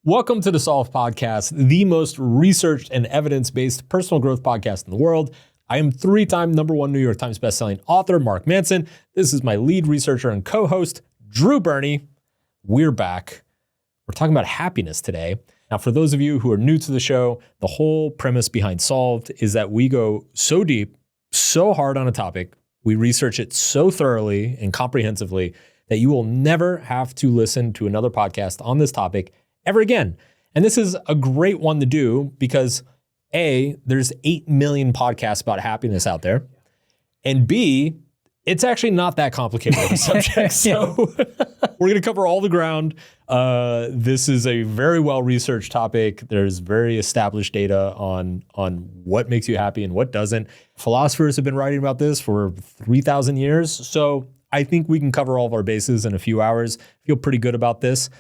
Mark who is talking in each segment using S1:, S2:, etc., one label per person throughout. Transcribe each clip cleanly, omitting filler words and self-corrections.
S1: Welcome to the Solve Podcast, the most researched and evidence-based personal growth podcast in the world. I am three-time #1 New York Times bestselling author, Mark Manson. This is my lead researcher and co-host, Drew Burney. We're back. We're talking about happiness today. Now, for those of you who are new to the show, the whole premise behind Solved is that we go so deep, so hard on a topic, we research it so thoroughly and comprehensively that you will never have to listen to another podcast on this topic ever again. And this is a great one to do because A, there's 8 million podcasts about happiness out there. And B, it's actually not that complicated of a subject. So we're going to cover all the ground. This is a very well-researched topic. There's very established data on what makes you happy and what doesn't. Philosophers have been writing about this for 3,000 years. So I think we can cover all of our bases in a few hours. Feel pretty good about this.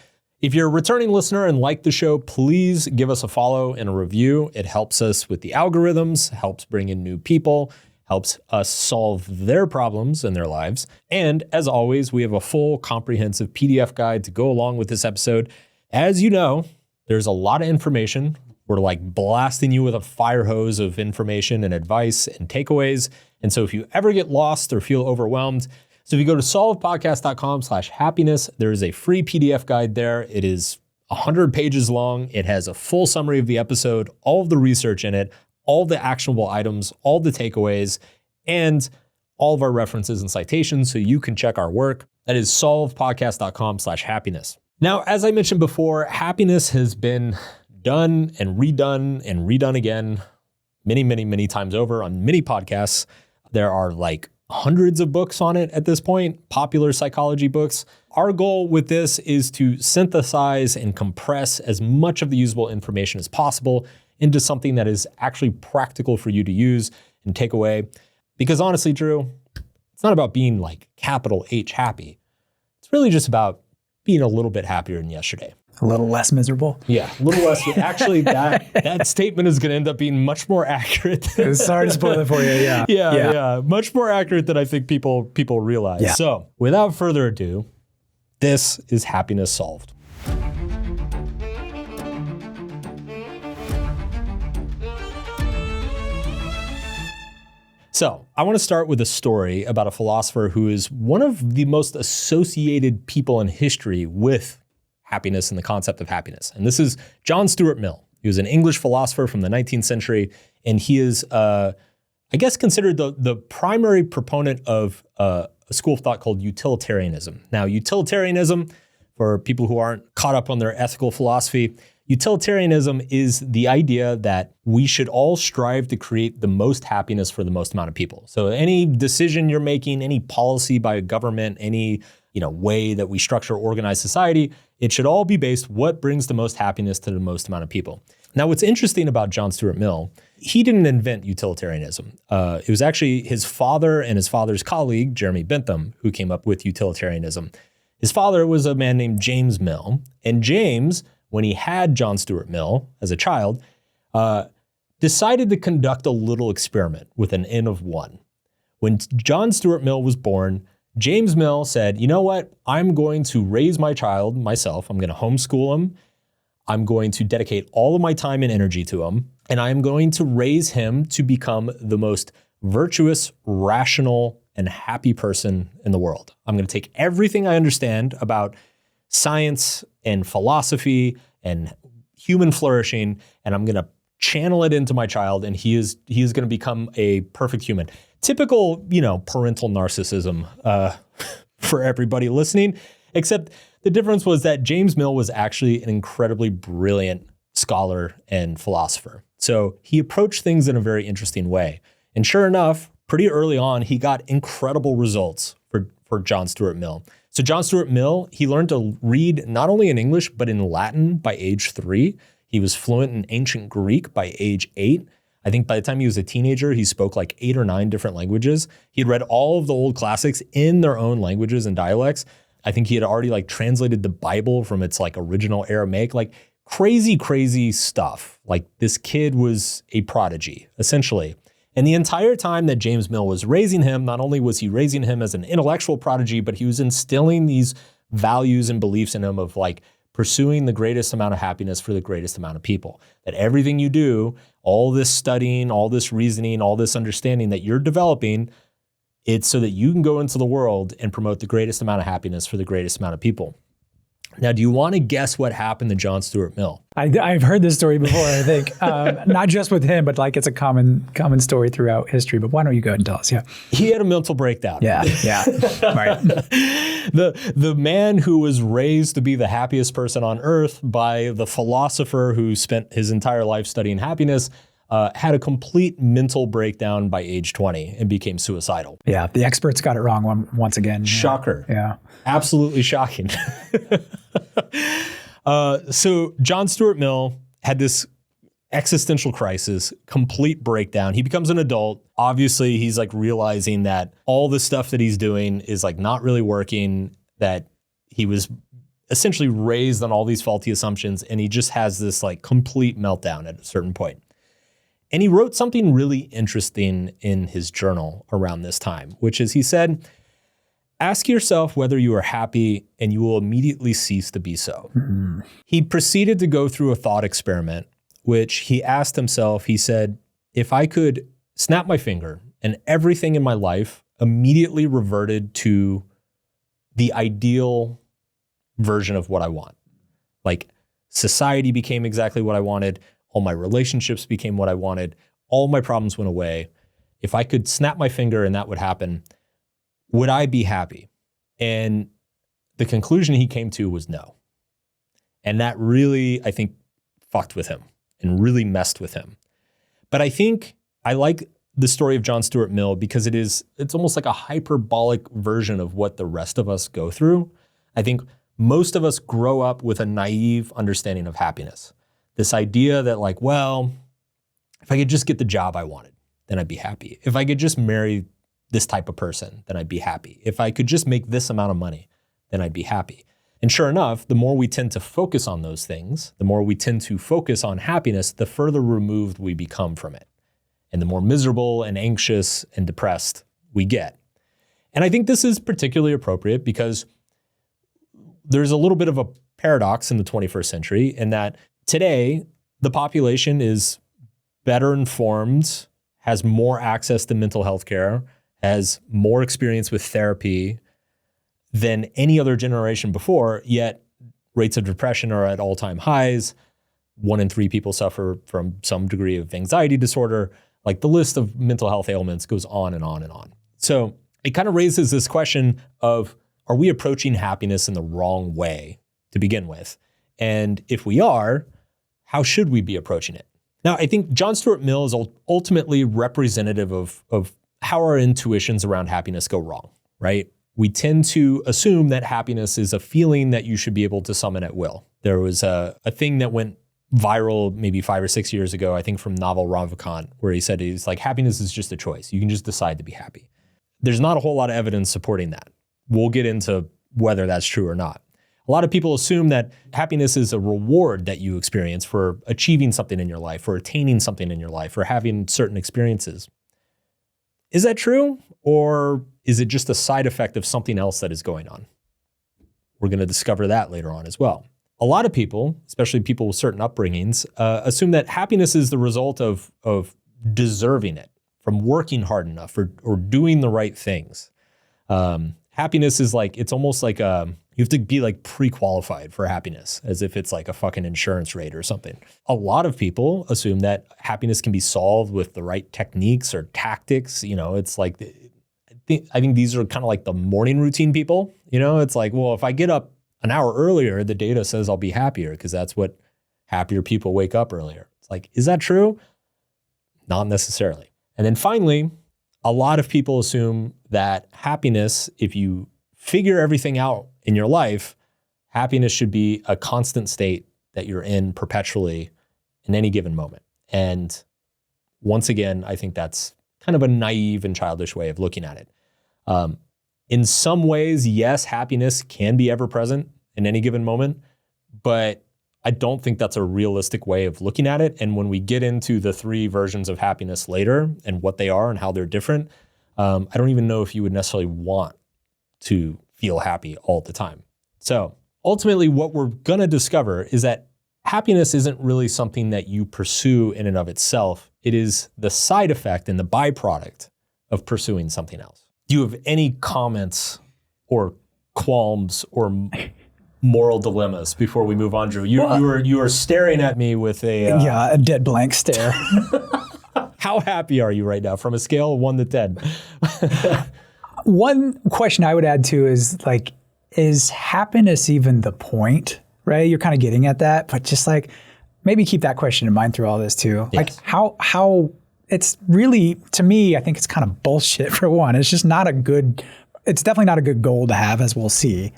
S1: If you're a returning listener and like the show, please give us a follow and a review. It helps us with the algorithms, helps bring in new people, helps us solve their problems in their lives. And as always, we have a full comprehensive PDF guide to go along with this episode. As you know, there's a lot of information. We're like blasting you with a fire hose of information and advice and takeaways. And so if you ever get lost or feel overwhelmed, so if you go to solvepodcast.com/happiness, there is a free PDF guide there. It is 100 pages long. It has a full summary of the episode, all of the research in it, all the actionable items, all the takeaways, and all of our references and citations so you can check our work. That is solvepodcast.com/happiness. Now, as I mentioned before, happiness has been done and redone again many, many, many times over on many podcasts. There are like hundreds of books on it at this point, popular psychology books. Our goal with this is to synthesize and compress as much of the usable information as possible into something that is actually practical for you to use and take away. Because honestly, Drew, it's not about being like capital H happy. It's really just about being a little bit happier than yesterday.
S2: A little less miserable.
S1: Yeah, a little less. Actually, that statement is going to end up being much more accurate.
S2: Sorry to spoil it for you. Yeah.
S1: Much more accurate than I think people realize. Yeah. So, without further ado, this is Happiness Solved. So, I want to start with a story about a philosopher who is one of the most associated people in history with happiness and the concept of happiness. And this is John Stuart Mill. He was an English philosopher from the 19th century, and he is, I guess, considered the primary proponent of a school of thought called utilitarianism. Now, utilitarianism, for people who aren't caught up on their ethical philosophy, utilitarianism is the idea that we should all strive to create the most happiness for the most amount of people. So any decision you're making, any policy by a government, any way that we structure organized society, it should all be based what brings the most happiness to the most amount of people. Now, what's interesting about John Stuart Mill, he didn't invent utilitarianism. It was actually his father and his father's colleague, Jeremy Bentham, who came up with utilitarianism. His father was a man named James Mill, and James, when he had John Stuart Mill as a child, decided to conduct a little experiment with an N of 1. When John Stuart Mill was born, James Mill said, you know what? I'm going to raise my child myself. I'm going to homeschool him. I'm going to dedicate all of my time and energy to him. And I'm going to raise him to become the most virtuous, rational, and happy person in the world. I'm going to take everything I understand about science and philosophy and human flourishing, and I'm going to channel it into my child, and he is going to become a perfect human. Typical, parental narcissism for everybody listening, except the difference was that James Mill was actually an incredibly brilliant scholar and philosopher. So he approached things in a very interesting way. And sure enough, pretty early on, he got incredible results for John Stuart Mill. So John Stuart Mill, he learned to read not only in English, but in Latin by age 3. He was fluent in ancient Greek by age 8. I think by the time he was a teenager, he spoke like 8 or 9 different languages. He had read all of the old classics in their own languages and dialects. I think he had already translated the Bible from its original Aramaic, crazy stuff. This kid was a prodigy, essentially. And the entire time that James Mill was raising him, not only was he raising him as an intellectual prodigy, but he was instilling these values and beliefs in him of pursuing the greatest amount of happiness for the greatest amount of people. That everything you do, all this studying, all this reasoning, all this understanding that you're developing, it's so that you can go into the world and promote the greatest amount of happiness for the greatest amount of people. Now, do you want to guess what happened to John Stuart Mill?
S2: I've heard this story before, I think. Not just with him, but like it's a common story throughout history. But why don't you go ahead and tell us? Yeah.
S1: He had a mental breakdown.
S2: Yeah. Right.
S1: The man who was raised to be the happiest person on earth by the philosopher who spent his entire life studying happiness had a complete mental breakdown by age 20 and became suicidal.
S2: Yeah, the experts got it wrong once again.
S1: Shocker.
S2: Yeah.
S1: Absolutely shocking. So John Stuart Mill had this existential crisis, complete breakdown. He becomes an adult. Obviously, he's like realizing that all the stuff that he's doing is like not really working, that he was essentially raised on all these faulty assumptions, and he just has this like complete meltdown at a certain point. And he wrote something really interesting in his journal around this time, which is he said, ask yourself whether you are happy and you will immediately cease to be so. Mm-hmm. He proceeded to go through a thought experiment, which he asked himself, he said, if I could snap my finger and everything in my life immediately reverted to the ideal version of what I want, like society became exactly what I wanted, all my relationships became what I wanted, all my problems went away. If I could snap my finger and that would happen, would I be happy? And the conclusion he came to was no. And that really, I think, fucked with him and really messed with him. But I think I like the story of John Stuart Mill because it's almost like a hyperbolic version of what the rest of us go through. I think most of us grow up with a naive understanding of happiness. This idea that like, well, if I could just get the job I wanted, then I'd be happy. If I could just marry this type of person, then I'd be happy. If I could just make this amount of money, then I'd be happy. And sure enough, the more we tend to focus on those things, the more we tend to focus on happiness, the further removed we become from it. And the more miserable and anxious and depressed we get. And I think this is particularly appropriate because there's a little bit of a paradox in the 21st century in that today, the population is better informed, has more access to mental health care, has more experience with therapy than any other generation before, yet rates of depression are at all-time highs. 1 in 3 people suffer from some degree of anxiety disorder. Like the list of mental health ailments goes on and on and on. So it kind of raises this question of, are we approaching happiness in the wrong way to begin with? And if we are, how should we be approaching it? Now, I think John Stuart Mill is ultimately representative of how our intuitions around happiness go wrong, right? We tend to assume that happiness is a feeling that you should be able to summon at will. There was a thing that went viral maybe 5 or 6 years ago, I think from Naval Ravikant, where he said he's like, happiness is just a choice. You can just decide to be happy. There's not a whole lot of evidence supporting that. We'll get into whether that's true or not. A lot of people assume that happiness is a reward that you experience for achieving something in your life, for attaining something in your life, for having certain experiences. Is that true? Or is it just a side effect of something else that is going on? We're going to discover that later on as well. A lot of people, especially people with certain upbringings, assume that happiness is the result of deserving it, from working hard enough or doing the right things. Happiness is like, it's almost like you have to be like pre-qualified for happiness, as if it's like a fucking insurance rate or something. A lot of people assume that happiness can be solved with the right techniques or tactics. You know, it's like, I think these are kind of like the morning routine people. You know, it's like, well, if I get up an hour earlier, the data says I'll be happier because that's what happier people wake up earlier. It's like, is that true? Not necessarily. And then finally, a lot of people assume that happiness, if you figure everything out in your life, happiness should be a constant state that you're in perpetually in any given moment. And once again, I think that's kind of a naive and childish way of looking at it. In some ways, yes, happiness can be ever present in any given moment, but I don't think that's a realistic way of looking at it. And when we get into the 3 versions of happiness later and what they are and how they're different, I don't even know if you would necessarily want to feel happy all the time. So ultimately what we're going to discover is that happiness isn't really something that you pursue in and of itself. It is the side effect and the byproduct of pursuing something else. Do you have any comments or qualms or moral dilemmas before we move on, Drew? You are staring at me with
S2: a dead blank stare.
S1: How happy are you right now from a scale of 1 to 10?
S2: One question I would add too is like, is happiness even the point, right? You're kind of getting at that, but just like maybe keep that question in mind through all this too. Yes. Like how it's really, to me, I think it's kind of bullshit for one. It's just not it's definitely not a good goal to have, as we'll see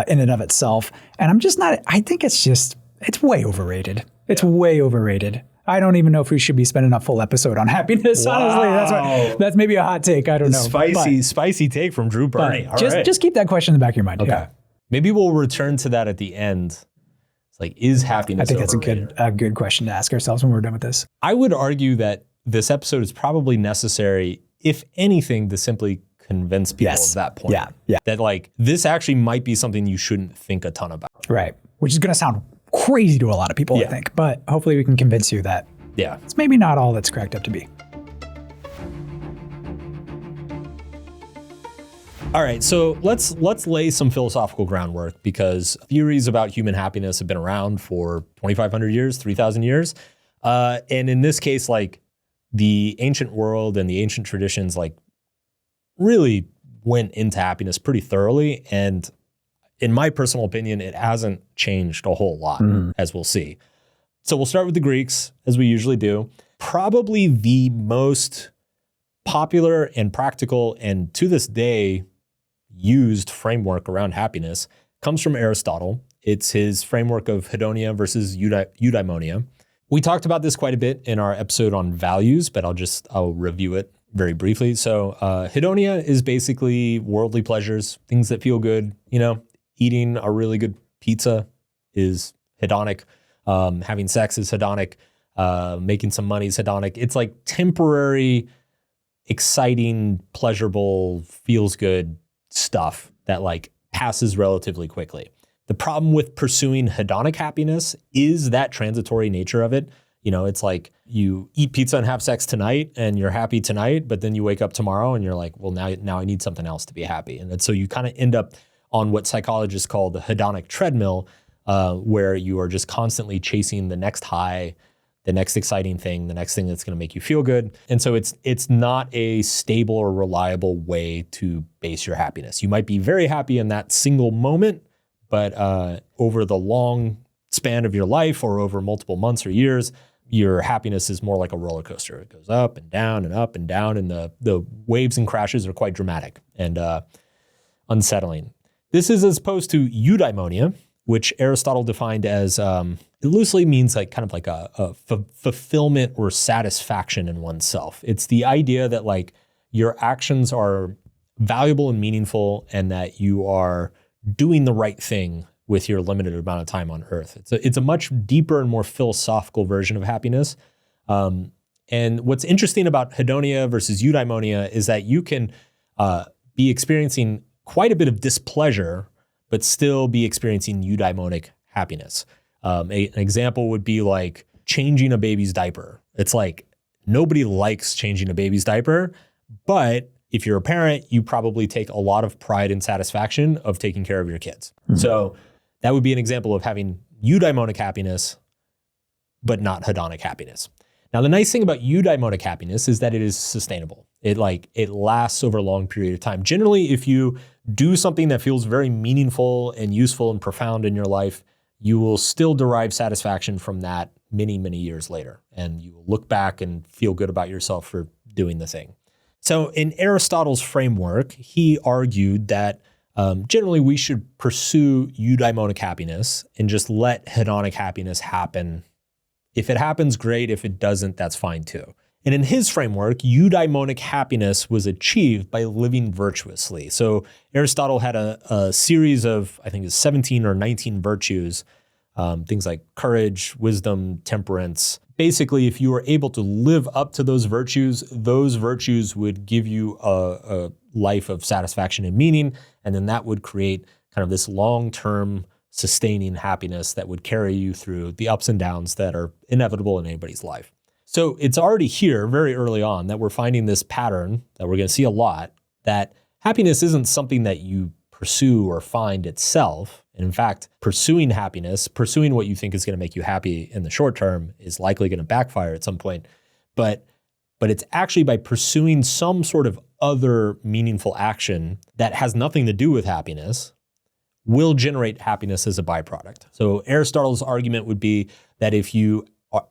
S2: in and of itself. And I think it's way overrated. It's way overrated. I don't even know if we should be spending a full episode on happiness. Wow. Honestly, that's maybe a hot take. I don't know.
S1: Spicy take from Drew Burney.
S2: Just keep that question in the back of your mind.
S1: Okay.
S2: Yeah.
S1: Maybe we'll return to that at the end. It's like, is happiness
S2: I think
S1: overrated?
S2: That's a good question to ask ourselves when we're done with this.
S1: I would argue that this episode is probably necessary, if anything, to simply convince people of that point.
S2: Yeah.
S1: That like, this actually might be something you shouldn't think a ton about.
S2: Right. Which is going to sound crazy to a lot of people, I think. But hopefully we can convince you that it's maybe not all that's cracked up to be.
S1: All right, so let's lay some philosophical groundwork, because theories about human happiness have been around for 2,500 years, 3,000 years. And in this case, like the ancient world and the ancient traditions like really went into happiness pretty thoroughly. And in my personal opinion, it hasn't changed a whole lot, as we'll see. So we'll start with the Greeks, as we usually do. Probably the most popular and practical, and to this day, used framework around happiness comes from Aristotle. It's his framework of Hedonia versus eudaimonia. We talked about this quite a bit in our episode on values, but I'll review it very briefly. So Hedonia is basically worldly pleasures, things that feel good. You know, eating a really good pizza is hedonic. Having sex is hedonic. Making some money is hedonic. It's like temporary, exciting, pleasurable, feels good stuff that like passes relatively quickly. The problem with pursuing hedonic happiness is that transitory nature of it. You know, it's like you eat pizza and have sex tonight and you're happy tonight, but then you wake up tomorrow and you're like, well, now I need something else to be happy. And so you kind of end up on what psychologists call the hedonic treadmill, where you are just constantly chasing the next high, the next exciting thing, the next thing that's going to make you feel good. And so it's not a stable or reliable way to base your happiness. You might be very happy in that single moment, but over the long span of your life or over multiple months or years, your happiness is more like a roller coaster. It goes up and down and up and down, and the waves and crashes are quite dramatic and unsettling. This is as opposed to eudaimonia, which Aristotle defined as, it loosely means like kind of like a fulfillment or satisfaction in oneself. It's the idea that like your actions are valuable and meaningful and that you are doing the right thing with your limited amount of time on earth. It's a much deeper and more philosophical version of happiness. And what's interesting about Hedonia versus eudaimonia is that you can be experiencing quite a bit of displeasure, but still be experiencing eudaimonic happiness. An example would be like changing a baby's diaper. It's like nobody likes changing a baby's diaper, but if you're a parent, you probably take a lot of pride and satisfaction of taking care of your kids. Mm-hmm. So that would be an example of having eudaimonic happiness, but not hedonic happiness. Now, the nice thing about eudaimonic happiness is that it is sustainable. It lasts over a long period of time. Generally, if you do something that feels very meaningful and useful and profound in your life, you will still derive satisfaction from that many, many years later. And you will look back and feel good about yourself for doing the thing. So in Aristotle's framework, he argued that generally we should pursue eudaimonic happiness and just let hedonic happiness happen. If it happens, great. If it doesn't, that's fine too. And in his framework, eudaimonic happiness was achieved by living virtuously. So Aristotle had a series of, I think it's 17 or 19 virtues, things like courage, wisdom, temperance. Basically, if you were able to live up to those virtues would give you a life of satisfaction and meaning. And then that would create kind of this long-term sustaining happiness that would carry you through the ups and downs that are inevitable in anybody's life. So it's already here very early on that we're finding this pattern that we're going to see a lot, that happiness isn't something that you pursue or find itself. And in fact, pursuing happiness, pursuing what you think is going to make you happy in the short term is likely going to backfire at some point. But it's actually by pursuing some sort of other meaningful action that has nothing to do with happiness will generate happiness as a byproduct. So Aristotle's argument would be that if you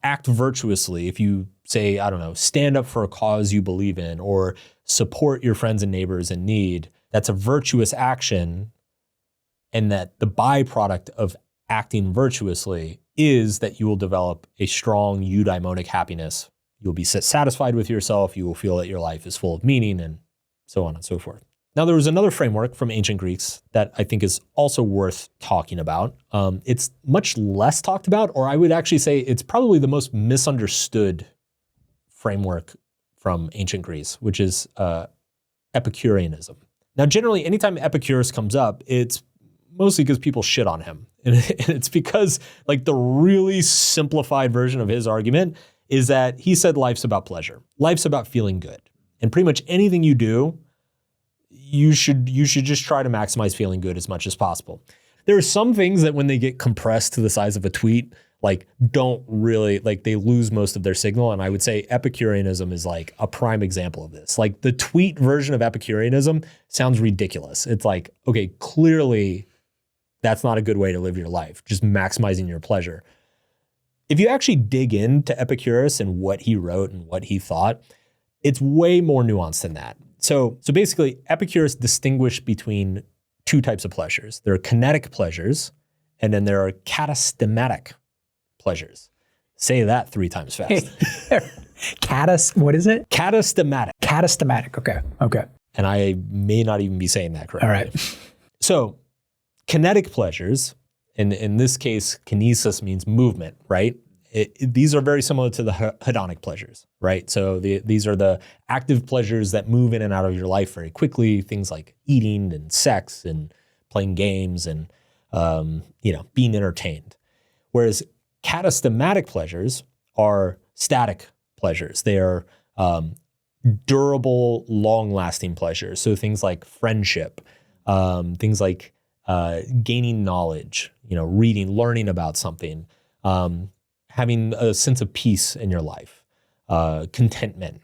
S1: act virtuously, if you say, I don't know, stand up for a cause you believe in or support your friends and neighbors in need, that's a virtuous action, and that the byproduct of acting virtuously is that you will develop a strong eudaimonic happiness. You'll be satisfied with yourself. You will feel that your life is full of meaning, and so on and so forth. Now, there was another framework from ancient Greeks that I think is also worth talking about. It's much less talked about, or I would actually say it's probably the most misunderstood framework from ancient Greece, which is Epicureanism. Now, generally, anytime Epicurus comes up, it's mostly because people shit on him. And it's because like the really simplified version of his argument is that he said life's about pleasure. Life's about feeling good. And pretty much anything you do, you should just try to maximize feeling good as much as possible. There are some things that when they get compressed to the size of a tweet, like don't really, like they lose most of their signal. And I would say Epicureanism is like a prime example of this. Like the tweet version of Epicureanism sounds ridiculous. It's like, okay, clearly that's not a good way to live your life, just maximizing your pleasure. If you actually dig into Epicurus and what he wrote and what he thought, it's way more nuanced than that. So basically, Epicurus distinguished between two types of pleasures. There are kinetic pleasures, and then there are catastematic pleasures. Say that 3 times fast.
S2: What is it?
S1: Catastematic.
S2: Catastematic. Okay.
S1: And I may not even be saying that correctly.
S2: All right.
S1: So kinetic pleasures, and in this case, kinesis means movement, right? These are very similar to the hedonic pleasures, right? So these are the active pleasures that move in and out of your life very quickly, things like eating and sex and playing games and being entertained. Whereas catastematic pleasures are static pleasures. They are durable, long-lasting pleasures. So things like friendship, things like gaining knowledge, reading, learning about something, having a sense of peace in your life, contentment.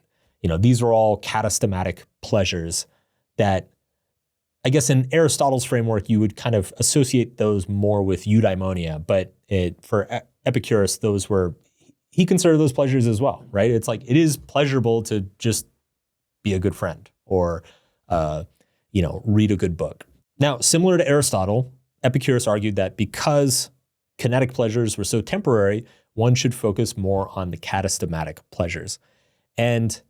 S1: These are all catastematic pleasures that, I guess in Aristotle's framework, you would kind of associate those more with eudaimonia, but for Epicurus, he considered those pleasures as well, right? It's like, it is pleasurable to just be a good friend or, read a good book. Now, similar to Aristotle, Epicurus argued that because kinetic pleasures were so temporary, one should focus more on the catastematic pleasures. And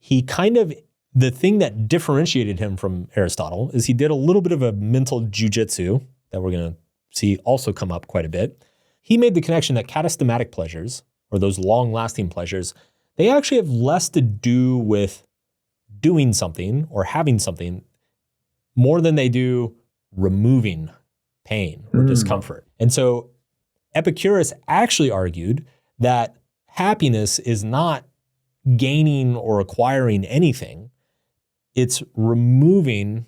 S1: the thing that differentiated him from Aristotle is he did a little bit of a mental jujitsu that we're going to see also come up quite a bit. He made the connection that catastematic pleasures, or those long-lasting pleasures, they actually have less to do with doing something or having something more than they do removing pain or discomfort. And so Epicurus actually argued that happiness is not gaining or acquiring anything. It's removing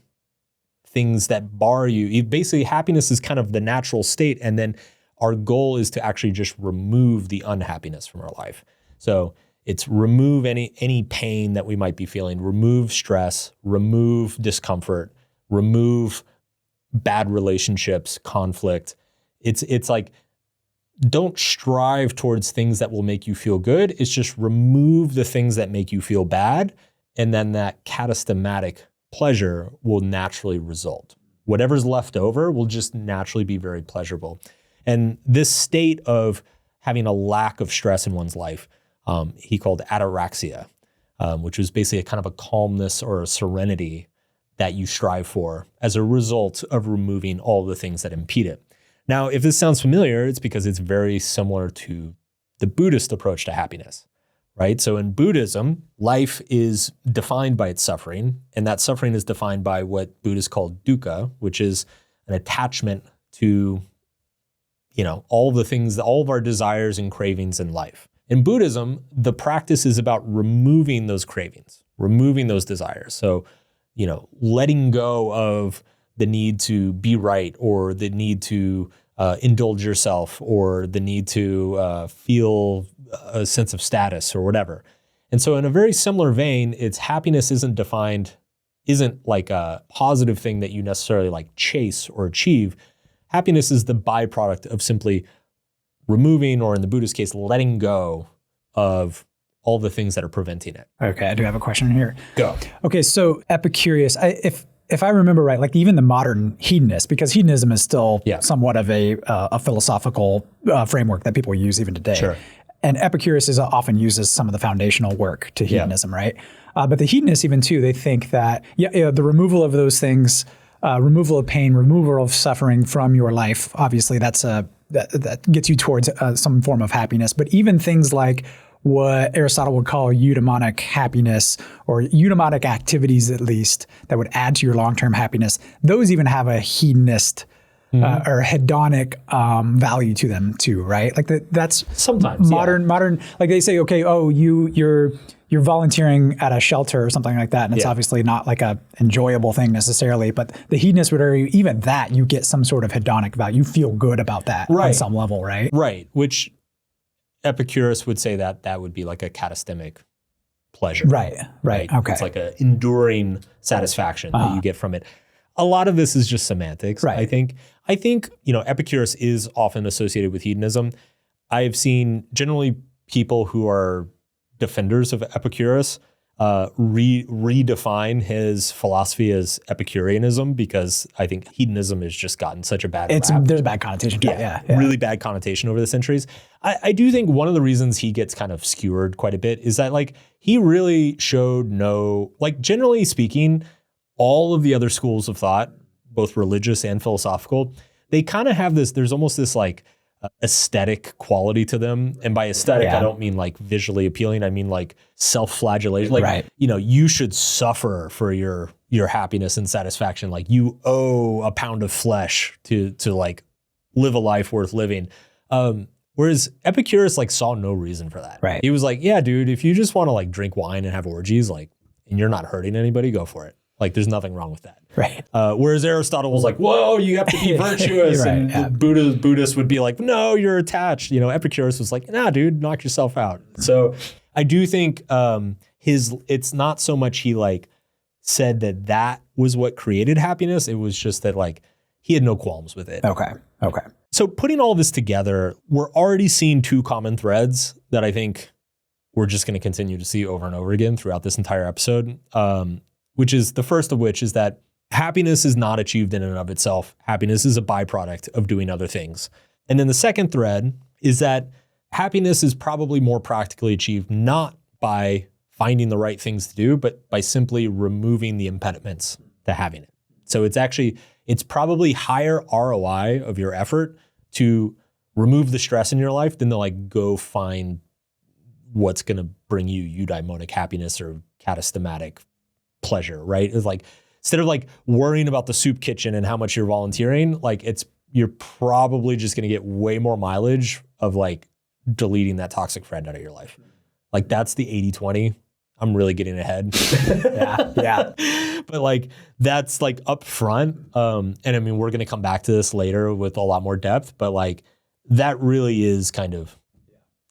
S1: things that bar you. Basically, happiness is kind of the natural state, and then our goal is to actually just remove the unhappiness from our life. So it's remove any pain that we might be feeling, remove stress, remove discomfort, remove bad relationships, conflict. It's like, don't strive towards things that will make you feel good. It's just remove the things that make you feel bad, and then that catastematic pleasure will naturally result. Whatever's left over will just naturally be very pleasurable. And this state of having a lack of stress in one's life, he called ataraxia, which was basically a kind of a calmness or a serenity that you strive for as a result of removing all the things that impede it. Now, if this sounds familiar, it's because it's very similar to the Buddhist approach to happiness, right? So in Buddhism, life is defined by its suffering, and that suffering is defined by what Buddhists call dukkha, which is an attachment to, all the things, all of our desires and cravings in life. In Buddhism, the practice is about removing those cravings, removing those desires. So, letting go of the need to be right, or the need to indulge yourself, or the need to feel a sense of status or whatever. And so in a very similar vein, happiness isn't like a positive thing that you necessarily like chase or achieve. Happiness is the byproduct of simply removing, or in the Buddhist case, letting go of all the things that are preventing it.
S2: Okay, I do have a question here.
S1: Go.
S2: Okay, so Epicurus, if I remember right, like even the modern hedonist, because hedonism is still somewhat of a philosophical framework that people use even today.
S1: Sure.
S2: And Epicurus is often used as some of the foundational work to hedonism, right? But the hedonists even too, they think that the removal of those things, removal of pain, removal of suffering from your life, obviously that gets you towards some form of happiness. But even things like what Aristotle would call eudaimonic happiness, or eudaimonic activities at least, that would add to your long-term happiness, those even have a hedonist or hedonic value to them too, right? Like that's
S1: sometimes
S2: modern. Like they say, okay, you're volunteering at a shelter or something like that, and it's obviously not like a enjoyable thing necessarily. But the hedonist would argue even that you get some sort of hedonic value. You feel good about that on some level, right?
S1: Right. Which Epicurus would say that would be like a catastemic pleasure.
S2: Right. Okay.
S1: It's like an enduring satisfaction that you get from it. A lot of this is just semantics, I think. I think, Epicurus is often associated with hedonism. I've seen generally people who are defenders of Epicurus redefine his philosophy as Epicureanism, because I think hedonism has just gotten such a bad rap.
S2: There's a bad connotation to it,
S1: really bad connotation over the centuries. I do think one of the reasons he gets kind of skewered quite a bit is that like he really showed generally speaking, all of the other schools of thought, both religious and philosophical, they kind of have there's almost this like aesthetic quality to them. And by aesthetic, I don't mean like visually appealing. I mean like self-flagellation. Like, you should suffer for your happiness and satisfaction. Like you owe a pound of flesh to like live a life worth living. Whereas Epicurus like saw no reason for that.
S2: Right.
S1: He was like, yeah, dude, if you just want to like drink wine and have orgies, like, and you're not hurting anybody, go for it. Like, there's nothing wrong with that.
S2: Right.
S1: Whereas Aristotle was like, whoa, you have to be virtuous. And the Buddhists would be like, no, you're attached. Epicurus was like, nah, dude, knock yourself out. So I do think it's not so much he like said that was what created happiness. It was just that like he had no qualms with it.
S2: Okay.
S1: So putting all this together, we're already seeing two common threads that I think we're just going to continue to see over and over again throughout this entire episode. Which is the first of which is that happiness is not achieved in and of itself. Happiness is a byproduct of doing other things. And then the second thread is that happiness is probably more practically achieved not by finding the right things to do, but by simply removing the impediments to having it. So it's probably higher ROI of your effort to remove the stress in your life than to like go find what's going to bring you eudaimonic happiness or catastematic pleasure, right? It's like, instead of like worrying about the soup kitchen and how much you're volunteering, like you're probably just going to get way more mileage of like deleting that toxic friend out of your life. Like that's the 80-20. I'm really getting ahead.
S2: Yeah.
S1: But like, that's like up front. And I mean, we're going to come back to this later with a lot more depth, but like that really is kind of,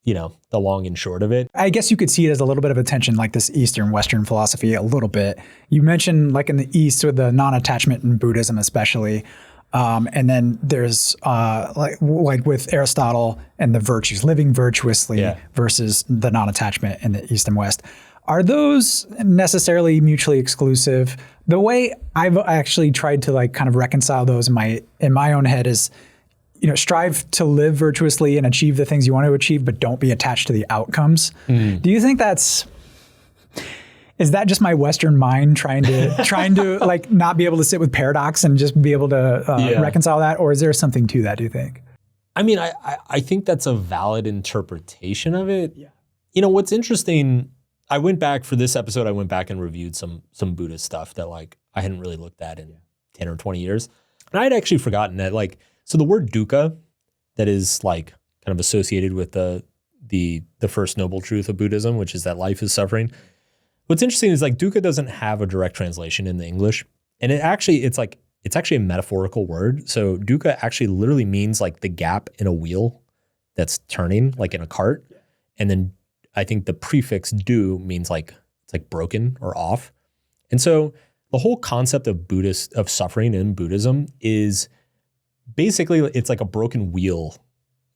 S1: the long and short of it.
S2: I guess you could see it as a little bit of a tension, like this Eastern Western philosophy a little bit. You mentioned like in the East with the non-attachment in Buddhism especially. And then there's like with Aristotle and the virtues, living virtuously versus the non-attachment in the East and West. Are those necessarily mutually exclusive? The way I've actually tried to like kind of reconcile those in my own head is, strive to live virtuously and achieve the things you want to achieve, but don't be attached to the outcomes. Do you think is that just my Western mind trying to like not be able to sit with paradox and just be able to reconcile that? Or is there something to that, do you think?
S1: I mean, I think that's a valid interpretation of it. Yeah. What's interesting, I went back for this episode, I went back and reviewed some Buddhist stuff that like I hadn't really looked at in 10 or 20 years. And I had actually forgotten that like So the word dukkha, that is like kind of associated with the first noble truth of Buddhism, which is that life is suffering. What's interesting is like dukkha doesn't have a direct translation in the English. And it's actually a metaphorical word. So dukkha actually literally means like the gap in a wheel that's turning, like in a cart. And then I think the prefix du means like it's like broken or off. And so the whole concept of suffering in Buddhism is basically it's like a broken wheel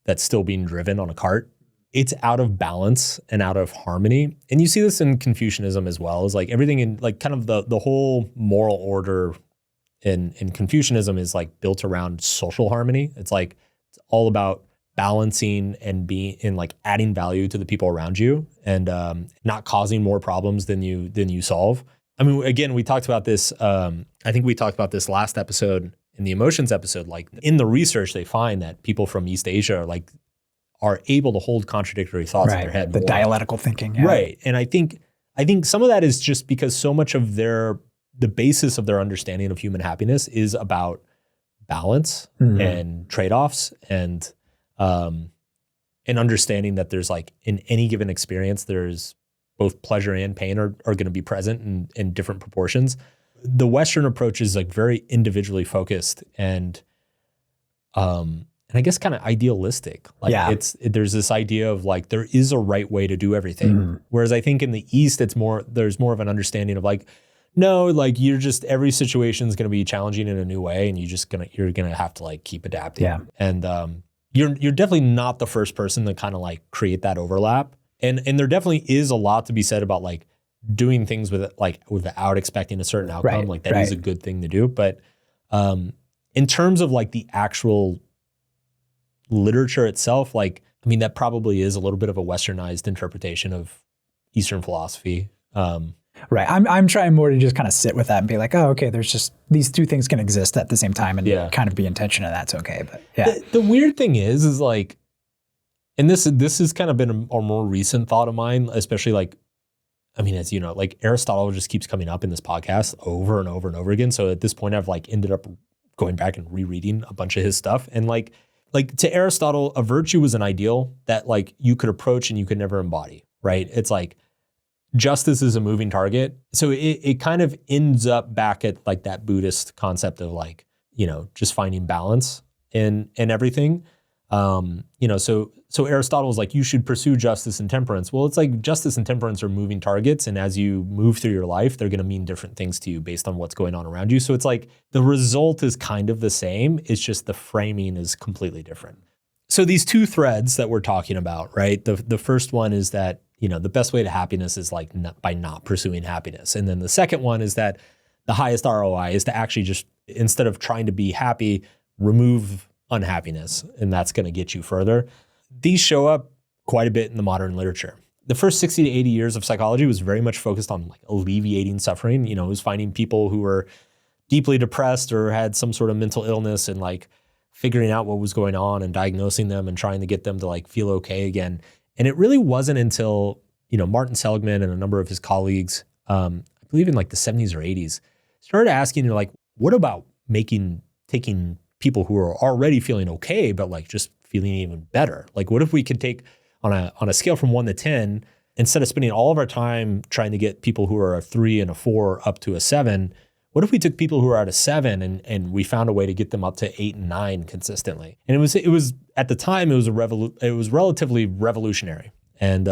S1: that's still being driven on a cart. It's out of balance and out of harmony. And you see this in Confucianism as well, is like everything in like kind of the whole moral order in Confucianism is like built around social harmony. It's like, it's all about balancing and being in like adding value to the people around you and not causing more problems than you solve. I mean, again, we talked about this. I think we talked about this last episode in the emotions episode. Like in the research, they find that people from East Asia are able to hold contradictory thoughts in their head.
S2: The dialectical thinking. Yeah.
S1: Right. And I think some of that is just because so much of the basis of their understanding of human happiness is about balance and trade-offs and understanding that there's like in any given experience, there's both pleasure and pain are going to be present in different proportions. The Western approach is like very individually focused and I guess kind of idealistic. Like there's this idea of like, there is a right way to do everything. Whereas I think in the East, there's more of an understanding of like, no, like every situation is going to be challenging in a new way. And you're going to have to like keep adapting. Yeah. And you're definitely not the first person to kind of like create that overlap. And there definitely is a lot to be said about like doing things without expecting a certain outcome.
S2: Right,
S1: like that is a good thing to do. But in terms of like the actual literature itself, like, I mean, that probably is a little bit of a Westernized interpretation of Eastern philosophy.
S2: Right. I'm trying more to just kind of sit with that and be like, oh, okay, there's just these two things can exist at the same time and kind of be intention and that's okay. But yeah.
S1: The weird thing is like, and this has kind of been a more recent thought of mine, especially like, I mean, as you know, like Aristotle just keeps coming up in this podcast over and over and over again. So at this point, I've like ended up going back and rereading a bunch of his stuff. And like to Aristotle, a virtue was an ideal that like you could approach and you could never embody, right? It's like justice is a moving target. So it kind of ends up back at like that Buddhist concept of like, you know, just finding balance in everything. So Aristotle is like, you should pursue justice and temperance. Well, it's like justice and temperance are moving targets. And as you move through your life, they're going to mean different things to you based on what's going on around you. So it's like the result is kind of the same. It's just the framing is completely different. So these two threads that we're talking about, right? The first one is that, you know, the best way to happiness is like by not pursuing happiness. And then the second one is that the highest ROI is to actually just, instead of trying to be happy, remove unhappiness, and that's going to get you further. These show up quite a bit in the modern literature. The first 60 to 80 years of psychology was very much focused on like alleviating suffering. You know, it was finding people who were deeply depressed or had some sort of mental illness and like figuring out what was going on and diagnosing them and trying to get them to like feel okay again. And it really wasn't until, you know, Martin Seligman and a number of his colleagues, I believe in like the 70s or 80s, started asking, you know, like, what about taking people who are already feeling okay, but like just feeling even better? Like, what if we could take on a scale from 1 to 10, instead of spending all of our time trying to get people who are a 3 and a 4 up to a 7, what if we took people who are at a 7 and we found a way to get them up to 8 and 9 consistently? And it was at the time, it was relatively revolutionary. And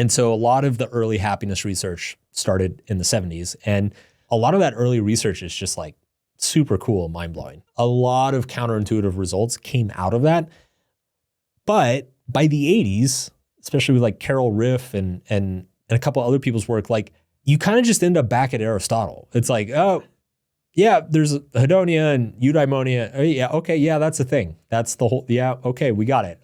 S1: so a lot of the early happiness research started in the 70s. And a lot of that early research is just like super cool, mind-blowing. A lot of counterintuitive results came out of that. But by the 80s, especially with like Carol Riff and a couple other people's work, like you kind of just end up back at Aristotle. It's like, oh, yeah, there's Hedonia and eudaimonia. Oh, yeah, okay, yeah, that's the thing. That's the whole, yeah, okay, we got it.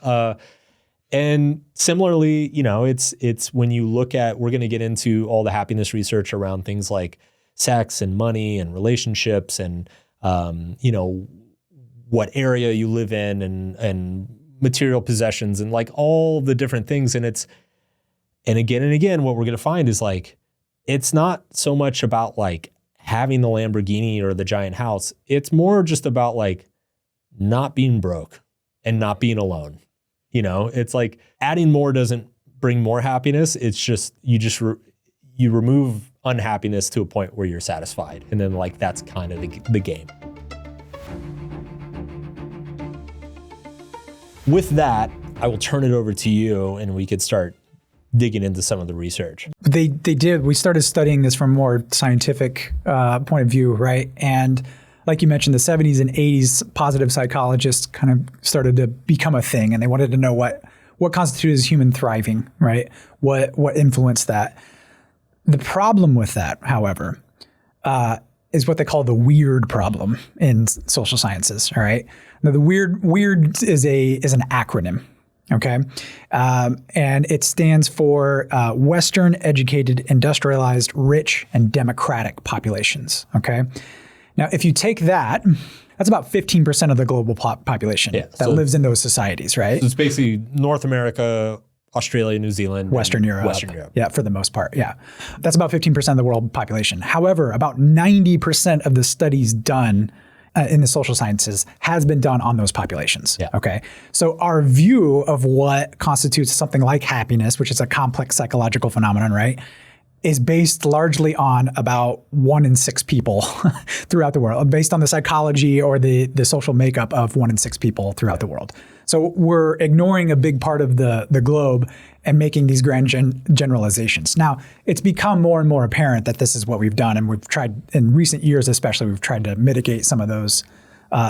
S1: And similarly, you know, it's when you look at, we're going to get into all the happiness research around things like sex and money and relationships and, you know, what area you live in and material possessions and like all the different things. And again, what we're going to find is like, it's not so much about like having the Lamborghini or the giant house. It's more just about like not being broke and not being alone. You know, it's like adding more doesn't bring more happiness. It's just, you remove unhappiness to a point where you're satisfied. And then like, that's kind of the game. With that, I will turn it over to you and we could start digging into some of the research.
S2: They did. We started studying this from a more scientific point of view, right? And like you mentioned, the 70s and 80s, positive psychologists kind of started to become a thing, and they wanted to know what constitutes human thriving, right? What influenced that. The problem with that, however, is what they call the weird problem in social sciences, all right? Now, the weird is an acronym. Okay. And it stands for Western educated, industrialized, rich, and democratic populations. Okay. Now, if you take that, that's about 15% of the global population that lives in those societies, right?
S1: So it's basically North America, Australia, New Zealand,
S2: Western Europe. Yeah, for the most part. Yeah. That's about 15% of the world population. However, about 90% of the studies done in the social sciences has been done on those populations.
S1: Yeah.
S2: Okay. So our view of what constitutes something like happiness, which is a complex psychological phenomenon, right, is based largely on about 1 in 6 people throughout the world, based on the psychology or the social makeup of 1 in 6 people throughout the world. So we're ignoring a big part of the globe and making these grand generalizations. Now, it's become more and more apparent that this is what we've done, and we've tried, in recent years especially, we've tried to mitigate some of those,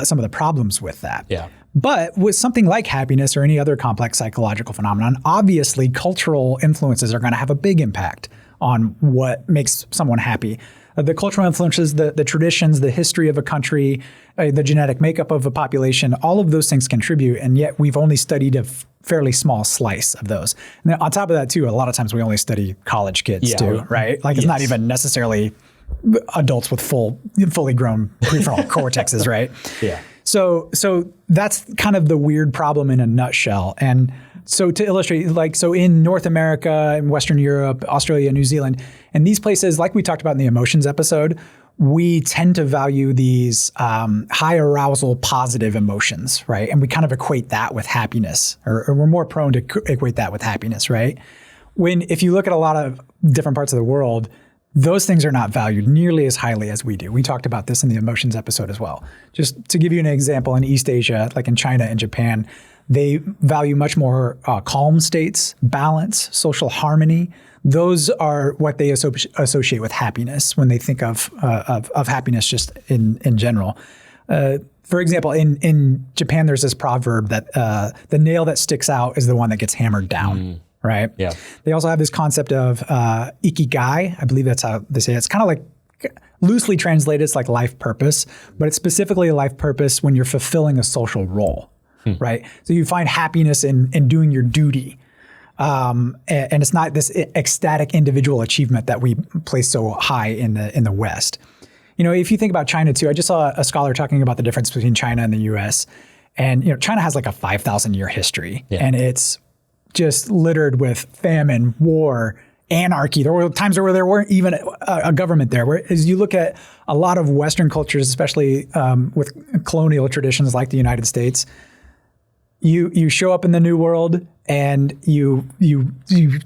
S2: some of the problems with that.
S1: Yeah.
S2: But with something like happiness or any other complex psychological phenomenon, obviously cultural influences are going to have a big impact on what makes someone happy. The cultural influences, the traditions, the history of a country, the genetic makeup of a population, all of those things contribute, and yet we've only studied a fairly small slice of those. And then on top of that too, a lot of times we only study college kids too, right? Like it's not even necessarily adults with fully grown prefrontal cortexes, right?
S1: Yeah.
S2: So that's kind of the weird problem in a nutshell. And so to illustrate, like, so in North America and Western Europe, Australia, New Zealand, and these places, like we talked about in the emotions episode, we tend to value these high arousal, positive emotions, right? And we kind of equate that with happiness, or we're more prone to equate that with happiness, right? If you look at a lot of different parts of the world, those things are not valued nearly as highly as we do. We talked about this in the emotions episode as well. Just to give you an example, in East Asia, like in China and Japan, they value much more calm states, balance, social harmony. Those are what they associate with happiness when they think of happiness just in general. For example, in Japan, there's this proverb that the nail that sticks out is the one that gets hammered down. Right?
S1: Yeah.
S2: They also have this concept of ikigai. I believe that's how they say it. It's kind of like, loosely translated, it's like life purpose, but it's specifically a life purpose when you're fulfilling a social role, right? So you find happiness in doing your duty. And it's not this ecstatic individual achievement that we place so high in the West. You know, if you think about China too, I just saw a scholar talking about the difference between China and the US. And, you know, China has like a 5,000 year history, and it's just littered with famine, war, anarchy. There were times where there weren't even a government there. Whereas you look at a lot of Western cultures, especially with colonial traditions like the United States, you show up in the New World and you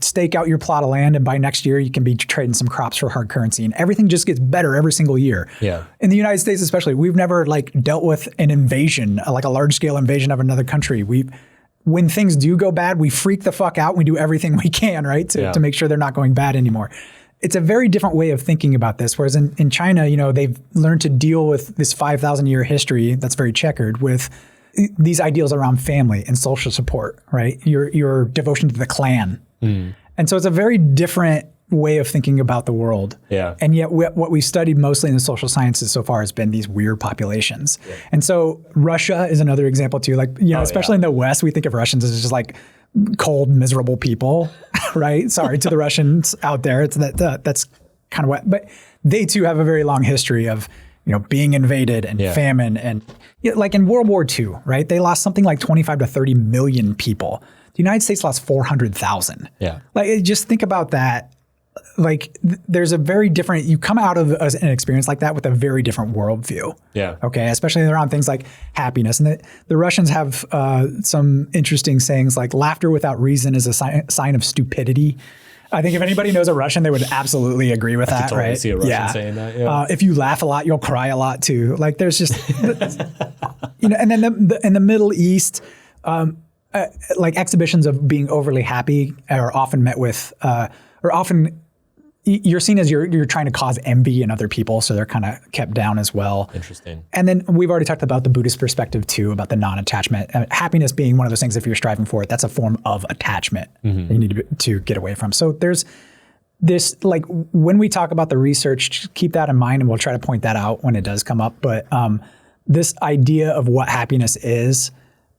S2: stake out your plot of land, and by next year you can be trading some crops for hard currency, and everything just gets better every single year.
S1: Yeah. In
S2: the United States especially, we've never like dealt with an invasion, like a large scale invasion of another country. When things do go bad, we freak the fuck out and we do everything we can, right, to make sure they're not going bad anymore. It's a very different way of thinking about this. Whereas in China, you know, they've learned to deal with this 5,000 year history that's very checkered with these ideals around family and social support, right? Your devotion to the clan. And so it's a very different way of thinking about the world.
S1: Yeah.
S2: And yet what we've studied mostly in the social sciences so far has been these weird populations. Yeah. And so Russia is another example too. Like, you know, especially in the West, we think of Russians as just like cold, miserable people, right? Sorry to the Russians out there. It's that's kind of what, but they too have a very long history of, you know, being invaded and famine, and you know, like in World War II, right? They lost something like 25 to 30 million people. The United States lost 400,000.
S1: Yeah.
S2: Like, just think about that. there's a very different, you come out of an experience like that with a very different worldview.
S1: Yeah.
S2: Okay. Especially around things like happiness. And the Russians have some interesting sayings like laughter without reason is a sign of stupidity. I think if anybody knows a Russian, they would absolutely agree with that,
S1: totally
S2: right?
S1: See a Russian saying that. Yeah.
S2: If you laugh a lot, you'll cry a lot too. Like there's just, and then in the Middle East, like exhibitions of being overly happy are often met with, or often you're seen as you're trying to cause envy in other people, so they're kind of kept down as well.
S1: Interesting.
S2: And then we've already talked about the Buddhist perspective too, about the non-attachment. Happiness being one of those things, if you're striving for it, that's a form of attachment that you need to get away from. So there's this, like when we talk about the research, keep that in mind, and we'll try to point that out when it does come up. But this idea of what happiness is,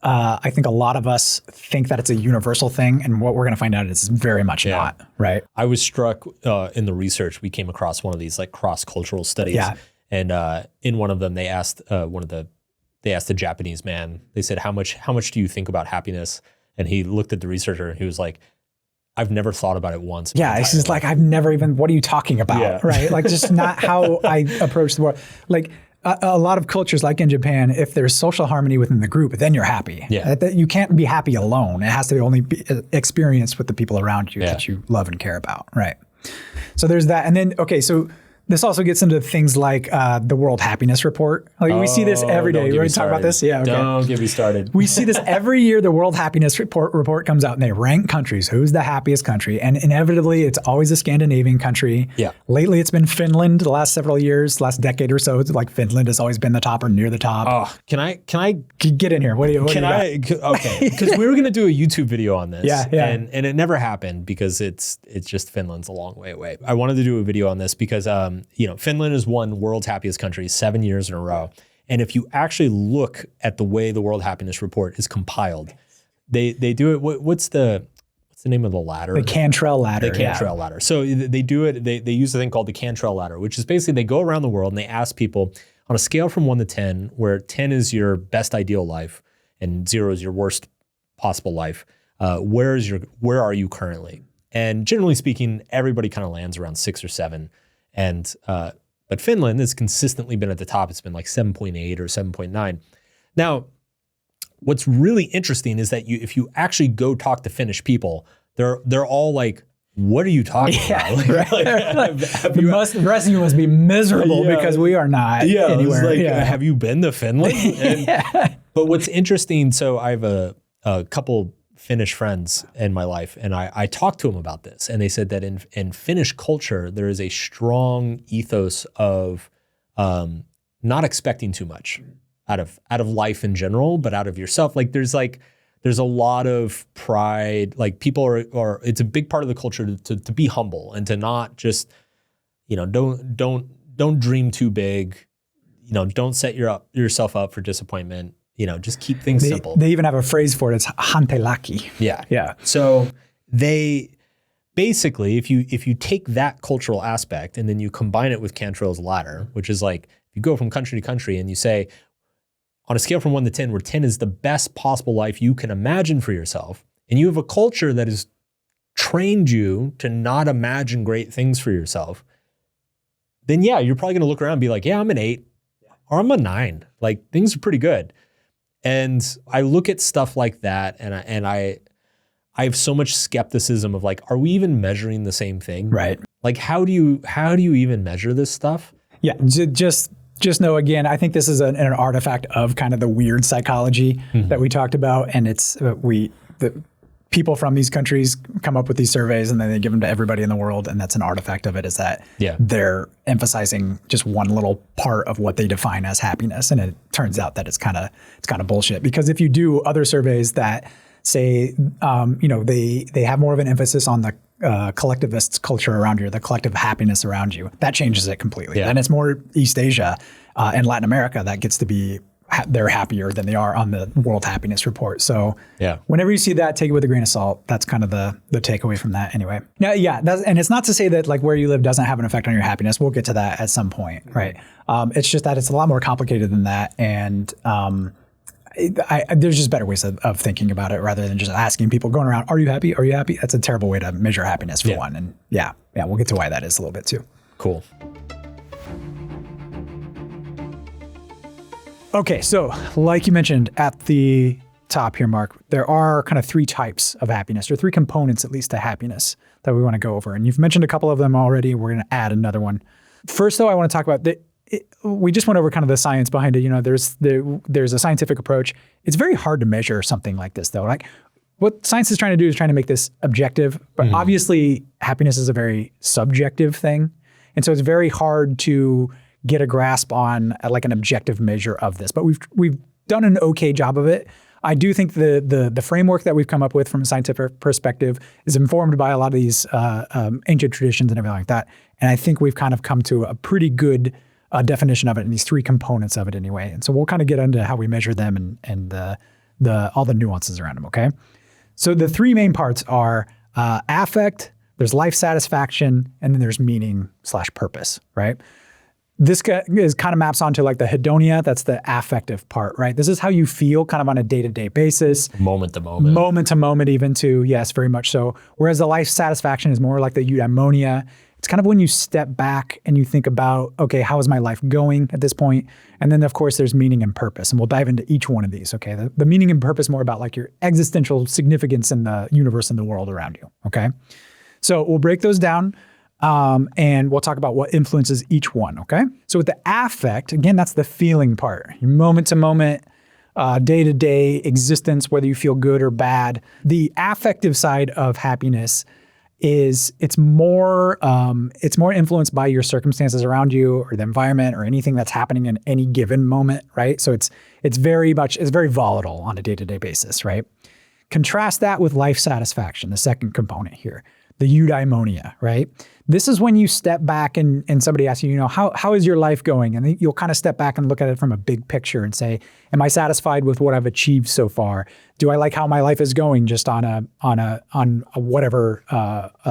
S2: I think a lot of us think that it's a universal thing, and what we're going to find out is very much not, right?
S1: I was struck in the research, we came across one of these like cross-cultural studies.
S2: Yeah.
S1: And in one of them, they asked the Japanese man, they said, how much do you think about happiness? And he looked at the researcher and he was like, I've never thought about it once.
S2: Yeah, it's just like, I've never even, what are you talking about? Yeah. Right? Like just not how I approach the world. Like, a lot of cultures, like in Japan, if there's social harmony within the group, then you're happy.
S1: Yeah.
S2: You can't be happy alone. It has to only be experienced with the people around you that you love and care about. Right. So there's that. And then, okay, so this also gets into things like the World Happiness Report. Like we see this every day. We're going to talk about this? Yeah, okay.
S1: Don't get me started.
S2: We see this every year. The World Happiness Report comes out and they rank countries. Who's the happiest country? And inevitably, it's always a Scandinavian country.
S1: Yeah.
S2: Lately, it's been Finland the last several years, last decade or so. It's like Finland has always been the top or near the top.
S1: Oh, can I
S2: get in here? What do you
S1: okay, because we were going to do a YouTube video on this.
S2: Yeah.
S1: And it never happened because it's just Finland's a long way away. I wanted to do a video on this because Finland has won World's Happiest Country 7 years in a row. And if you actually look at the way the World Happiness Report is compiled, they do it. What's the name of the ladder?
S2: The Cantrell ladder.
S1: The Cantrell ladder. So they do it. They use a thing called the Cantrell ladder, which is basically they go around the world and they ask people on a scale from 1 to 10, where 10 is your best ideal life and 0 is your worst possible life. Where are you currently? And generally speaking, everybody kind of lands around 6 or 7. And but Finland has consistently been at the top. It's been like 7.8 or 7.9. Now, what's really interesting is that if you actually go talk to Finnish people, they're all like, "What are you talking about?"
S2: The rest of you must be miserable because we are not anywhere.
S1: Like, have you been to Finland? But what's interesting, so I have a couple Finnish friends in my life, and I talked to them about this, and they said that in Finnish culture there is a strong ethos of not expecting too much out of life in general, but out of yourself. Like there's a lot of pride. Like people are it's a big part of the culture to be humble and to not just don't dream too big. Don't set yourself up for disappointment. Just keep things simple.
S2: They even have a phrase for it. It's hantelaki.
S1: Yeah.
S2: Yeah.
S1: So they basically, if you take that cultural aspect and then you combine it with Cantrell's ladder, which is like, if you go from country to country and you say, on a scale from 1 to 10, where 10 is the best possible life you can imagine for yourself, and you have a culture that has trained you to not imagine great things for yourself, then you're probably going to look around and be like, I'm an 8 or I'm a 9. Like things are pretty good. And I look at stuff like that, and I have so much skepticism of like, are we even measuring the same thing?
S2: Right.
S1: Like, how do you even measure this stuff?
S2: Yeah. Just know, again, I think this is an artifact of kind of the weird psychology that we talked about, and it's the people from these countries come up with these surveys and then they give them to everybody in the world, and that's an artifact of it, is that they're emphasizing just one little part of what they define as happiness, and it turns out that it's kind of bullshit. Because if you do other surveys that say they have more of an emphasis on the collectivist culture around you, the collective happiness around you, that changes it completely. Then it's more East Asia and Latin America that gets to be they're happier than they are on the World Happiness Report. So whenever you see that, take it with a grain of salt. That's kind of the takeaway from that anyway. Now, and it's not to say that like where you live doesn't have an effect on your happiness. We'll get to that at some point, right? It's just that it's a lot more complicated than that. And there's just better ways of thinking about it rather than just asking people going around, are you happy? Are you happy? That's a terrible way to measure happiness for one. And yeah, we'll get to why that is a little bit too.
S1: Cool.
S2: Okay, so like you mentioned at the top here, Mark, there are kind of three types of happiness, or three components at least to happiness that we want to go over. And you've mentioned a couple of them already. We're going to add another one. First, though, I want to talk about we just went over kind of the science behind it. You know, there's a scientific approach. It's very hard to measure something like this, though. Like what science is trying to do is trying to make this objective, but obviously happiness is a very subjective thing. And so it's very hard to get a grasp on like an objective measure of this, but we've done an okay job of it. I do think the framework that we've come up with from a scientific perspective is informed by a lot of these ancient traditions and everything like that. And I think we've kind of come to a pretty good definition of it in these three components of it anyway. And so we'll kind of get into how we measure them and all the nuances around them, okay? So the three main parts are affect, there's life satisfaction, and then there's meaning/purpose, right? This kind of maps onto like the Hedonia, that's the affective part, right? This is how you feel kind of on a day-to-day basis.
S1: Moment to moment.
S2: Moment to moment even too, yes, very much so. Whereas the life satisfaction is more like the eudaimonia. It's kind of when you step back and you think about, okay, how is my life going at this point? And then of course there's meaning and purpose. And we'll dive into each one of these, okay? The meaning and purpose more about like your existential significance in the universe and the world around you, okay? So we'll break those down. And we'll talk about what influences each one, okay? So with the affect, again, that's the feeling part. Your moment to moment, day-to-day existence, whether you feel good or bad. The affective side of happiness is it's more influenced by your circumstances around you or the environment or anything that's happening in any given moment, right? So it's very volatile on a day-to-day basis, right? Contrast that with life satisfaction, the second component here, the eudaimonia, right? This is when you step back and somebody asks you, how is your life going? And you'll kind of step back and look at it from a big picture and say, am I satisfied with what I've achieved so far? Do I like how my life is going just on whatever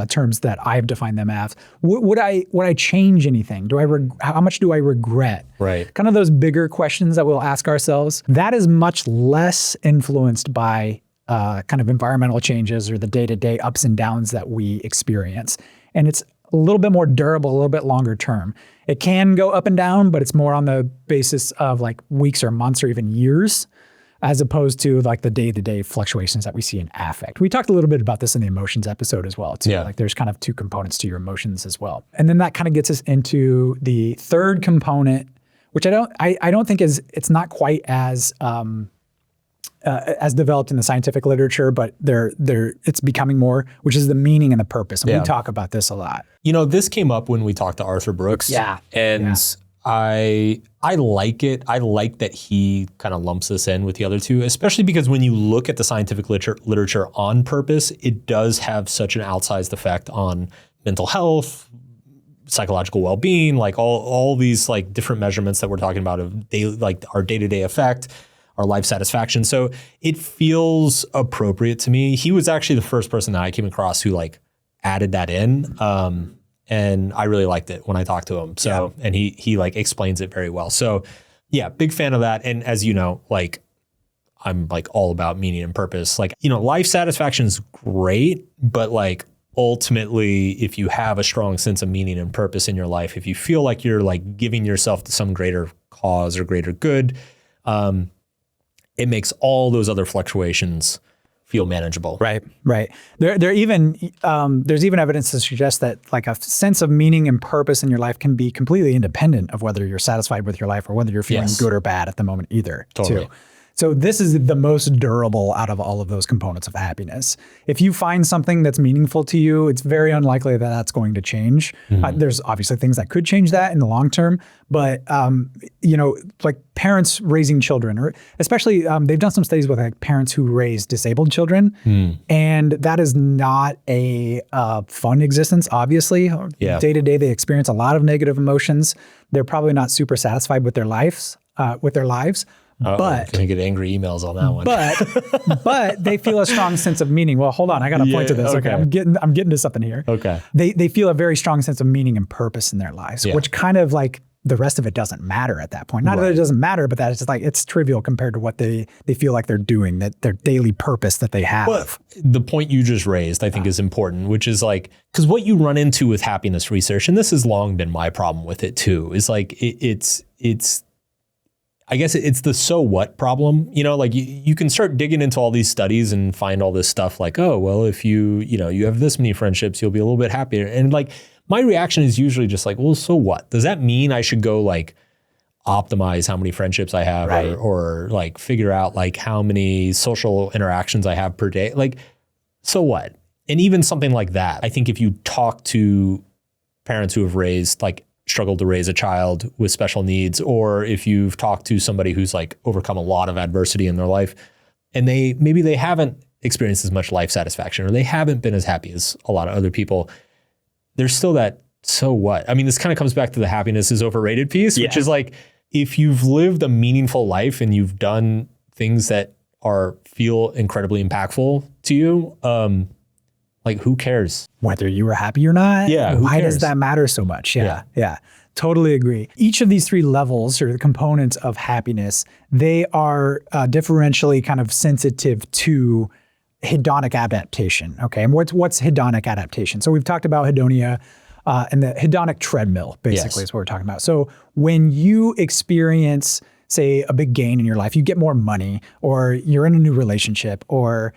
S2: terms that I've defined them as? Would I change anything? How much do I regret?
S1: Right.
S2: Kind of those bigger questions that we'll ask ourselves. That is much less influenced by kind of environmental changes or the day-to-day ups and downs that we experience. And it's a little bit more durable, a little bit longer term. It can go up and down, but it's more on the basis of like weeks or months or even years, as opposed to like the day-to-day fluctuations that we see in affect. We talked a little bit about this in the emotions episode as well, too. Yeah. Like there's kind of two components to your emotions as well. And then that kind of gets us into the third component, which I don't think it's not quite as developed in the scientific literature, but it's becoming more, which is the meaning and the purpose. And we talk about this a lot.
S1: This came up when we talked to Arthur Brooks.
S2: Yeah.
S1: And I like it. I like that he kind of lumps this in with the other two, especially because when you look at the scientific literature on purpose, it does have such an outsized effect on mental health, psychological well-being, like all these like different measurements that we're talking about of daily, like our day-to-day effect, our life satisfaction. So it feels appropriate to me. He was actually the first person that I came across who like added that in. And I really liked it when I talked to him. So, and he like explains it very well. So yeah, big fan of that. And as you know, like I'm like all about meaning and purpose. Like, life satisfaction is great, but like ultimately, if you have a strong sense of meaning and purpose in your life, if you feel like you're like giving yourself to some greater cause or greater good, it makes all those other fluctuations feel manageable.
S2: Right. There's even evidence to suggest that like a sense of meaning and purpose in your life can be completely independent of whether you're satisfied with your life or whether you're feeling good or bad at the moment either.
S1: Totally.
S2: Too. So this is the most durable out of all of those components of happiness. If you find something that's meaningful to you, it's very unlikely that that's going to change. Mm-hmm. There's obviously things that could change that in the long term, but like parents raising children, or especially they've done some studies with like parents who raise disabled children, and that is not a fun existence. Obviously, day to day they experience a lot of negative emotions. They're probably not super satisfied with their lives. But
S1: gonna get angry emails on that one.
S2: But they feel a strong sense of meaning. Well, hold on, I got to point to this. Okay, I'm getting to something here.
S1: Okay,
S2: they feel a very strong sense of meaning and purpose in their lives, which kind of like the rest of it doesn't matter at that point. Not that it doesn't matter, but that it's just like, it's trivial compared to what they feel like they're doing, that their daily purpose that they have.
S1: But the point you just raised, I think is important, which is like, because what you run into with happiness research, and this has long been my problem with it too, is like, it's I guess it's the so what problem, you know, like you can start digging into all these studies and find all this stuff like, oh, well, if you have this many friendships, you'll be a little bit happier. And like, my reaction is usually just like, well, so what? Does that mean I should go like optimize how many friendships I have or like figure out like how many social interactions I have per day? Like, so what? And even something like that, I think if you talk to parents who have struggled to raise a child with special needs, or if you've talked to somebody who's like overcome a lot of adversity in their life and maybe they haven't experienced as much life satisfaction or they haven't been as happy as a lot of other people, there's still that, so what? I mean, this kind of comes back to the happiness is overrated piece, which is like, if you've lived a meaningful life and you've done things that feel incredibly impactful to you, like, who cares?
S2: Whether you were happy or not?
S1: Yeah.
S2: Why does that matter so much? Yeah. Totally agree. Each of these three levels or the components of happiness, they are differentially kind of sensitive to hedonic adaptation. Okay. And what's hedonic adaptation? So we've talked about Hedonia and the hedonic treadmill, basically, is what we're talking about. So when you experience, say, a big gain in your life, you get more money, or you're in a new relationship, or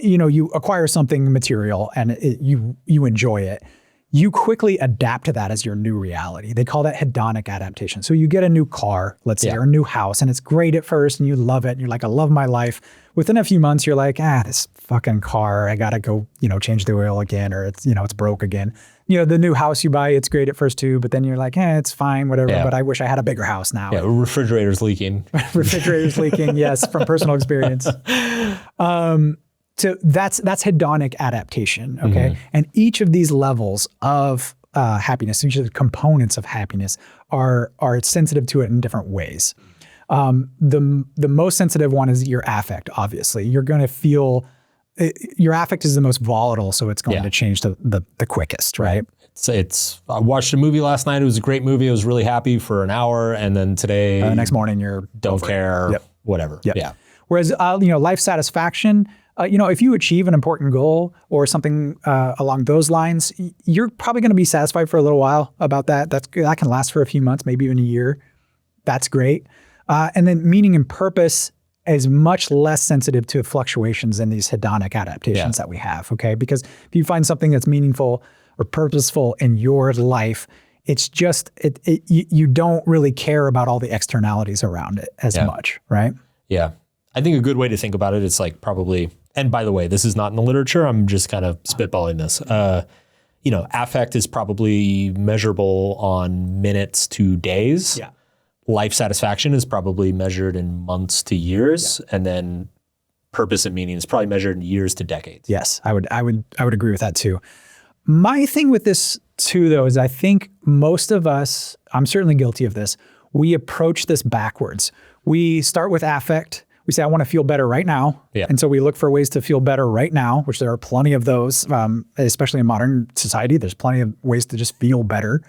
S2: you acquire something material and you enjoy it, you quickly adapt to that as your new reality. They call that hedonic adaptation. So you get a new car, let's say, or a new house, and it's great at first and you love it. And you're like, I love my life. Within a few months, you're like, this fucking car, I gotta go, change the oil again, or it's broke again. The new house you buy, it's great at first too, but then you're like, it's fine, whatever, but I wish I had a bigger house now.
S1: Yeah, refrigerator's leaking.
S2: Refrigerator's leaking, yes, from personal experience. So that's hedonic adaptation, okay? Mm-hmm. And each of these levels of happiness, each of the components of happiness are sensitive to it in different ways. The most sensitive one is your affect, obviously. You're going to feel, your affect is the most volatile, so it's going to change the quickest, right?
S1: I watched a movie last night. It was a great movie. I was really happy for an hour, and then today,
S2: the next morning,
S1: don't care, whatever.
S2: Yep. Yeah. Whereas, life satisfaction, if you achieve an important goal or something along those lines, you're probably going to be satisfied for a little while about that. That can last for a few months, maybe even a year. That's great. And then meaning and purpose is much less sensitive to fluctuations in these hedonic adaptations that we have, okay? Because if you find something that's meaningful or purposeful in your life, it's just, you don't really care about all the externalities around it as much, right?
S1: Yeah. I think a good way to think about it is like probably, and by the way, this is not in the literature, I'm just kind of spitballing this. Affect is probably measurable on minutes to days.
S2: Yeah.
S1: Life satisfaction is probably measured in months to years. Yeah. And then purpose and meaning is probably measured in years to decades.
S2: Yes, I would agree with that too. My thing with this too, though, is I think most of us, I'm certainly guilty of this, we approach this backwards. We start with affect. We say, I want to feel better right now. Yeah. And so we look for ways to feel better right now, which there are plenty of those, especially in modern society. There's plenty of ways to just feel better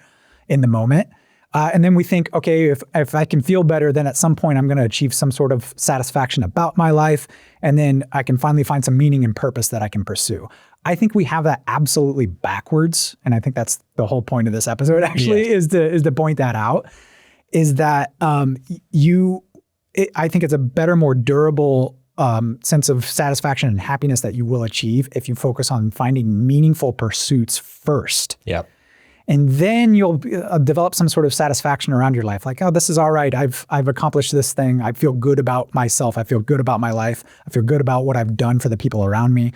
S2: in the moment. And then we think, okay, if I can feel better, then at some point I'm going to achieve some sort of satisfaction about my life. And then I can finally find some meaning and purpose that I can pursue. I think we have that absolutely backwards. And I think that's the whole point of this episode actually is to point that out, is that I think it's a better, more durable sense of satisfaction and happiness that you will achieve if you focus on finding meaningful pursuits first.
S1: Yep.
S2: And then you'll develop some sort of satisfaction around your life. Like, oh, this is all right. I've accomplished this thing. I feel good about myself. I feel good about my life. I feel good about what I've done for the people around me.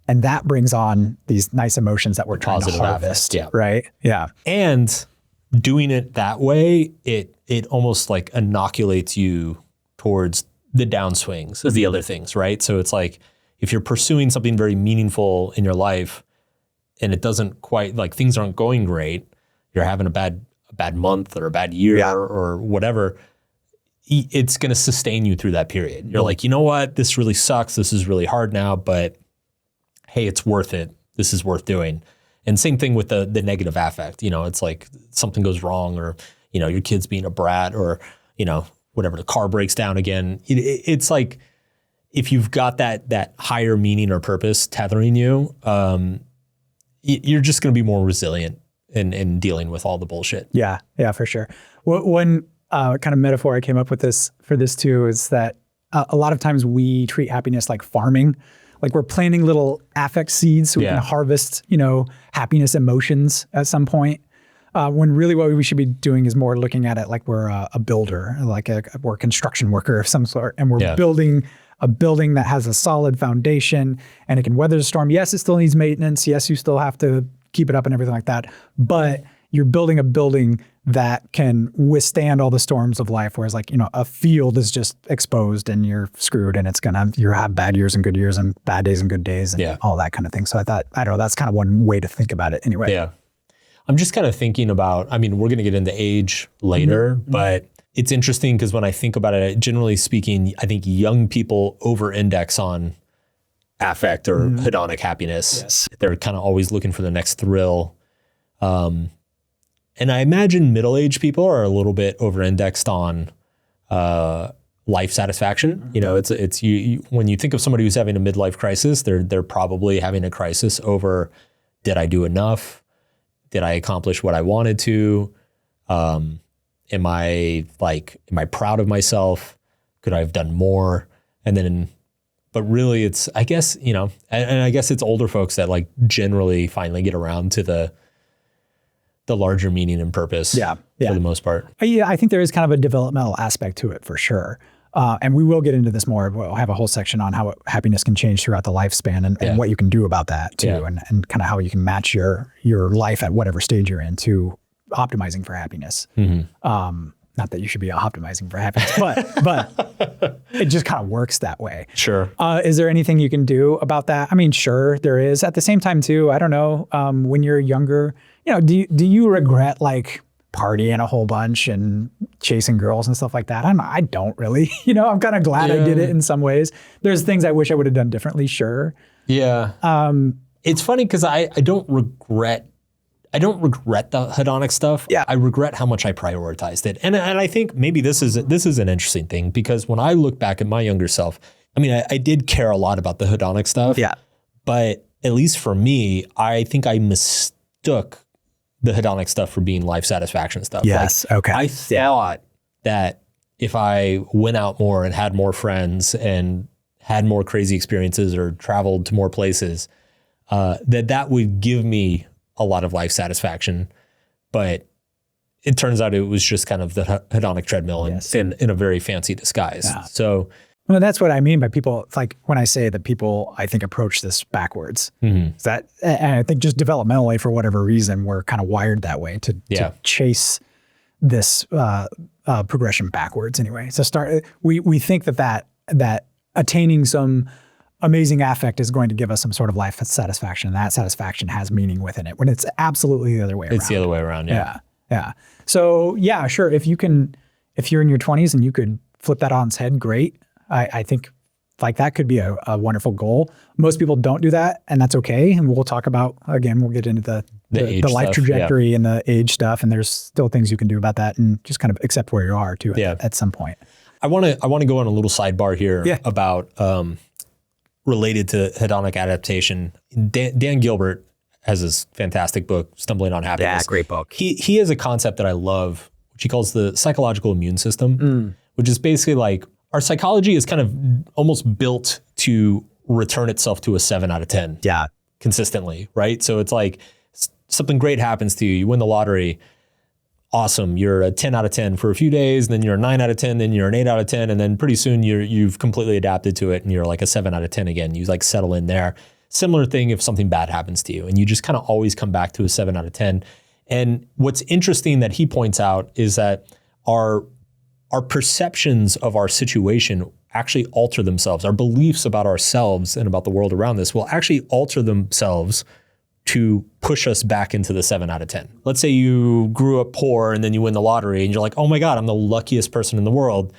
S2: And that brings on these nice emotions that we're trying to harvest. Right? Yeah.
S1: And doing it that way, it almost like inoculates you towards the downswings of the other things, right? So it's like, if you're pursuing something very meaningful in your life and it doesn't quite, like things aren't going great, you're having a bad month or a bad year or whatever, it's going to sustain you through that period. You're like, you know what? This really sucks. This is really hard now, but hey, it's worth it. This is worth doing. And same thing with the negative affect. It's like something goes wrong or, your kid's being a brat or, whatever, the car breaks down again. It's like, if you've got that higher meaning or purpose tethering you, you're just going to be more resilient in dealing with all the bullshit.
S2: Yeah, for sure. One kind of metaphor I came up with for this too is that a lot of times we treat happiness like farming. Like we're planting little affect seeds so we can harvest, happiness emotions at some point. When really what we should be doing is more looking at it like we're a builder, like we're a construction worker of some sort, and we're building a building that has a solid foundation and it can weather the storm. Yes, it still needs maintenance. Yes, you still have to keep it up and everything like that. But you're building a building that can withstand all the storms of life. Whereas a field is just exposed and you're screwed and you have bad years and good years and bad days and good days and all that kind of thing. So I don't know, that's kind of one way to think about it anyway.
S1: Yeah. I'm just kind of thinking about, we're going to get into age later, but it's interesting because when I think about it, generally speaking, I think young people over-index on affect or hedonic happiness.
S2: Yes.
S1: They're kind of always looking for the next thrill. And I imagine middle-aged people are a little bit over-indexed on life satisfaction. It's you when you think of somebody who's having a midlife crisis, they're probably having a crisis over, did I do enough? Did I accomplish what I wanted to? Am I proud of myself? Could I have done more? But really it's, I guess, and I guess it's older folks that generally finally get around to the larger meaning and purpose for the most part.
S2: Yeah, I think there is kind of a developmental aspect to it for sure. And we will get into this more. We'll have a whole section on how happiness can change throughout the lifespan and what you can do about that too, and kind of how you can match your life at whatever stage you're in to optimizing for happiness. Not that you should be optimizing for happiness, but it just kind of works that way.
S1: Sure.
S2: Is there anything you can do about that? Sure, there is. At the same time too, I don't know, when you're younger, do you regret partying a whole bunch and chasing girls and stuff like that? I don't really. I'm kind of glad I did it in some ways. There's things I wish I would have done differently, sure.
S1: Yeah. It's funny because I don't regret the hedonic stuff.
S2: Yeah.
S1: I regret how much I prioritized it. And I think maybe this is an interesting thing because when I look back at my younger self, I did care a lot about the hedonic stuff.
S2: Yeah.
S1: But at least for me, I think I mistook the hedonic stuff for being life satisfaction stuff.
S2: Yes. Okay.
S1: I thought that if I went out more and had more friends and had more crazy experiences or traveled to more places, that would give me a lot of life satisfaction. But it turns out it was just kind of the hedonic treadmill in a very fancy disguise. Yeah. So
S2: well, that's what I mean by people. It's like when I say that people, I think, approach this backwards. And I think just developmentally, for whatever reason, we're kind of wired that way to chase this progression backwards. Anyway, so we think that attaining some amazing affect is going to give us some sort of life satisfaction, and that satisfaction has meaning within it. When it's absolutely the other way around.
S1: It's the other way around.
S2: Yeah. So yeah, sure. If you're in your 20s and you could flip that on its head, great. I think that could be a wonderful goal. Most people don't do that, and that's okay. And we'll talk about, again, we'll get into the life trajectory and the age stuff. And there's still things you can do about that and just kind of accept where you are too at some point.
S1: I want to go on a little sidebar here about related to hedonic adaptation. Dan Gilbert has this fantastic book, Stumbling on Happiness.
S2: Yeah, great book.
S1: He has a concept that I love, which he calls the psychological immune system, which is basically our psychology is kind of almost built to return itself to a 7 out of 10 consistently, right? So it's something great happens to you, you win the lottery, awesome, you're a 10 out of 10 for a few days, then you're a 9 out of 10, then you're an 8 out of 10, and then pretty soon you've completely adapted to it and you're a 7 out of 10 again. You settle in there. Similar thing if something bad happens to you, and you just kind of always come back to a 7 out of 10. And what's interesting that he points out is that our perceptions of our situation actually alter themselves. Our beliefs about ourselves and about the world around us will actually alter themselves to push us back into the 7 out of 10. Let's say you grew up poor and then you win the lottery and you're like, oh my God, I'm the luckiest person in the world.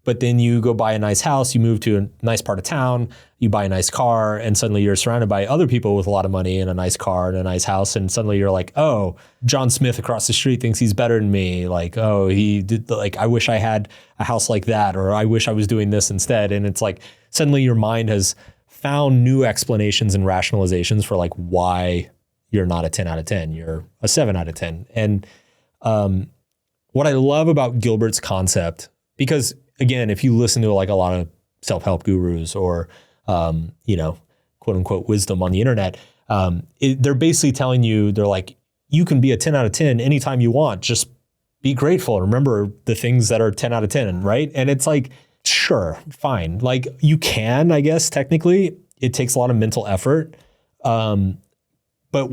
S1: But then you go buy a nice house, you move to a nice part of town, you buy a nice car, and suddenly you're surrounded by other people with a lot of money and a nice car and a nice house. And suddenly you're like, oh, John Smith across the street thinks he's better than me. Like, oh, he did, like, I wish I had a house like that, or I wish I was doing this instead. And it's like, suddenly your mind has found new explanations and rationalizations for like why you're not a 10 out of 10, you're a 7 out of 10. And what I love about Gilbert's concept, because again, if you listen to like a lot of self-help gurus or, quote unquote wisdom on the internet, they're basically telling you, they're like, you can be a 10 out of 10 anytime you want. Just be grateful. Remember the things that are 10 out of 10, right? And it's like, sure, fine. Like you can, I guess, technically. It takes a lot of mental effort. But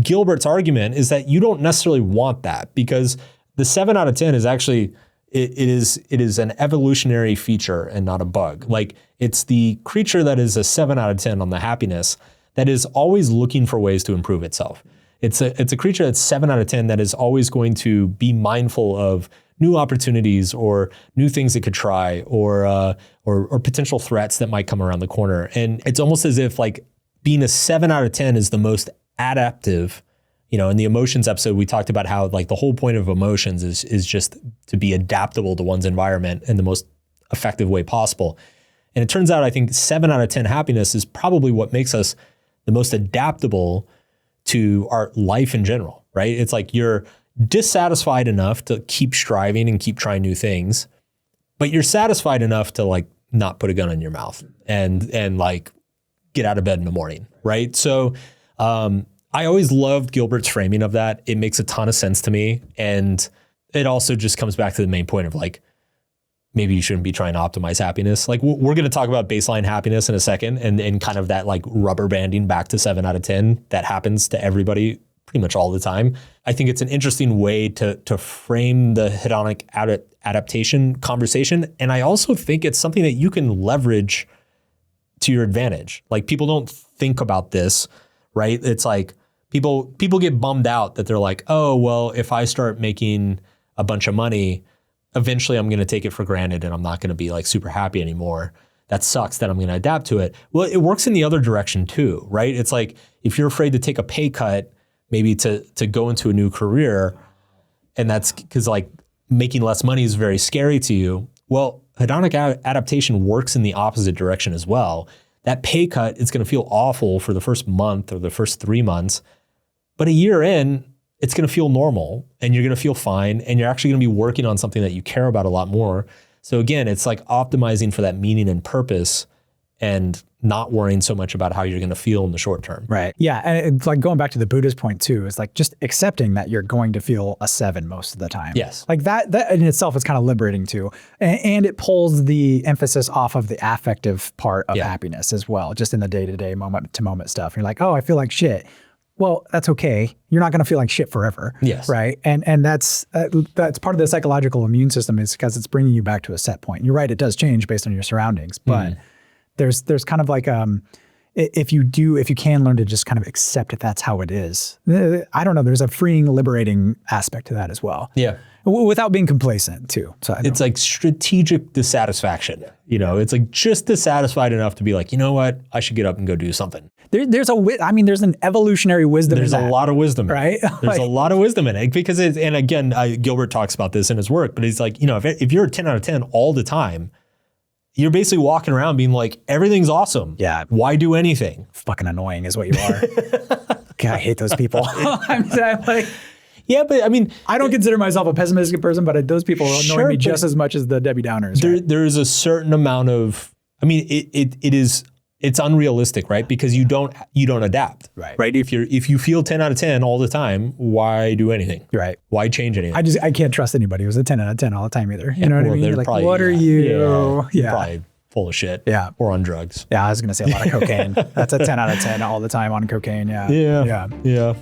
S1: Gilbert's argument is that you don't necessarily want that, because the 7 out of 10 is actually, it is an evolutionary feature and not a bug. Like it's the creature that is a 7 out of 10 on the happiness that is always looking for ways to improve itself. It's a creature that's 7 out of 10 that is always going to be mindful of new opportunities or new things it could try, or potential threats that might come around the corner. And it's almost as if like being a 7 out of 10 is the most adaptive. In the emotions episode, we talked about how like the whole point of emotions is just to be adaptable to one's environment in the most effective way possible. And it turns out, I think 7 out of 10 happiness is probably what makes us the most adaptable to our life in general, right? It's like you're dissatisfied enough to keep striving and keep trying new things, but you're satisfied enough to like not put a gun in your mouth and like get out of bed in the morning, right? So I always loved Gilbert's framing of that. It makes a ton of sense to me. And it also just comes back to the main point of like, maybe you shouldn't be trying to optimize happiness. Like we're going to talk about baseline happiness in a second, and kind of that like rubber banding back to 7 out of 10 that happens to everybody pretty much all the time. I think it's an interesting way to frame the hedonic adaptation conversation. And I also think it's something that you can leverage to your advantage. Like people don't think about this, right? It's like people get bummed out that they're like, oh, well, if I start making a bunch of money, eventually I'm going to take it for granted and I'm not going to be like super happy anymore. That sucks that I'm going to adapt to it. Well, it works in the other direction too, right? It's like if you're afraid to take a pay cut, maybe to go into a new career, and that's because like making less money is very scary to you. Well, hedonic adaptation works in the opposite direction as well. That pay cut is going to feel awful for the first month or the first 3 months, but a year in, it's going to feel normal and you're going to feel fine, and you're actually going to be working on something that you care about a lot more. So again, it's like optimizing for that meaning and purpose and not worrying so much about how you're going to feel in the short term.
S2: Right. Yeah. And it's like going back to the Buddhist point too, is like just accepting that you're going to feel a 7 most of the time.
S1: Yes.
S2: Like that in itself is kind of liberating too. And it pulls the emphasis off of the affective part of happiness as well, just in the day-to-day, moment-to-moment stuff. You're like, oh, I feel like shit. Well, that's okay. You're not going to feel like shit forever.
S1: Yes.
S2: Right. And that's part of the psychological immune system, is because it's bringing you back to a set point. You're right. It does change based on your surroundings, but there's kind of like, if you can learn to just kind of accept that that's how it is. I don't know. There's a freeing, liberating aspect to that as well.
S1: Yeah.
S2: Without being complacent too. So
S1: it's like strategic dissatisfaction. It's like just dissatisfied enough to be like, you know what? I should get up and go do something.
S2: There's an evolutionary wisdom.
S1: There's a lot of wisdom,
S2: right?
S1: There's a lot of wisdom in it, because and again, Gilbert talks about this in his work, but he's like, if you're a 10 out of 10 all the time, you're basically walking around being like, everything's awesome.
S2: Yeah.
S1: Why do anything?
S2: Fucking annoying is what you are. God, I hate those people. I'm like,
S1: yeah, but I mean,
S2: I don't consider myself a pessimistic person, but those people annoy me just as much as the Debbie Downers.
S1: There is a certain amount of, I mean, it's unrealistic, right? Because you don't adapt, right? If you feel 10 out of 10 all the time, why do anything?
S2: Right.
S1: Why change anything?
S2: I can't trust anybody who's a 10 out of 10 all the time either. You know what I mean? You're like,
S1: probably,
S2: what are you?
S1: Yeah. Probably full of shit.
S2: Yeah.
S1: Or on drugs.
S2: Yeah, I was going to say a lot of cocaine. That's a 10 out of 10 all the time on cocaine. Yeah.
S1: Yeah.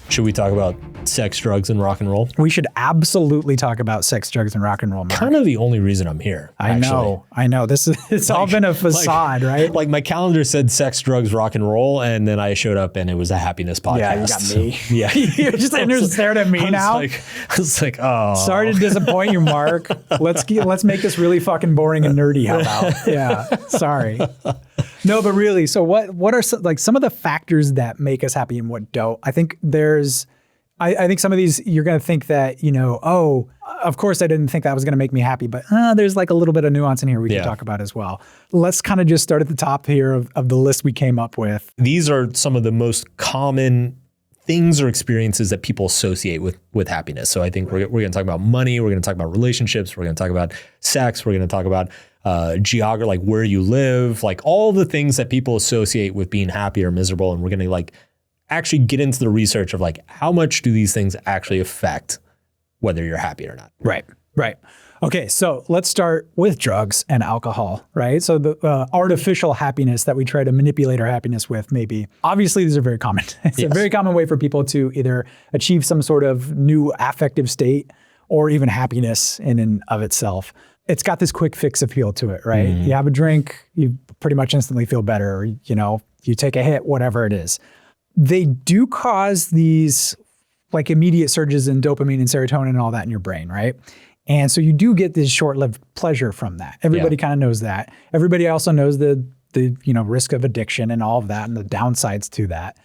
S1: Should we talk about sex, drugs, and rock and roll?
S2: We should absolutely talk about sex, drugs, and rock and roll, Mark.
S1: Kind of the only reason I'm here.
S2: I know. It's all been a facade, right?
S1: Like my calendar said sex, drugs, rock and roll, and then I showed up and it was a happiness podcast.
S2: Yeah, you got me.
S1: Yeah.
S2: You're just sitting there staring at me now.
S1: I was like, oh.
S2: Sorry to disappoint you, Mark. Let's make this really fucking boring and nerdy. How about? Yeah. Sorry. No, but really, so what are some of the factors that make us happy and what don't? I think I think some of these, you're going to think that, of course I didn't think that was going to make me happy, but there's like a little bit of nuance in here we can talk about as well. Let's kind of just start at the top here of the list we came up with.
S1: These are some of the most common things or experiences that people associate with happiness. So I think we're going to talk about money, we're going to talk about relationships, we're going to talk about sex, we're going to talk about geography, like where you live, like all the things that people associate with being happy or miserable. And we're going to like actually get into the research of like, how much do these things actually affect whether you're happy or not?
S2: Right. Okay, so let's start with drugs and alcohol, right? So the artificial happiness that we try to manipulate our happiness with, maybe. Obviously, these are very common. It's a very common way for people to either achieve some sort of new affective state or even happiness in and of itself. It's got this quick fix appeal to it, right? You have a drink, you pretty much instantly feel better, or, you take a hit, whatever it is. They do cause these like immediate surges in dopamine and serotonin and all that in your brain, right? And so you do get this short-lived pleasure from that. Everybody kind of knows that. Everybody also knows the risk of addiction and all of that and the downsides to that.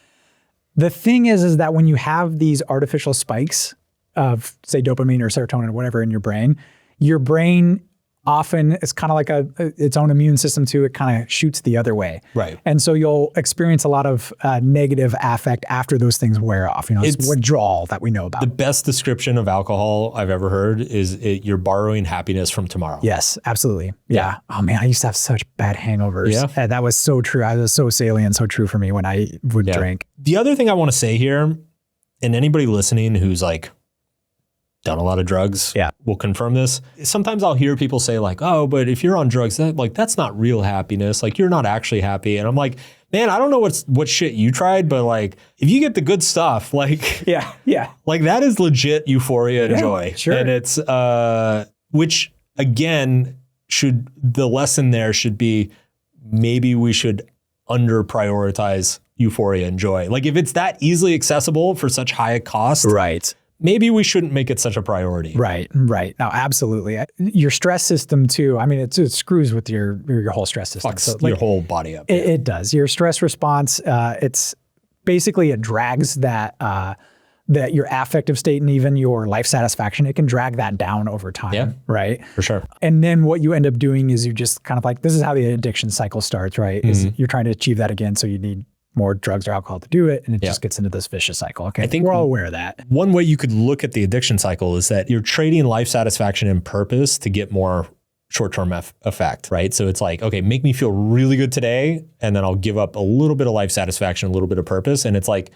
S2: The thing is that when you have these artificial spikes of, say, dopamine or serotonin or whatever in your brain often it's kind of like its own immune system too. It kind of shoots the other way.
S1: Right.
S2: And so you'll experience a lot of negative affect after those things wear off. It's withdrawal that we know about.
S1: The best description of alcohol I've ever heard is you're borrowing happiness from tomorrow.
S2: Yes, absolutely. Yeah. Oh man, I used to have such bad hangovers.
S1: Yeah.
S2: And that was so true. I was so salient, so true for me when I would drink.
S1: The other thing I want to say here, and anybody listening who's like, done a lot of drugs will confirm this. Sometimes I'll hear people say like, oh, but if you're on drugs, that's not real happiness. Like you're not actually happy. And I'm like, man, I don't know what shit you tried, but like if you get the good stuff, like like that is legit euphoria and joy.
S2: Sure.
S1: And it's which again the lesson there should be maybe we should under prioritize euphoria and joy. Like if it's that easily accessible for such high a cost,
S2: right?
S1: Maybe we shouldn't make it such a priority.
S2: Right. No, absolutely. Your stress system too. I mean, it screws with your whole stress system.
S1: Fucks your whole body up.
S2: It does. Your stress response, it's basically, it drags that your affective state and even your life satisfaction, it can drag that down over time, right?
S1: For sure.
S2: And then what you end up doing is you just kind of like, this is how the addiction cycle starts, right? Is you're trying to achieve that again, so you need more drugs or alcohol to do it, and it just gets into this vicious cycle. Okay, I think we're all aware of that.
S1: One way you could look at the addiction cycle is that you're trading life satisfaction and purpose to get more short-term effect, right? So it's like, okay, make me feel really good today, and then I'll give up a little bit of life satisfaction, a little bit of purpose. And it's like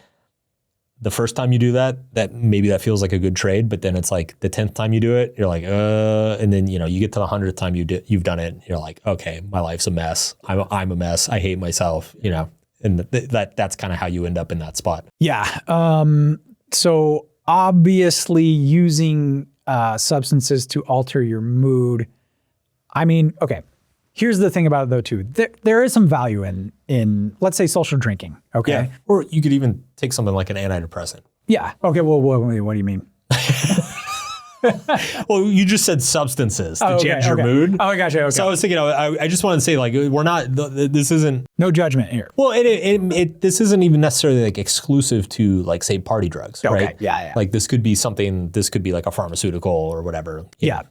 S1: the first time you do that maybe that feels like a good trade, but then it's like the 10th time you do it, you're like, and then you get to the 100th time you've done it, you're like, okay, my life's a mess. I'm a mess. I hate myself, And that's kind of how you end up in that spot.
S2: Yeah. So obviously using substances to alter your mood. I mean, okay. Here's the thing about it though too. There is some value in let's say social drinking. Okay.
S1: Yeah. Or you could even take something like an antidepressant.
S2: Yeah. Okay. Well, what do you mean?
S1: Well, you just said substances to change your mood.
S2: Oh, I gotcha. Okay.
S1: So I was thinking, I just wanted to say, like, we're not. This isn't
S2: no judgment here.
S1: Well, this isn't even necessarily like exclusive to like say party drugs, right?
S2: Yeah.
S1: Like this could be something. This could be like a pharmaceutical or whatever.
S2: Yeah.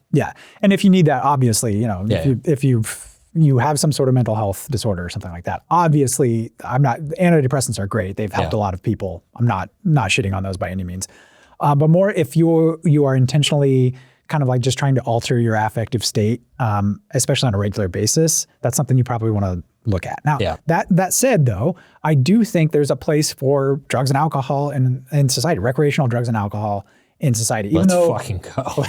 S2: And if you need that, obviously, if you have some sort of mental health disorder or something like that, obviously, antidepressants are great. They've helped a lot of people. I'm not shitting on those by any means. But more if you are intentionally kind of like just trying to alter your affective state, especially on a regular basis, that's something you probably want to look at. Now, that said, though, I do think there's a place for drugs and alcohol in society, recreational drugs and alcohol in society. Even
S1: Let's
S2: though,
S1: fucking go.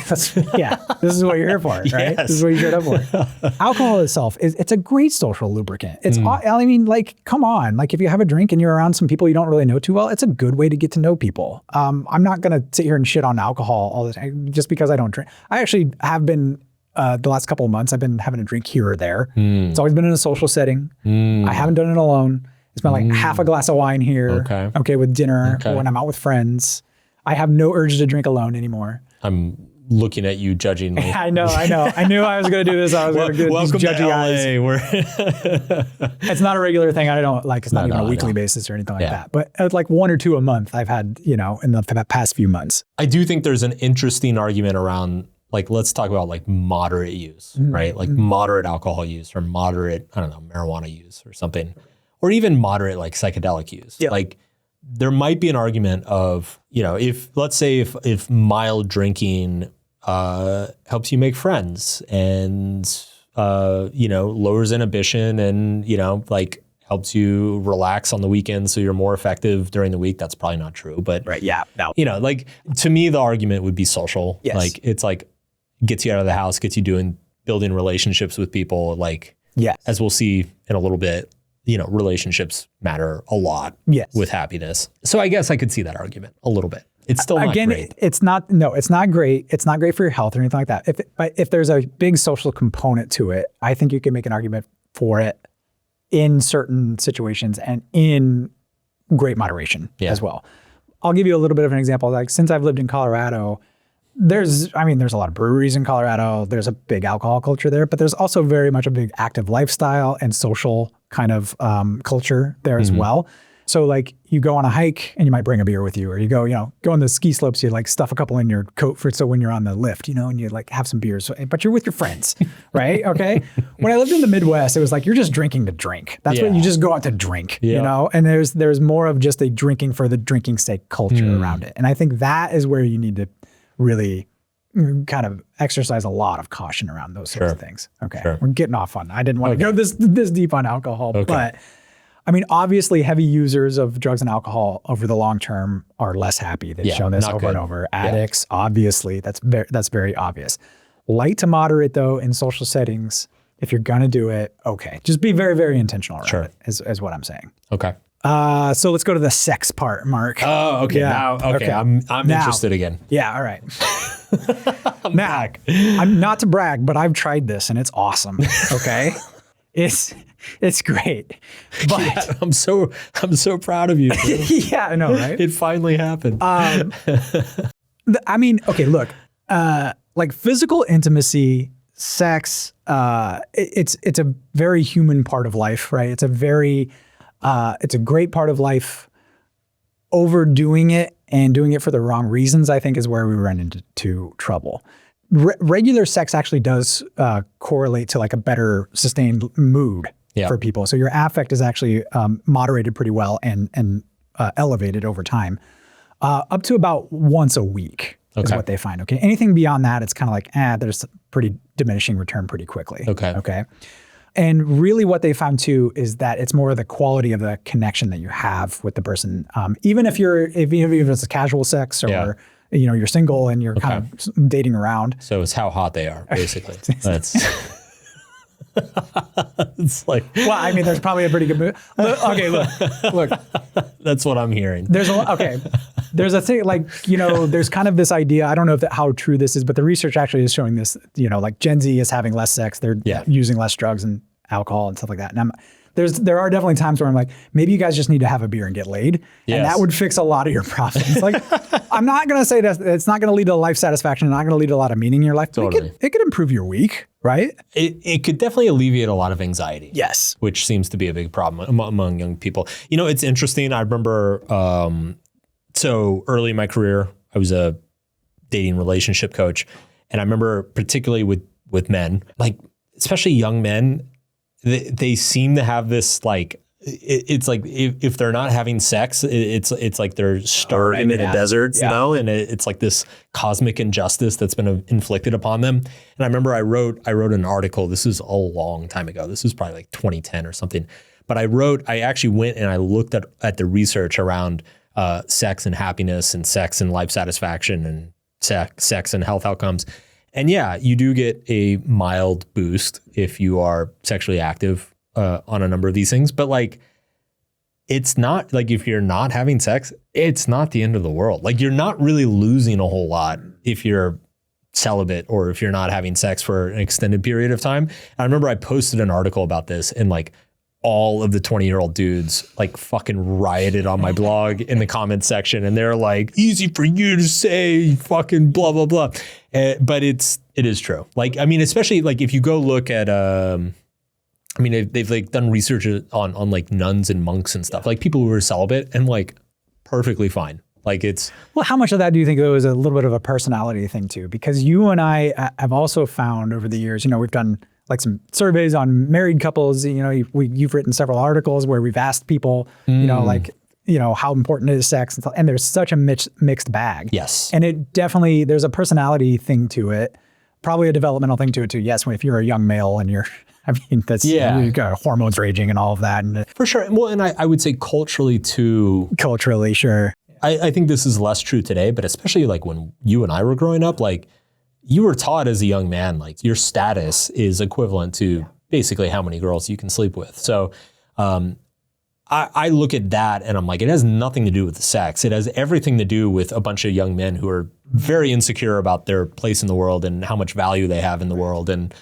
S2: yeah, this is what you're here for, right?
S1: Yes.
S2: This is what you showed up for. Alcohol itself it's a great social lubricant. It's I mean, like, come on, like if you have a drink and you're around some people you don't really know too well, it's a good way to get to know people. I'm not gonna sit here and shit on alcohol all the time just because I don't drink. I actually have been. The last couple of months, I've been having a drink here or there. It's always been in a social setting. I haven't done it alone. It's been like half a glass of wine here. Okay, with dinner, when I'm out with friends. I have no urge to drink alone anymore.
S1: I'm looking at you judging me.
S2: I know. I knew I was going to do this. I was going to do these judgy eyes. It's not a regular thing. I don't like, it's not even a weekly basis or anything like that. But it's like 1 or 2 a month I've had, in the past few months.
S1: I do think there's an interesting argument around, like, let's talk about like moderate use, right? Like moderate alcohol use or moderate, I don't know, marijuana use or something, or even moderate like psychedelic use.
S2: Yep.
S1: Like there might be an argument of, if let's say if mild drinking helps you make friends and, lowers inhibition and, like helps you relax on the weekend so you're more effective during the week. That's probably not true, but
S2: right. Yeah. No.
S1: Like to me, the argument would be social.
S2: Yes.
S1: Like it's like gets you out of the house, gets you building relationships with people. Like, as we'll see in a little bit, relationships matter a lot with happiness. So I guess I could see that argument a little bit. It's still not great.
S2: It's not great. It's not great for your health or anything like that. But if there's a big social component to it, I think you can make an argument for it in certain situations and in great moderation as well. I'll give you a little bit of an example. Like since I've lived in Colorado, there's a lot of breweries in Colorado. There's a big alcohol culture there, but there's also very much a big active lifestyle and social kind of culture there as well. So like you go on a hike and you might bring a beer with you, or you go on the ski slopes, you like stuff a couple in your coat so when you're on the lift, and you like have some beers, but you're with your friends, right? Okay. When I lived in the Midwest, it was like, you're just drinking to drink. That's what you just go out to drink, and there's more of just a drinking for the drinking sake culture around it. And I think that is where you need to really kind of exercise a lot of caution around those sorts of things. Okay. We're getting off on, I didn't want to go this deep on alcohol, but I mean, obviously heavy users of drugs and alcohol over the long term are less happy. They've shown this over and over. Addicts, obviously, that's very obvious. Light to moderate though in social settings, if you're gonna do it, just be very, very intentional around it is what I'm saying.
S1: Okay.
S2: So let's go to the sex part, Mark.
S1: Oh, okay.
S2: Yeah.
S1: I'm interested again.
S2: Yeah. All right.
S1: I'm back.
S2: I'm not to brag, but I've tried this and it's awesome. Okay. It's great. But
S1: I'm so proud of you.
S2: Yeah, I know, right?
S1: It finally happened.
S2: I mean, okay, look, like physical intimacy, sex, it's a very human part of life, right? It's a great part of life. Overdoing it and doing it for the wrong reasons, I think, is where we run into trouble. Regular sex actually does correlate to like a better sustained mood for people. So your affect is actually moderated pretty well and elevated over time, up to about once a week is what they find. Okay, anything beyond that, it's kind of like there's a pretty diminishing return pretty quickly. Okay. And really what they found too is that it's more of the quality of the connection that you have with the person. Even if it's a casual sex or you're single and you're kind of dating around.
S1: So it's how hot they are, basically. That's it's like,
S2: well, I mean, there's probably a pretty good mood. Look.
S1: That's what I'm hearing.
S2: There's a thing like, there's kind of this idea, I don't know how true this is, but the research actually is showing this, like Gen Z is having less sex. They're using less drugs and alcohol and stuff like that. And there are definitely times where I'm like, maybe you guys just need to have a beer and get laid. And that would fix a lot of your problems. Like, I'm not going to say that it's not going to lead to life satisfaction. It's not going to lead to a lot of meaning in your life.
S1: Totally.
S2: It could improve your week, right?
S1: It could definitely alleviate a lot of anxiety.
S2: Yes.
S1: Which seems to be a big problem among young people. It's interesting. I remember, so early in my career, I was a dating relationship coach. And I remember particularly with men, like especially young men, they seem to have this like, it's like if they're not having sex, it's like they're starving in a desert, and it's like this cosmic injustice that's been inflicted upon them. And I remember I wrote an article. This is a long time ago. This was probably like 2010 or something. But I actually went and I looked at the research around sex and happiness and sex and life satisfaction and sex and health outcomes. And yeah, you do get a mild boost if you are sexually active on a number of these things. But like, it's not like if you're not having sex, it's not the end of the world. Like you're not really losing a whole lot if you're celibate or if you're not having sex for an extended period of time. I remember I posted an article about this and like all of the 20-year-old dudes like fucking rioted on my blog in the comments section. And they're like, easy for you to say, fucking blah, blah, blah. But it is true. Like, I mean, especially like if you go look at, I mean, they've like done research on like nuns and monks and stuff, like people who are celibate and like perfectly fine. Like it's...
S2: Well, how much of that do you think was a little bit of a personality thing too? Because you and I have also found over the years, you know, we've done like some surveys on married couples, you know, you've written several articles where we've asked people, you know, like, you know, how important is sex? And there's such a mixed bag.
S1: Yes.
S2: And it definitely, there's a personality thing to it, probably a developmental thing to it too. Yes, if you're a young male and you're, I mean, that's, you've got hormones raging and all of that. And
S1: for sure. Well, and I would say culturally too.
S2: Culturally, sure.
S1: I think this is less true today, but especially like when you and I were growing up, like you were taught as a young man, like your status is equivalent to basically how many girls you can sleep with. So I look at that and I'm like, it has nothing to do with the sex. It has everything to do with a bunch of young men who are very insecure about their place in the world and how much value they have in the world. And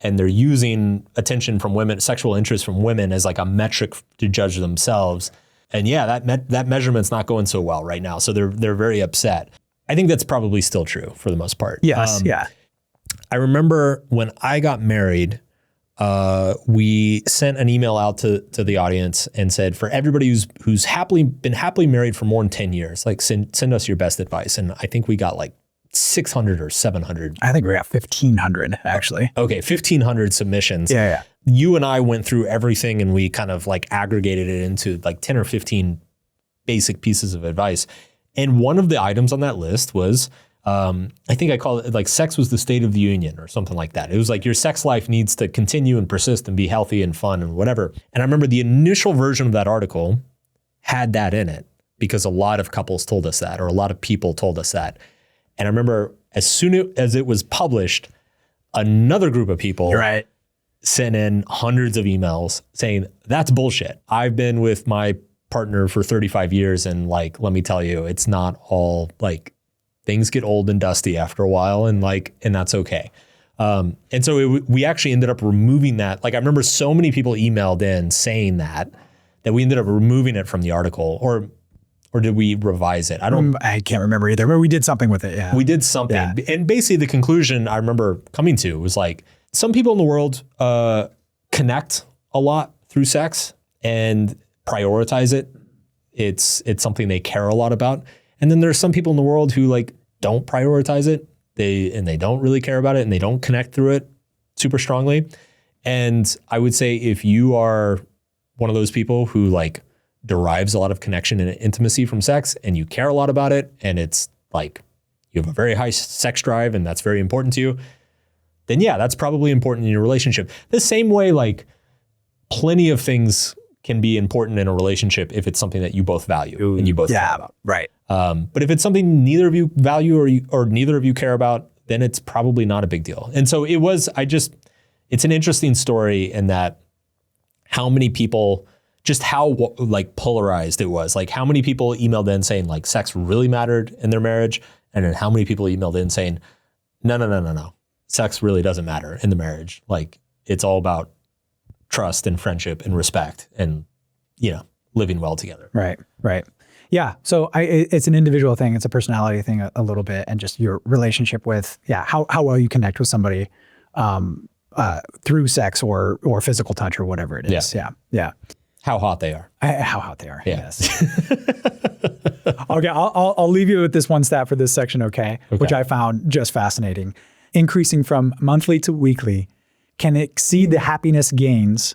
S1: they're using attention from women, sexual interest from women as like a metric to judge themselves. And yeah, that measurement's not going so well right now. So they're very upset. I think that's probably still true for the most part.
S2: Yes, yeah.
S1: I remember when I got married, we sent an email out to the audience and said, for everybody who's been happily married for more than 10 years, like send us your best advice. And I think we got like 600 or 700.
S2: I think we got 1,500 actually.
S1: Okay, 1,500 submissions.
S2: Yeah.
S1: You and I went through everything and we kind of like aggregated it into like 10 or 15 basic pieces of advice. And one of the items on that list was, I think I called it like sex was the state of the union or something like that. It was like your sex life needs to continue and persist and be healthy and fun and whatever. And I remember the initial version of that article had that in it because a lot of couples told us that, or a lot of people told us that. And I remember as soon as it was published, another group of people sent in hundreds of emails saying, that's bullshit. I've been with my partner for 35 years. And like, let me tell you, it's not all like things get old and dusty after a while and that's okay. And so we actually ended up removing that. Like I remember so many people emailed in saying that we ended up removing it from the article or did we revise it?
S2: I can't remember either, but we did something with it. Yeah.
S1: We did something. Yeah. And basically the conclusion I remember coming to was like, some people in the world connect a lot through sex and prioritize it. It's something they care a lot about. And then there's some people in the world who like don't prioritize it. They don't really care about it and they don't connect through it super strongly. And I would say if you are one of those people who like derives a lot of connection and intimacy from sex and you care a lot about it and it's like you have a very high sex drive and that's very important to you, then yeah, that's probably important in your relationship. The same way like plenty of things can be important in a relationship if it's something that you both value and you both care about.
S2: Right.
S1: But if it's something neither of you value or neither of you care about, then it's probably not a big deal. And so it's an interesting story in that how many people, just how like polarized it was. Like how many people emailed in saying like sex really mattered in their marriage. And then how many people emailed in saying, no. Sex really doesn't matter in the marriage. Like it's all about trust and friendship and respect and, living well together.
S2: Right. Yeah. So it's an individual thing. It's a personality thing a little bit and just your relationship with, how well you connect with somebody through sex or physical touch or whatever it is. Yeah.
S1: How hot they are.
S2: How hot they are. Yeah. Yes. Okay. I'll leave you with this one stat for this section. Okay. Which I found just fascinating. Increasing from monthly to weekly can exceed the happiness gains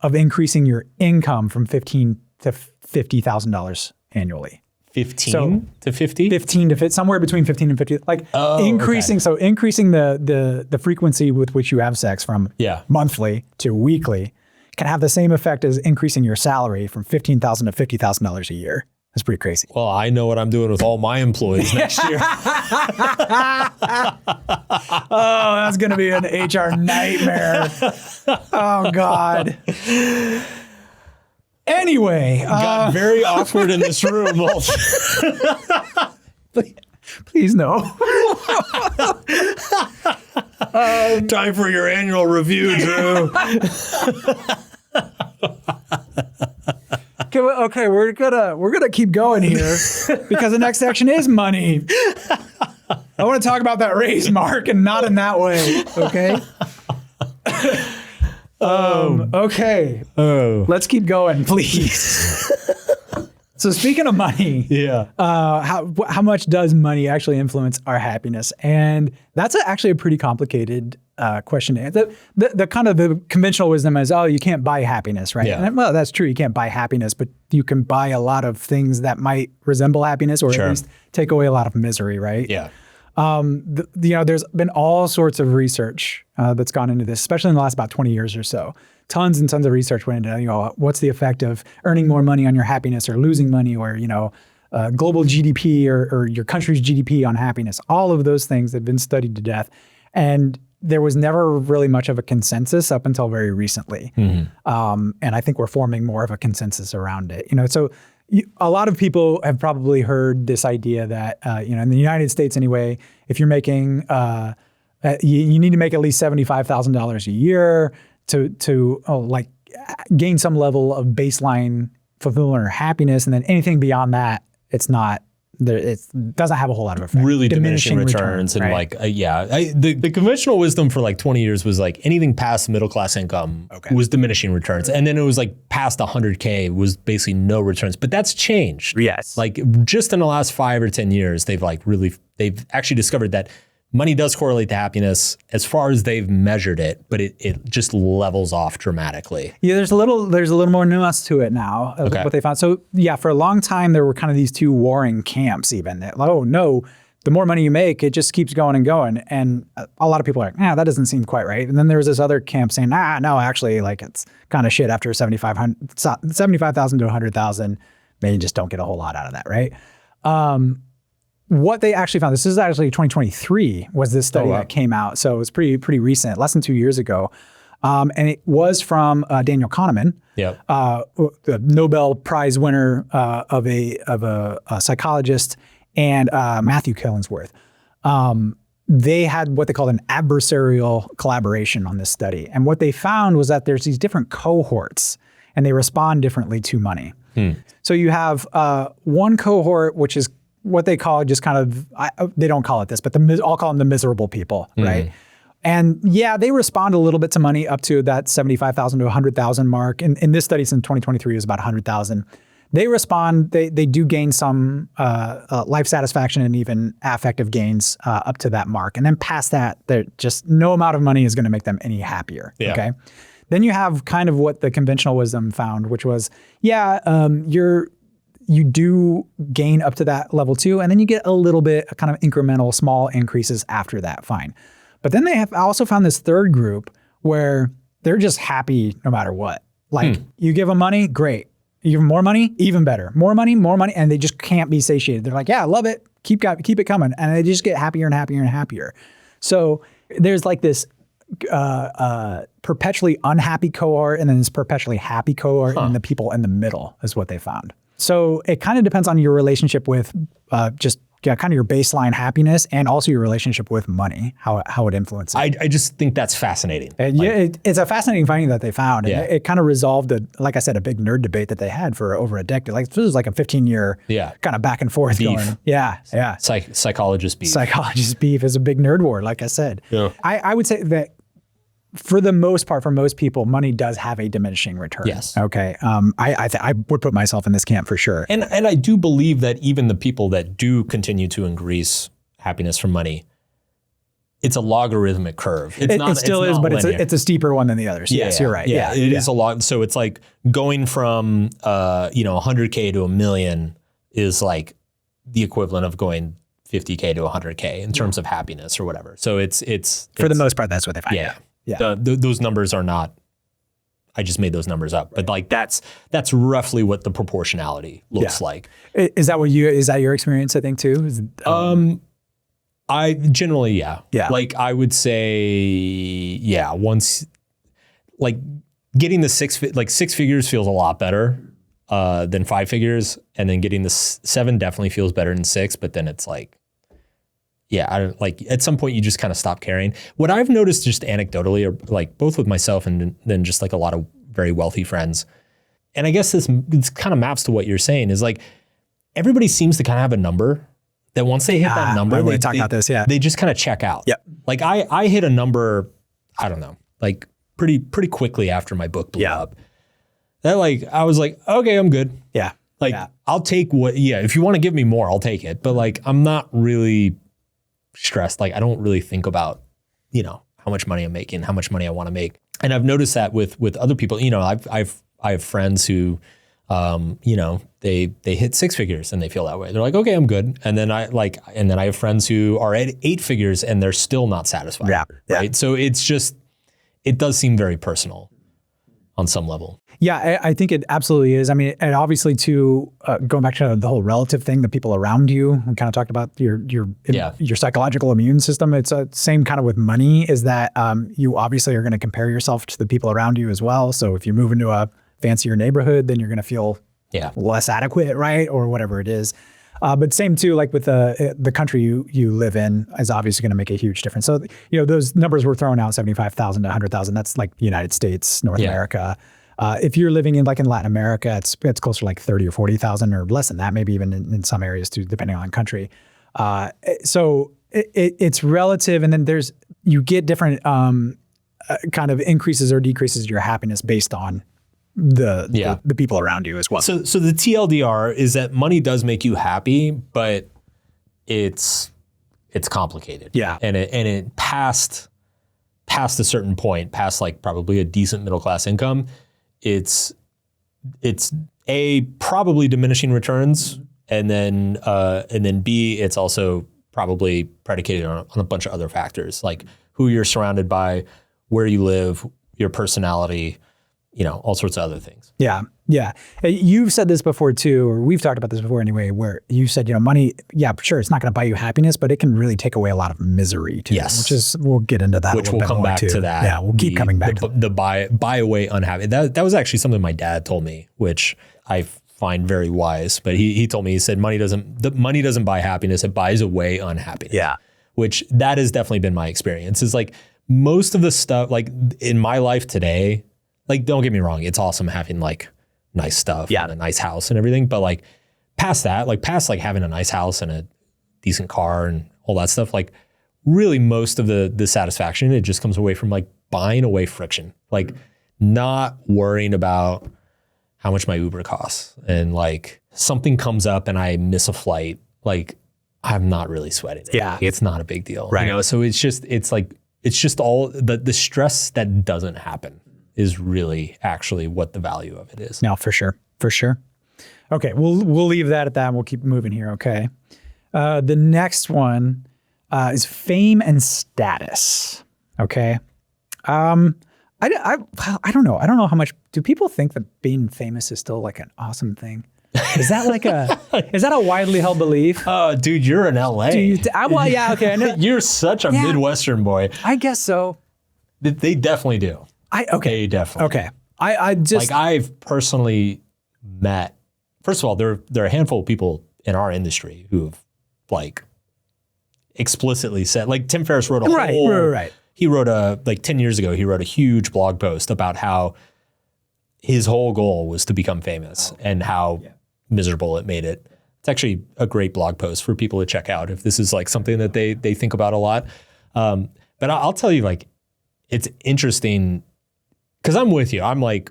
S2: of increasing your income from $15,000 to $50,000 annually.
S1: 15 to 50?
S2: 15 to 50, somewhere between 15 and 50. Like increasing, so increasing the frequency with which you have sex from monthly to weekly can have the same effect as increasing your salary from $15,000 to $50,000 a year. That's pretty crazy.
S1: Well, I know what I'm doing with all my employees next year.
S2: Oh, that's going to be an HR nightmare. Oh, God. Anyway.
S1: Got very awkward in this room.
S2: Please no.
S1: Time for your annual review, Drew.
S2: Okay, we're gonna keep going here because the next section is money. I want to talk about that raise, Mark, and not in that way. Okay. Okay. Let's keep going, please. So speaking of money, how much does money actually influence our happiness? And that's actually a pretty complicated question to answer. The kind of the conventional wisdom is, oh, you can't buy happiness, right?
S1: Yeah.
S2: And, well, that's true. You can't buy happiness, but you can buy a lot of things that might resemble happiness, or at least take away a lot of misery, right?
S1: Yeah.
S2: There's been all sorts of research that's gone into this, especially in the last about 20 years or so. Tons and tons of research went into, what's the effect of earning more money on your happiness, or losing money, or, global GDP or your country's GDP on happiness. All of those things have been studied to death. And there was never really much of a consensus up until very recently. And I think we're forming more of a consensus around it. So a lot of people have probably heard this idea that, in the United States anyway, if you're making, you need to make at least $75,000 a year to gain some level of baseline fulfillment or happiness. And then anything beyond that, it's not, it doesn't have a whole lot of effect.
S1: Really diminishing returns. And
S2: right?
S1: The conventional wisdom for like 20 years was like anything past middle class income was diminishing returns. And then it was like past 100K was basically no returns. But that's changed.
S2: Yes.
S1: Like just in the last 5 or 10 years, they've actually discovered that money does correlate to happiness as far as they've measured it, but it just levels off dramatically.
S2: Yeah, there's a little more nuance to it now of what they found. So yeah, for a long time there were kind of these two warring camps even. That, oh no, the more money you make, it just keeps going and going. And a lot of people are like, that doesn't seem quite right. And then there was this other camp saying, no, actually, like it's kind of shit after 75,000 to 100,000. Then you just don't get a whole lot out of that, right? What they actually found, this is actually 2023, was this study that came out. So it was pretty recent, less than 2 years ago. And it was from Daniel Kahneman, the Nobel Prize winner of a psychologist, and Matthew Killingsworth. They had what they called an adversarial collaboration on this study. And what they found was that there's these different cohorts, and they respond differently to money. So you have one cohort, which is what they call just kind of, they don't call it this, but I'll call them the miserable people, right? And yeah, they respond a little bit to money up to that 75,000 to 100,000 mark. In this study since 2023, it was about 100,000. They respond, they do gain some life satisfaction and even affective gains up to that mark. And then past that, just no amount of money is gonna make them any happier, okay? Then you have kind of what the conventional wisdom found, which was, you do gain up to that level too, and then you get a little bit kind of incremental small increases after that, fine. But then they have also found this third group where they're just happy no matter what. Like you give them money, great. You give them more money, even better. More money, and they just can't be satiated. They're like, yeah, I love it, keep it coming. And they just get happier and happier and happier. So there's like this perpetually unhappy cohort, and then this perpetually happy cohort, and the people in the middle is what they found. So it kind of depends on your relationship with kind of your baseline happiness, and also your relationship with money, how it influences.
S1: I just think that's fascinating.
S2: And it's a fascinating finding that they found. And it kind of resolved, like I said, a big nerd debate that they had for over a decade. Like this was like a 15-year kind of back and forth
S1: beef.
S2: going. Yeah.
S1: Psychologist beef.
S2: Psychologist beef is a big nerd war, like I said. Yeah. I would say that for the most part, for most people, money does have a diminishing return.
S1: Yes.
S2: Okay. I would put myself in this camp for sure.
S1: And I do believe that even the people that do continue to increase happiness from money, it's a logarithmic curve.
S2: It still is, but it's a steeper one than the others. Yes, you're right.
S1: Yeah, it is a lot. So it's like going from 100K to $1 million is like the equivalent of going 50K to 100K in terms of happiness or whatever. So it's
S2: for the most part, that's what they find.
S1: Yeah. Those numbers are not I just made those numbers up. But like that's roughly what the proportionality looks like.
S2: Is that your experience, I think, too?
S1: I generally, yeah. Like I would say, once, like getting the six figures feels a lot better than 5 figures. And then getting the 7 definitely feels better than 6, but then it's like, I don't like at some point you just kind of stop caring. What I've noticed just anecdotally, or like both with myself and then just like a lot of very wealthy friends. And I guess this kind of maps to what you're saying is like, everybody seems to kind of have a number that once they hit that number, they just kind of check out.
S2: Yep.
S1: Like I hit a number, I don't know, like pretty quickly after my book blew up. That like, I was like, okay, I'm good.
S2: Yeah.
S1: Like I'll take if you want to give me more, I'll take it. But like, I'm not really stressed. Like I don't really think about, how much money I'm making, how much money I want to make. And I've noticed that with other people, I have friends who, they hit 6 figures and they feel that way. They're like, okay, I'm good. And then I have friends who are at 8 figures and they're still not satisfied.
S2: Yeah.
S1: Right. So it does seem very personal on some level.
S2: Yeah, I think it absolutely is. I mean, and obviously too, going back to the whole relative thing, the people around you, we kind of talked about your psychological immune system. It's the same kind of with money, is that you obviously are going to compare yourself to the people around you as well. So if you move into a fancier neighborhood, then you're going to feel less adequate, right? Or whatever it is. But same too, like with the country you live in is obviously going to make a huge difference. So, those numbers were thrown out, 75,000 to 100,000. That's like the United States, North America. If you're living in Latin America, it's closer to like 30 or 40,000 or less than that, maybe even in some areas too, depending on country. So it's relative. And then you get different kind of increases or decreases to your happiness based on the people around you as well.
S1: So the TLDR is that money does make you happy, but it's complicated.
S2: Yeah.
S1: And it past a certain point, past like probably a decent middle class income, it's A, probably diminishing returns, and then B, it's also probably predicated on a bunch of other factors, like who you're surrounded by, where you live, your personality, all sorts of other things.
S2: Yeah. Yeah. You've said this before too, or we've talked about this before anyway, where you said, money, sure, it's not going to buy you happiness, but it can really take away a lot of misery too.
S1: Yes.
S2: We'll get into that.
S1: Which we'll come back to that.
S2: Yeah. We'll keep coming back to
S1: the buy away unhappy. That was actually something my dad told me, which I find very wise, but he told me, he said, money doesn't buy happiness. It buys away unhappiness.
S2: Yeah.
S1: Which that has definitely been my experience, is like most of the stuff, like in my life today, like, don't get me wrong, it's awesome having like nice stuff and a nice house and everything. But like past that, like past like having a nice house and a decent car and all that stuff, like really most of the satisfaction, it just comes away from like buying away friction, like not worrying about how much my Uber costs. And like something comes up and I miss a flight, like I'm not really sweating it.
S2: Yeah.
S1: It's not a big deal.
S2: Right.
S1: So it's just all the stress that doesn't happen is really actually what the value of it is.
S2: No, for sure. For sure. Okay. We'll leave that at that and we'll keep moving here. Okay. The next one is fame and status. Okay. I don't know. I don't know how much, do people think that being famous is still like an awesome thing? Is that like is that a widely held belief?
S1: Oh, dude, you're in LA.
S2: Well, yeah, okay. I know.
S1: You're such a Midwestern boy.
S2: I guess so.
S1: They definitely do. They definitely.
S2: Okay. I just
S1: like I've personally met. First of all, there are a handful of people in our industry who have like explicitly said, like Tim Ferriss wrote a whole.
S2: Right.
S1: He wrote 10 years ago. He wrote a huge blog post about how his whole goal was to become famous and how miserable it made it. It's actually a great blog post for people to check out if this is like something that they think about a lot. But I'll tell you, like, it's interesting because I'm with you. I'm like,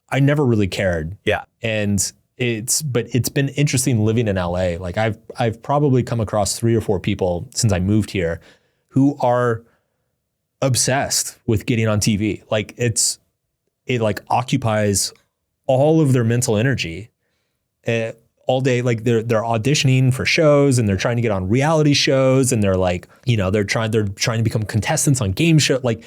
S1: I never really cared.
S2: Yeah.
S1: But it's been interesting living in LA. Like I've probably come across 3 or 4 people since I moved here who are obsessed with getting on TV. Like it like occupies all of their mental energy all day. Like they're auditioning for shows and they're trying to get on reality shows and they're like, they're trying to become contestants on game show. Like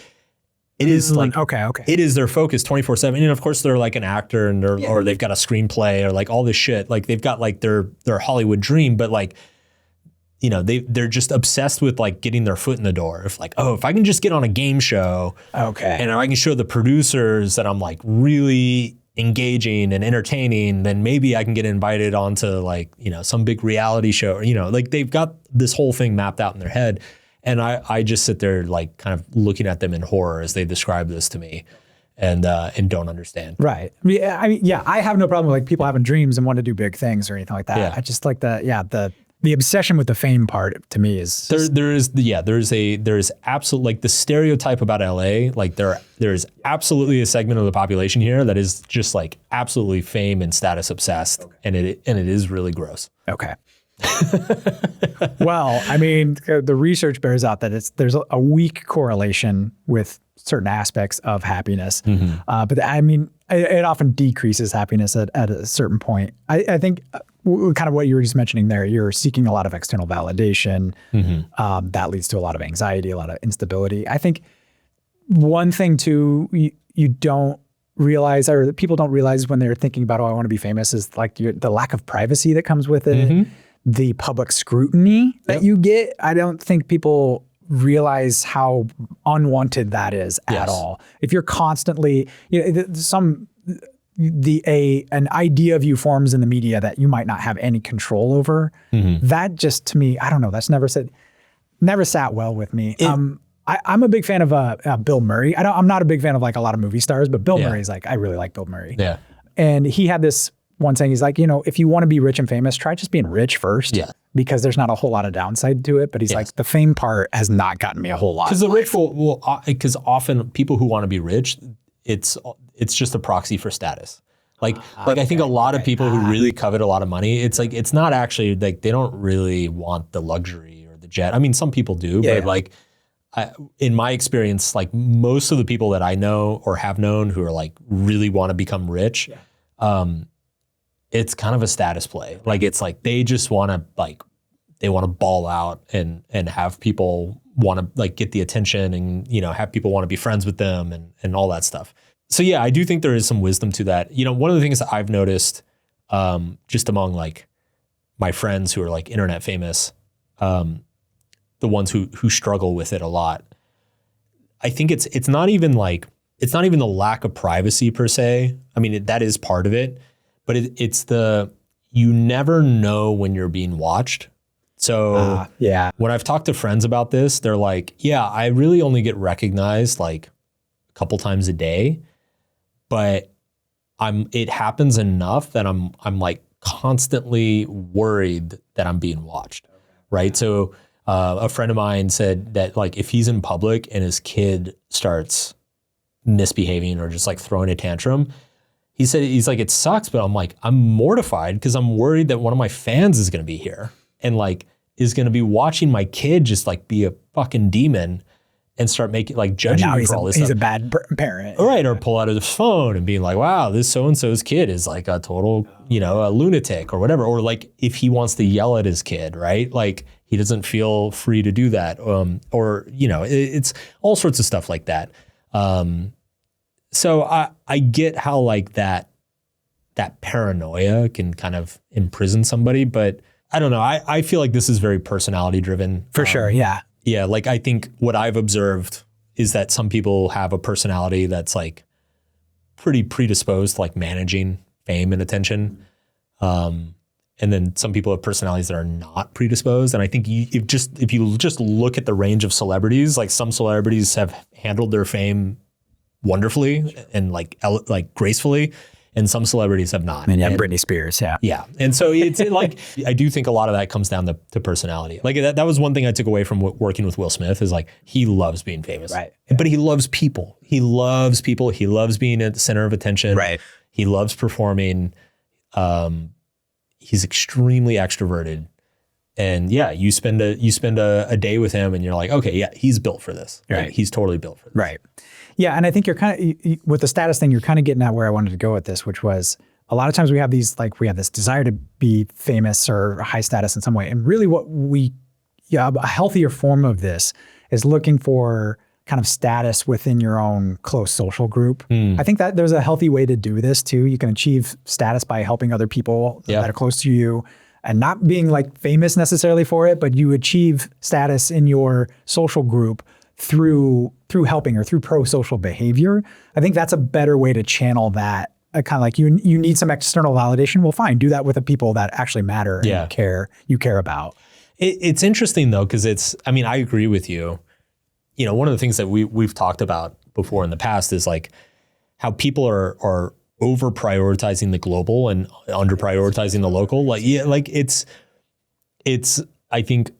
S1: it is like,
S2: okay.
S1: It is their focus 24/7. And of course they're like an actor and or they've got a screenplay or like all this shit. Like they've got like their Hollywood dream, but like, you know, they're just obsessed with like getting their foot in the door. If like, oh, if I can just get on a game show, and I can show the producers that I'm like really engaging and entertaining, then maybe I can get invited onto like, you know, some big reality show, or, you know, like they've got this whole thing mapped out in their head. And I just sit there like kind of looking at them in horror as they describe this to me and don't understand.
S2: Right. Yeah. I mean, I have no problem with like people having dreams and want to do big things or anything like that.
S1: Yeah.
S2: I just like the obsession with the fame part to me is
S1: there is absolutely like the stereotype about LA, like there is absolutely a segment of the population here that is just like absolutely fame and status obsessed, and it is really gross.
S2: Okay. Well, I mean, the research bears out that there's a weak correlation with certain aspects of happiness, but I mean, it often decreases happiness at a certain point. I think kind of what you were just mentioning there, you're seeking a lot of external validation. That leads to a lot of anxiety, a lot of instability. I think one thing too, you don't realize, or people don't realize when they're thinking about, oh, I want to be famous, is like the lack of privacy that comes with it. The public scrutiny that you get. I don't think people realize how unwanted that is at all. If you're constantly, you know, an idea of you forms in the media that you might not have any control over, that just, to me, I don't know, that's never sat well with me. I'm a big fan of Bill Murray. I'm not a big fan of like a lot of movie stars, but Bill Murray's like, I really like Bill Murray.
S1: Yeah.
S2: And he had this one saying, he's like, you know, if you want to be rich and famous, try just being rich first. Yeah. Because there's not a whole lot of downside to it. But he's like, the fame part has not gotten me a whole lot.
S1: Because the rich because often people who want to be rich, it's just a proxy for status. Like I think a lot of people who really covet a lot of money, it's like, it's not actually like, they don't really want the luxury or the jet. I mean, some people do, but like, in my experience, like most of the people that I know or have known who are like really want to become rich, it's kind of a status play. Like it's like they just want to ball out and have people want to like get the attention and, you know, have people want to be friends with them and all that stuff. So yeah, I do think there is some wisdom to that. You know, one of the things that I've noticed just among like my friends who are like internet famous, the ones who struggle with it a lot, I think it's not even the lack of privacy per se. I mean, that is part of it, but it's you never know when you're being watched. So when I've talked to friends about this, they're like, yeah, I really only get recognized like a couple times a day, but it happens enough that I'm like constantly worried that I'm being watched. Right. So a friend of mine said that like if he's in public and his kid starts misbehaving or just like throwing a tantrum, he's like, it sucks, but I'm mortified because I'm worried that one of my fans is going to be here and like is going to be watching my kid just like be a fucking demon and start making like judging me for all this stuff.
S2: He's a bad parent.
S1: Right. Or pull out his phone and being like, wow, this so-and-so's kid is like a total, you know, a lunatic or whatever. Or like if he wants to yell at his kid, right? Like he doesn't feel free to do that. Or, you know, it's all sorts of stuff like that. So I get how like that paranoia can kind of imprison somebody, but I don't know. I feel like this is very personality driven.
S2: For sure. Yeah.
S1: Yeah. Like I think what I've observed is that some people have a personality that's like pretty predisposed to like managing fame and attention. And then some people have personalities that are not predisposed. And I think if you just look at the range of celebrities, like some celebrities have handled their fame wonderfully and like gracefully, and some celebrities have not.
S2: And Britney Spears, yeah.
S1: Yeah. And so it's like, I do think a lot of that comes down to personality. Like that was one thing I took away from working with Will Smith is like, he loves being famous. Right. But he loves people. He loves people. He loves being at the center of attention.
S2: Right.
S1: He loves performing. He's extremely extroverted. And yeah, you spend a day with him and you're like, okay, yeah, he's built for this. Right. Like, he's totally built for this.
S2: Right. Yeah. And I think you're kind of, with the status thing, you're kind of getting at where I wanted to go with this, which was a lot of times we have this desire to be famous or high status in some way. And really what a healthier form of this is looking for kind of status within your own close social group. I think that there's a healthy way to do this too. You can achieve status by helping other people that are close to you and not being like famous necessarily for it, but you achieve status in your social group through helping or through pro-social behavior. I think that's a better way to channel that. Kind of like you need some external validation. Well, fine, do that with the people that actually matter and you care about.
S1: It's interesting though, because I agree with you. One of the things that we've talked about before in the past is like how people are over prioritizing the global and under prioritizing the local. It's I think,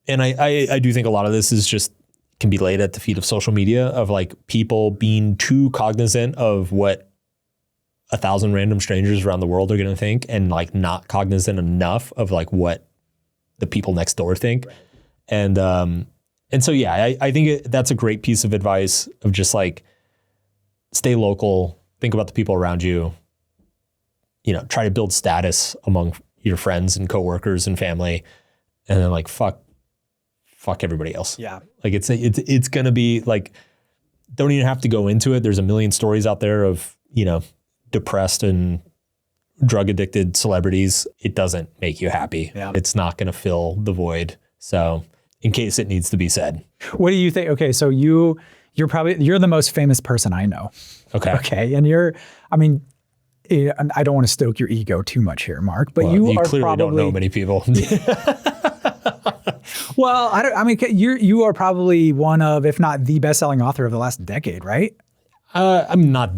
S1: and I do think a lot of this is just can be laid at the feet of social media, of like people being too cognizant of what 1,000 random strangers around the world are going to think, and like not cognizant enough of like what the people next door think. And so, I think that's a great piece of advice of just like, stay local, think about the people around you, try to build status among your friends and coworkers and family, and then like, fuck everybody else.
S2: Yeah.
S1: Like it's going to be like, don't even have to go into it. There's a million stories out there of, depressed and drug addicted celebrities. It doesn't make you happy. Yeah. It's not going to fill the void. So in case it needs to be said.
S2: What do you think? Okay. So you're the most famous person I know.
S1: Okay.
S2: Okay. And I don't want to stoke your ego too much here, Mark, but you are
S1: clearly
S2: probably
S1: don't know many people.
S2: Well, you are probably one of, if not the best-selling author of the last decade, right?
S1: I'm not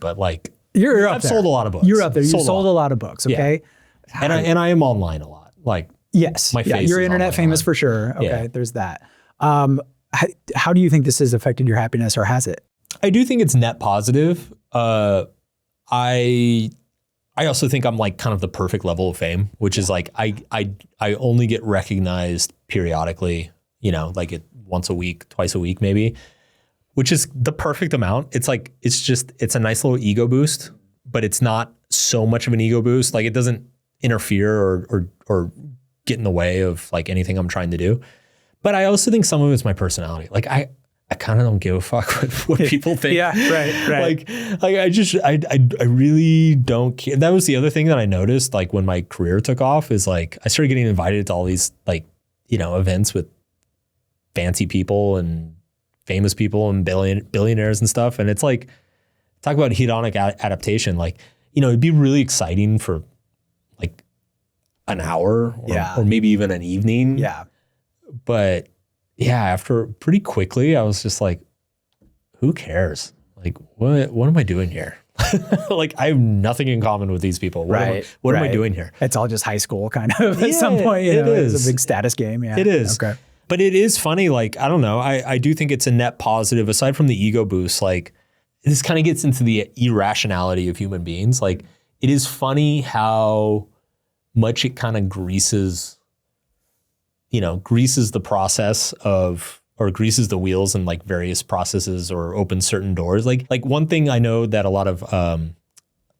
S1: but like,
S2: I've
S1: sold a lot of books.
S2: You're up there. You've sold a lot of books. Okay.
S1: Yeah. And I am online a lot. Like,
S2: yes.
S1: My face
S2: you're
S1: is
S2: internet famous for sure. Okay. There's that. How do you think this has affected your happiness, or has it?
S1: I do think it's net positive. I also think I'm like kind of the perfect level of fame, which is like, I only get recognized periodically, like once a week, twice a week, maybe, which is the perfect amount. It's like, it's a nice little ego boost, but it's not so much of an ego boost. Like it doesn't interfere or get in the way of like anything I'm trying to do. But I also think some of it's my personality. Like I kind of don't give a fuck what people think.
S2: Yeah, right.
S1: I really don't care. That was the other thing that I noticed, like when my career took off, is like I started getting invited to all these like, events with fancy people and famous people and billionaires and stuff. And it's like, talk about hedonic adaptation. Like, it'd be really exciting for like an hour or maybe even an evening.
S2: Yeah.
S1: But after pretty quickly, I was just like, who cares? Like, what am I doing here? Like, I have nothing in common with these people. What am I doing here?
S2: It's all just high school kind of at some point. It is. It's a big status game. Yeah,
S1: it is.
S2: Okay.
S1: But it is funny. Like, I don't know. I do think it's a net positive aside from the ego boost. Like, this kind of gets into the irrationality of human beings. Like, it is funny how much it kind of greases the process of, or greases the wheels in like various processes or opens certain doors. Like one thing I know that a lot of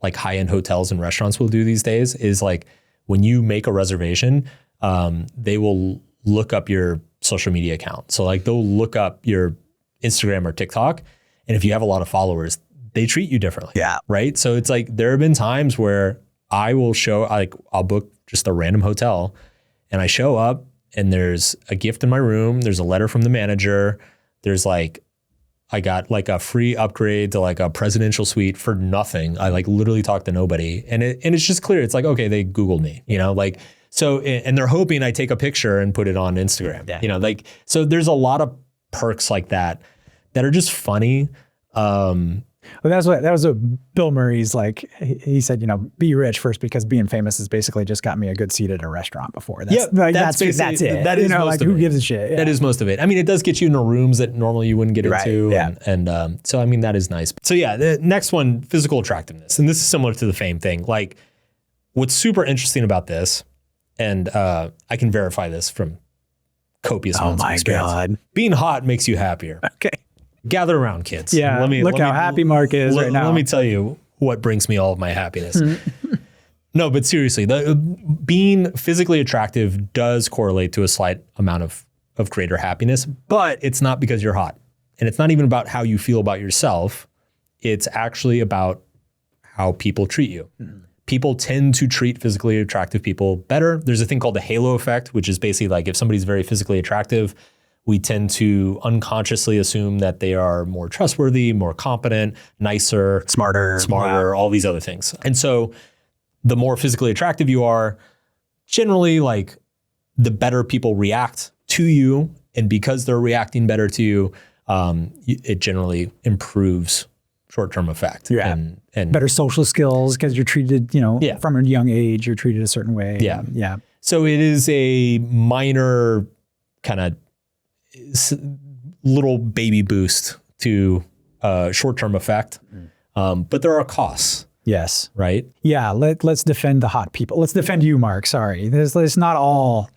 S1: like high-end hotels and restaurants will do these days is like when you make a reservation, they will look up your social media account. So like they'll look up your Instagram or TikTok. And if you have a lot of followers, they treat you differently.
S2: Yeah.
S1: Right. So it's like, there have been times where I'll book just a random hotel and I show up and there's a gift in my room. There's a letter from the manager. There's like, I got like a free upgrade to like a presidential suite for nothing. I like literally talked to nobody. And it's just clear. It's like, okay, they Googled me, like, so, and they're hoping I take a picture and put it on Instagram, like, so there's a lot of perks like that are just funny.
S2: Well, that was what Bill Murray's like. He said, be rich first because being famous has basically just got me a good seat at a restaurant before. That's it.
S1: That is most of
S2: who
S1: it.
S2: Gives a shit? Yeah.
S1: That is most of it. I mean, it does get you into rooms that normally you wouldn't get into.
S2: Yeah.
S1: And so, I mean, that is nice. So the next one, physical attractiveness. And this is similar to the fame thing. Like what's super interesting about this, and I can verify this from copious amounts of experience.
S2: God.
S1: Being hot makes you happier.
S2: Okay.
S1: Gather around, kids.
S2: Yeah. Look how happy Mark is right now.
S1: Let me tell you what brings me all of my happiness. No, but seriously, being physically attractive does correlate to a slight amount of greater happiness, but it's not because you're hot. And it's not even about how you feel about yourself. It's actually about how people treat you. People tend to treat physically attractive people better. There's a thing called the halo effect, which is basically like if somebody's very physically attractive, we tend to unconsciously assume that they are more trustworthy, more competent, nicer, smarter, all these other things. And so the more physically attractive you are, generally like the better people react to you. And because they're reacting better to you, it generally improves short-term effect.
S2: Yeah.
S1: And
S2: better social skills because you're treated, from a young age, you're treated a certain way.
S1: Yeah.
S2: Yeah.
S1: So it is a minor kind of little baby boost to short-term effect. But there are costs.
S2: Yes.
S1: Right?
S2: Yeah. Let's defend the hot people. Let's defend you, Mark. Sorry. It's not all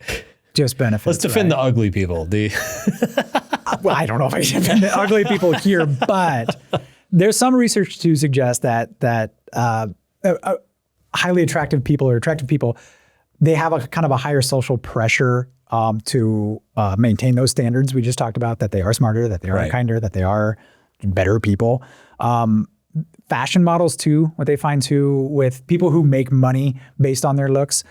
S2: just benefits.
S1: Let's defend the ugly people.
S2: Well, I don't know if I should defend the ugly people here, but there's some research to suggest that highly attractive people or attractive people, they have a kind of a higher social pressure to maintain those standards we just talked about, that they are smarter, that they are kinder, that they are better people. Fashion models too, what they find too with people who make money based on their looks,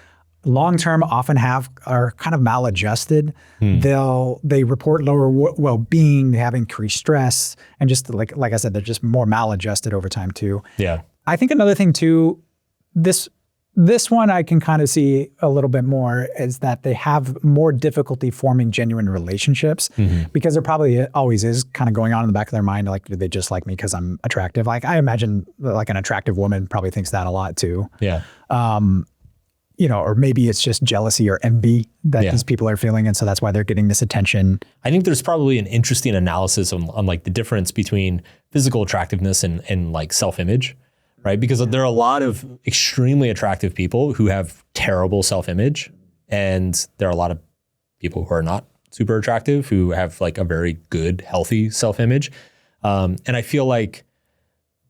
S2: long-term often are kind of maladjusted. They report lower well-being, they have increased stress, and just like I said, they're just more maladjusted over time too. Yeah. I think another thing too, this one I can kind of see a little bit more is that they have more difficulty forming genuine relationships because there probably always is kind of going on in the back of their mind, like, do they just like me because I'm attractive? Like I imagine like an attractive woman probably thinks that a lot too. Yeah. Or maybe it's just jealousy or envy that these people are feeling. And so that's why they're getting this attention.
S1: I think there's probably an interesting analysis on like the difference between physical attractiveness and like self-image, right? Because there are a lot of extremely attractive people who have terrible self-image. And there are a lot of people who are not super attractive who have like a very good, healthy self-image. And I feel like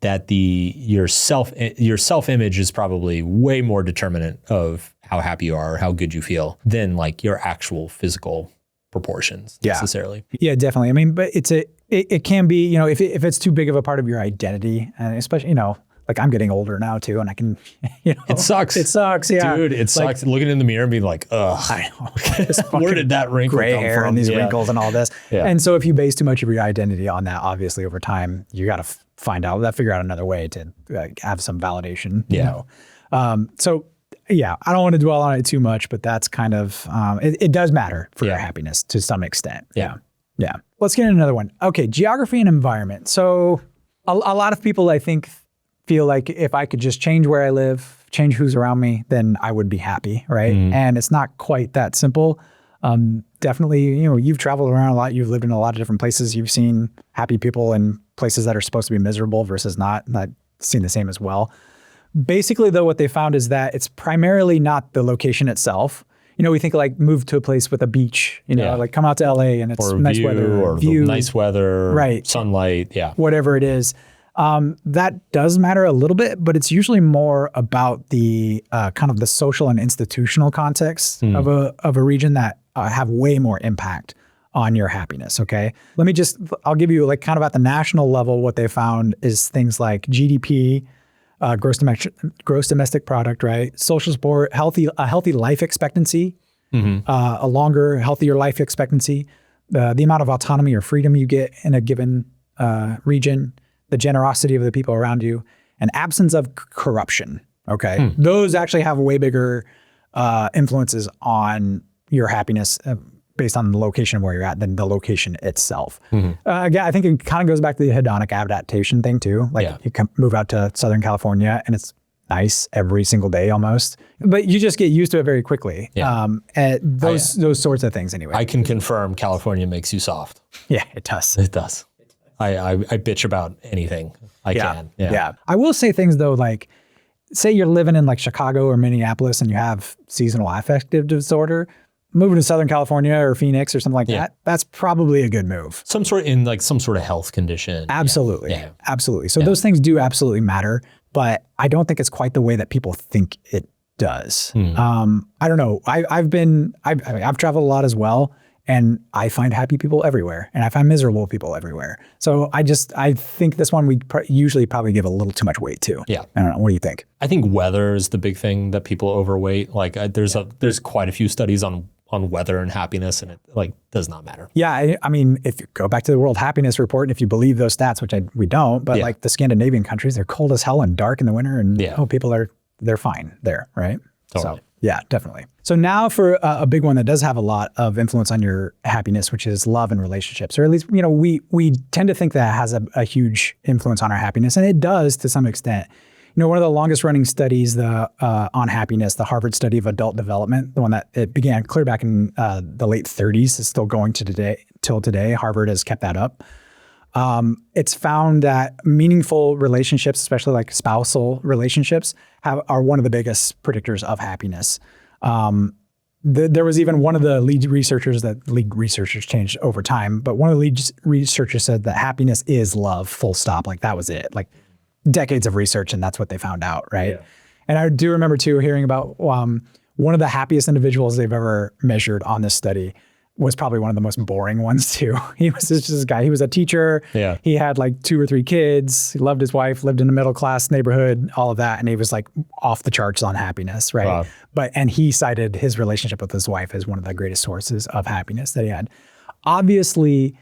S1: that your self-image is probably way more determinant of how happy you are or how good you feel than like your actual physical proportions necessarily.
S2: Yeah, definitely. I mean, but it can be, if it's too big of a part of your identity, and especially, like I'm getting older now too, and I can,
S1: it sucks.
S2: It sucks, yeah.
S1: Dude, it sucks looking in the mirror and being like, ugh.
S2: I know.
S1: Where did that wrinkle
S2: gray
S1: come
S2: hair
S1: from?
S2: and these wrinkles and all this. Yeah. And so if you base too much of your identity on that, obviously over time, you got to figure out another way to have some validation. So yeah, I don't want to dwell on it too much, but that's kind of, it does matter for your happiness to some extent. Yeah. Let's get into another one. Okay. Geography and environment. So a lot of people, I think, feel like if I could just change where I live, change who's around me, then I would be happy, right? And it's not quite that simple. Definitely, you've traveled around a lot. You've lived in a lot of different places. You've seen happy people in places that are supposed to be miserable versus not. And I've seen the same as well. Basically, though, what they found is that it's primarily not the location itself. We think like move to a place with a beach, like come out to LA and it's nice weather.
S1: Or nice weather, right? Sunlight,
S2: whatever it is. That does matter a little bit, but it's usually more about the kind of the social and institutional context of a region that have way more impact on your happiness. Okay, I'll give you like kind of at the national level. What they found is things like GDP, gross domestic product, right? Social support, a healthy life expectancy, a longer, healthier life expectancy, the amount of autonomy or freedom you get in a given region, the generosity of the people around you, and absence of corruption. Okay. Those actually have way bigger influences on your happiness based on the location where you're at than the location itself. Again, I think it kind of goes back to the hedonic adaptation thing too. Like you can move out to Southern California and it's nice every single day almost, but you just get used to it very quickly. Those sorts of things anyway.
S1: I can confirm California makes you soft.
S2: Yeah, it does.
S1: It does. I bitch about anything I can.
S2: Yeah. I will say things though, like say you're living in like Chicago or Minneapolis and you have seasonal affective disorder, moving to Southern California or Phoenix or something like that, that's probably a good move.
S1: Some sort of health condition.
S2: Absolutely. Absolutely. So those things do absolutely matter, but I don't think it's quite the way that people think it does. I don't know. I've traveled a lot as well. And I find happy people everywhere, and I find miserable people everywhere. So I think this one we usually probably give a little too much weight to.
S1: Yeah.
S2: I don't know. What do you think?
S1: I think weather is the big thing that people overweight. Like there's quite a few studies on weather and happiness, and it like does not matter.
S2: Yeah, I mean, if you go back to the World Happiness Report, and if you believe those stats, which we don't, but like the Scandinavian countries, they're cold as hell and dark in the winter, and people they're fine there, right?
S1: Totally.
S2: So yeah, definitely. So now for a big one that does have a lot of influence on your happiness, which is love and relationships, or at least we tend to think that has a huge influence on our happiness, and it does to some extent. One of the longest running studies on happiness, the Harvard study of adult development, the one that it began clear back in the late 30s, is still going till today. Harvard has kept that up. It's found that meaningful relationships, especially like spousal relationships, are one of the biggest predictors of happiness. There was even one of the lead researchers changed over time, but one of the lead researchers said that happiness is love, full stop. Like that was it. Like decades of research, and that's what they found out, right? Yeah. And I do remember too hearing about one of the happiest individuals they've ever measured on this study was probably one of the most boring ones too. He was just this guy. He was a teacher. Yeah. He had like 2 or 3 kids. He loved his wife, lived in a middle class neighborhood, all of that, and he was like off the charts on happiness, right? Wow. And he cited his relationship with his wife as one of the greatest sources of happiness that he had. Obviously,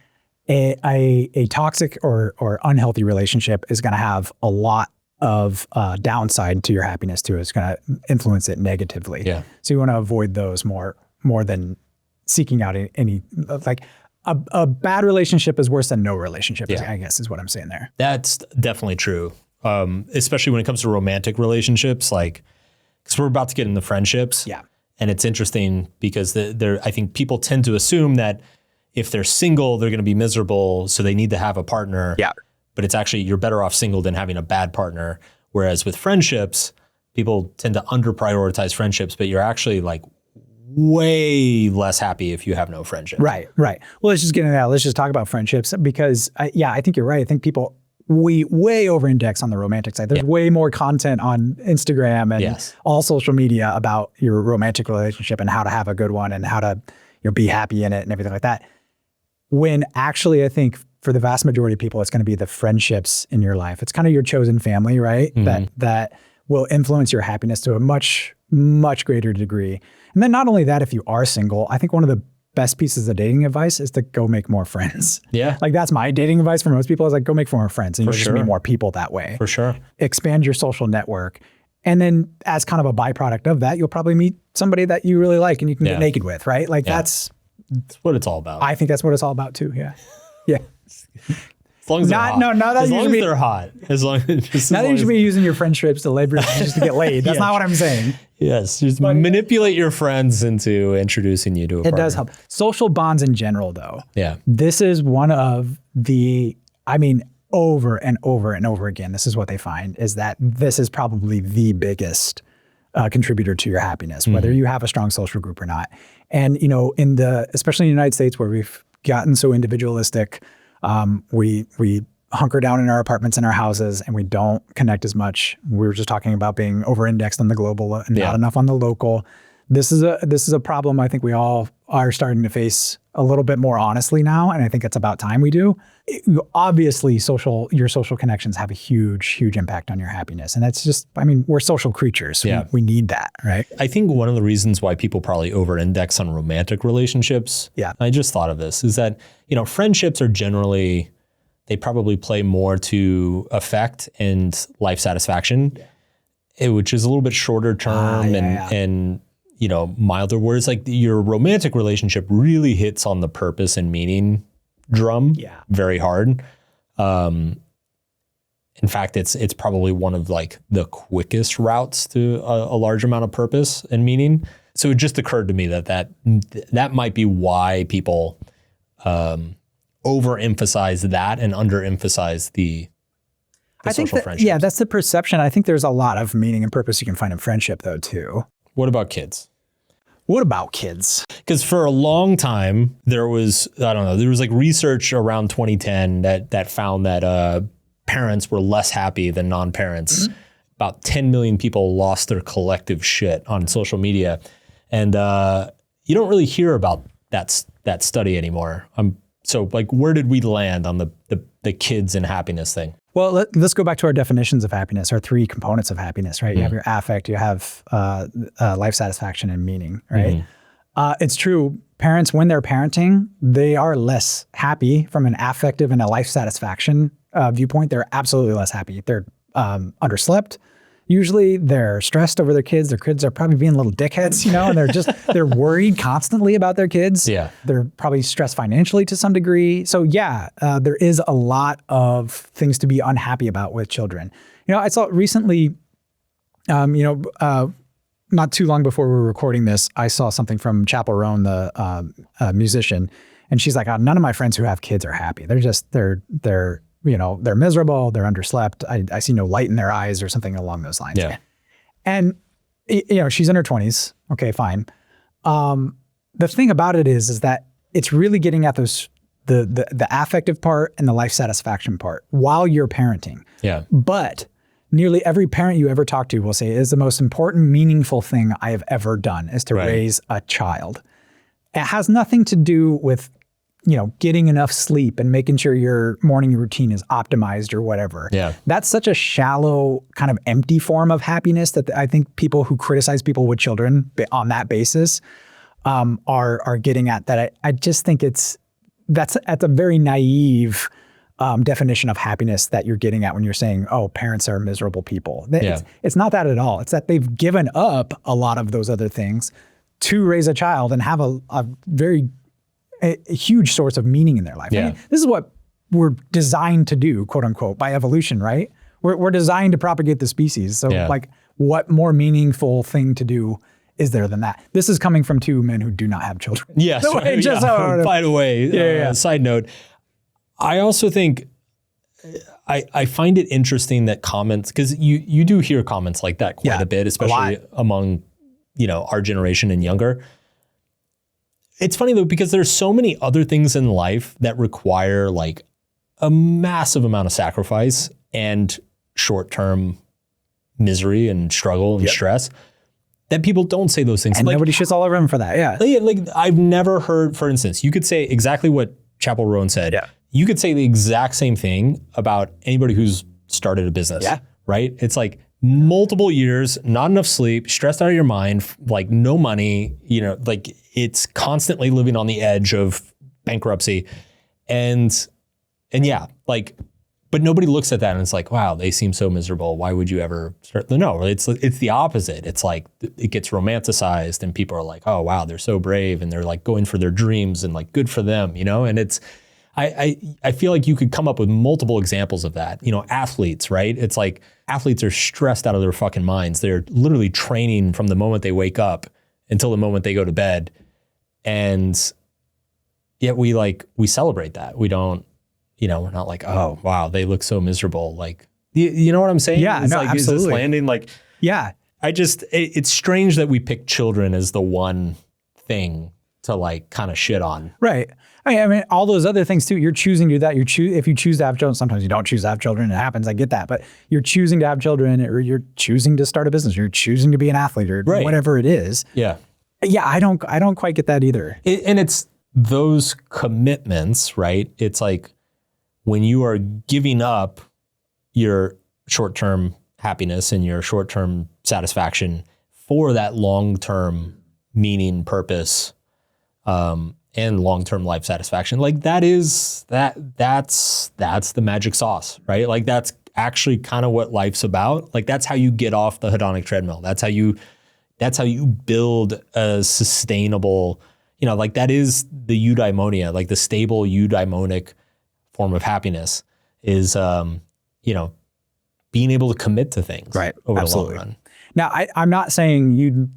S2: a toxic or unhealthy relationship is going to have a lot of downside to your happiness too. It's going to influence it negatively. Yeah. So you want to avoid those more than seeking out any like a bad relationship is worse than no relationship. Yeah. I guess is what I'm saying there.
S1: That's definitely true. Especially when it comes to romantic relationships, like because we're about to get into friendships. Yeah. And it's interesting because I think people tend to assume that if they're single, they're going to be miserable, so they need to have a partner. Yeah. But it's actually, you're better off single than having a bad partner. Whereas with friendships, people tend to under-prioritize friendships, but you're actually like way less happy if you have no friendship.
S2: Right. Well, let's just get into that. Let's just talk about friendships because, I think you're right. I think people, we way over-index on the romantic side. There's way more content on Instagram and all social media about your romantic relationship and how to have a good one and how to be happy in it and everything like that. When actually, I think for the vast majority of people, it's going to be the friendships in your life. It's kind of your chosen family, right? Mm-hmm. That will influence your happiness to a much, much greater degree. And then not only that, if you are single, I think one of the best pieces of dating advice is to go make more friends. Yeah. Like that's my dating advice for most people is like, go make more friends and you'll just meet more people that way. For sure. Expand your social network. And then as kind of a byproduct of that, you'll probably meet somebody that you really like and you can get naked with, right? Like that's what it's all about. I think that's what it's all about too. Yeah. Yeah. As long as they're hot. As long as they're hot. Now that you should be using your friendships to labor just to get laid. That's not what I'm saying. Yes. Just manipulate your friends into introducing you to a partner. It does help. Social bonds in general though. Yeah. This is one of over and over and over again, this is what they find is that this is probably the biggest contributor to your happiness, whether you have a strong social group or not. And, especially in the United States where we've gotten so individualistic, we hunker down in our apartments and our houses and we don't connect as much. We were just talking about being over-indexed on the global and not enough on the local. This is a problem I think we all are starting to face a little bit more honestly now, and I think it's about time we do. Obviously, your social connections have a huge, huge impact on your happiness, and that's just, we're social creatures. So we need that, right? I think one of the reasons why people probably over-index on romantic relationships, I just thought of this, is that friendships are generally, they probably play more to affect and life satisfaction, which is a little bit shorter term and milder, whereas like your romantic relationship really hits on the purpose and meaning drum very hard. In fact, it's probably one of like the quickest routes to a large amount of purpose and meaning. So it just occurred to me that might be why people overemphasize that and underemphasize the social friendships. Yeah, that's the perception. I think there's a lot of meaning and purpose you can find in friendship though too. What about kids? Because for a long time, there was like research around 2010 that found that parents were less happy than non-parents. Mm-hmm. About 10 million people lost their collective shit on social media. And you don't really hear about
S1: that study anymore. So like, where did we land on the kids and happiness thing?
S2: Well, let's go back to our definitions of happiness, our three components of happiness, right? You have your affect, you have life satisfaction and meaning, right? It's true. Parents, when they're parenting, they are less happy from an affective and a life satisfaction viewpoint. They're absolutely less happy. They're underslept. Usually they're stressed over their kids. Their kids are probably being little dickheads, and they're worried constantly about their kids.
S1: Yeah.
S2: They're probably stressed financially to some degree. So there is a lot of things to be unhappy about with children. I saw recently, not too long before we were recording this, I saw something from Chappell Roan, the musician, and she's like, none of my friends who have kids are happy. They're miserable, they're underslept. I see no light in their eyes or something along those lines.
S1: Yeah.
S2: And, she's in her 20s. Okay, fine. The thing about it is that it's really getting at the affective part and the life satisfaction part while you're parenting.
S1: Yeah.
S2: But nearly every parent you ever talk to will say is the most important, meaningful thing I have ever done is to raise a child. It has nothing to do with getting enough sleep and making sure your morning routine is optimized or whatever.
S1: Yeah. That's
S2: such a shallow, kind of empty form of happiness that I think people who criticize people with children on that basis are getting at. That I just think that's a very naive definition of happiness that you're getting at when you're saying, oh, parents are miserable people. It's not that at all. It's that they've given up a lot of those other things to raise a child and have a huge source of meaning in their life.
S1: Yeah.
S2: I mean, this is what we're designed to do, quote unquote, by evolution, right? We're designed to propagate the species. So like, what more meaningful thing to do is there than that? This is coming from two men who do not have children.
S1: Yes.
S2: So
S1: by the way, side note, I also think I find it interesting that comments, because you do hear comments like that quite a bit, especially among our generation and younger. It's funny though, because there's so many other things in life that require like a massive amount of sacrifice and short-term misery and struggle and stress that people don't say those things.
S2: And nobody shits all over them for that. Yeah.
S1: Like I've never heard, for instance, you could say exactly what Chappell Roan said. Yeah. You could say the exact same thing about anybody who's started a business. Yeah. Right? It's like multiple years, not enough sleep, stressed out of your mind, like no money, like it's constantly living on the edge of bankruptcy. And but nobody looks at that and it's like, wow, they seem so miserable. Why would you ever start? No, it's the opposite. It's like, it gets romanticized and people are like, oh, wow, they're so brave. And they're like going for their dreams and like, good for them, and it's, I feel like you could come up with multiple examples of that. Athletes, right? It's like athletes are stressed out of their fucking minds. They're literally training from the moment they wake up until the moment they go to bed. And yet we celebrate that. We don't, we're not like, oh, wow, they look so miserable. Like, you know what I'm saying?
S2: Yeah,
S1: it's
S2: no,
S1: like,
S2: absolutely.
S1: Is this landing? Like,
S2: yeah.
S1: It's strange that we pick children as the one thing to like kind of shit on.
S2: Right. I mean, all those other things too, you're choosing to do that. If you choose to have children, sometimes you don't choose to have children. It happens. I get that. But you're choosing to have children, or you're choosing to start a business. You're choosing to be an athlete, or whatever it is.
S1: Yeah.
S2: Yeah. I don't quite get that either.
S1: And it's those commitments, right? It's like when you are giving up your short-term happiness and your short-term satisfaction for that long-term meaning, purpose, and long-term life satisfaction, like that's the magic sauce, right? Like that's actually kind of what life's about. Like that's how you get off the hedonic treadmill. That's how you build a sustainable, like that is the eudaimonia, like the stable eudaimonic form of happiness is, being able to commit to things over the long run.
S2: Now, I'm not saying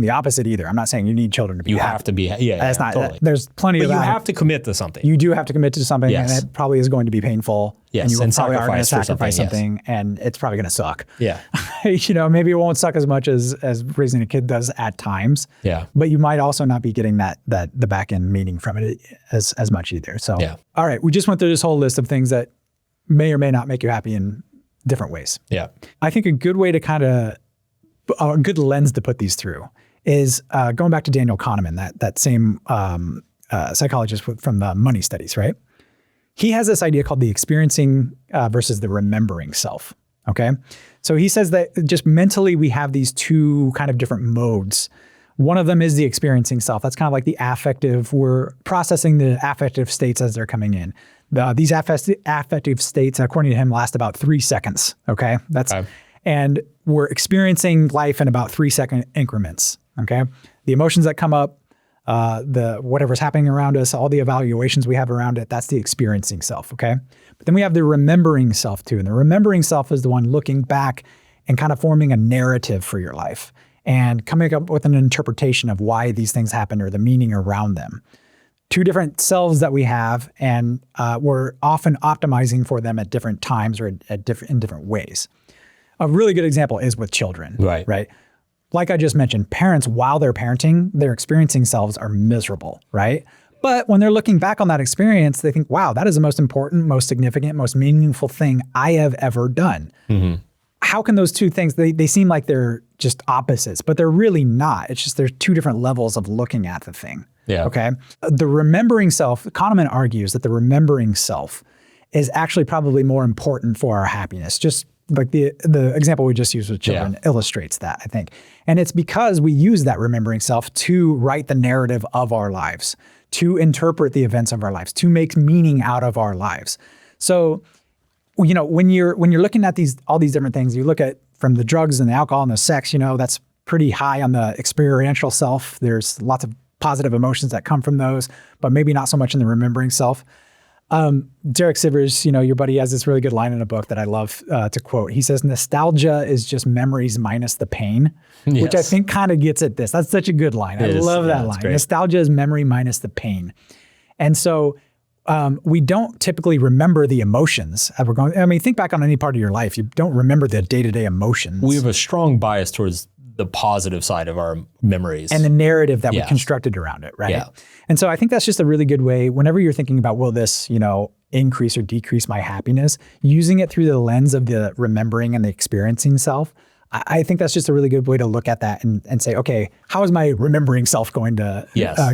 S2: the opposite either. I'm not saying you need children to be happy.
S1: You have to be,
S2: That's not,
S1: totally.
S2: There's plenty of that.
S1: But you have to commit to something.
S2: You do have to commit to something, and it probably is going to be painful.
S1: Yes,
S2: and you
S1: and
S2: probably are going to
S1: sacrifice
S2: something, and it's probably going to suck.
S1: Yeah.
S2: Maybe it won't suck as much as raising a kid does at times.
S1: Yeah.
S2: But you might also not be getting the back end meaning from it as much either. So, all right, we just went through this whole list of things that may or may not make you happy in different ways.
S1: Yeah.
S2: I think a good way to a good lens to put these through is going back to Daniel Kahneman, that same psychologist from the money studies, right? He has this idea called the experiencing versus the remembering self, okay? So he says that just mentally we have these two kind of different modes. One of them is the experiencing self. That's kind of like the affective. We're processing the affective states as they're coming in. These affective states, according to him, last about 3 seconds, okay? And we're experiencing life in about 3-second increments, okay? The emotions that come up, whatever's happening around us, all the evaluations we have around it, that's the experiencing self, okay? But then we have the remembering self too. And the remembering self is the one looking back and kind of forming a narrative for your life and coming up with an interpretation of why these things happen or the meaning around them. Two different selves that we have, and we're often optimizing for them at different times or in different ways. A really good example is with children, right? Like I just mentioned, parents, while they're parenting, their experiencing selves are miserable, right? But when they're looking back on that experience, they think, wow, that is the most important, most significant, most meaningful thing I have ever done. Mm-hmm. How can those two things, they seem like they're just opposites, but they're really not. It's just there's two different levels of looking at the thing.
S1: Yeah.
S2: Okay. The remembering self, Kahneman argues that the remembering self is actually probably more important for our happiness. Just like the example we just used with children illustrates that, I think. And it's because we use that remembering self to write the narrative of our lives, to interpret the events of our lives, to make meaning out of our lives. So, you know, when you're looking at all these different things, you look at from the drugs and the alcohol and the sex, you know, that's pretty high on the experiential self. There's lots of positive emotions that come from those, but maybe not so much in the remembering self. Derek Sivers, you know, your buddy, has this really good line in a book that I love to quote. He says, nostalgia is just memories minus the pain, which I think kind of gets at this. That's such a good line. I love that line. Nostalgia is memory minus the pain. And so we don't typically remember the emotions as we're going. I mean, think back on any part of your life. You don't remember the day-to-day emotions.
S1: We have a strong bias towards the positive side of our memories.
S2: And the narrative that we constructed around it, right? Yeah. And so I think that's just a really good way, whenever you're thinking about, will this, you know, increase or decrease my happiness, using it through the lens of the remembering and the experiencing self, I think that's just a really good way to look at that and say, okay, how is my remembering self going to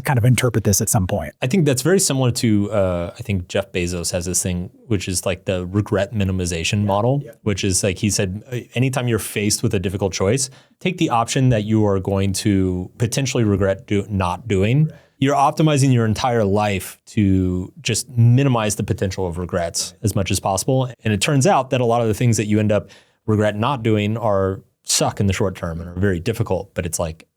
S2: kind of interpret this at some point?
S1: I think that's very similar to, I think Jeff Bezos has this thing, which is like the regret minimization model, which is like, he said, anytime you're faced with a difficult choice, take the option that you are going to potentially regret not doing. Right. You're optimizing your entire life to just minimize the potential of regrets as much as possible. And it turns out that a lot of the things that you end up regret not doing suck in the short term and are very difficult. But it's like,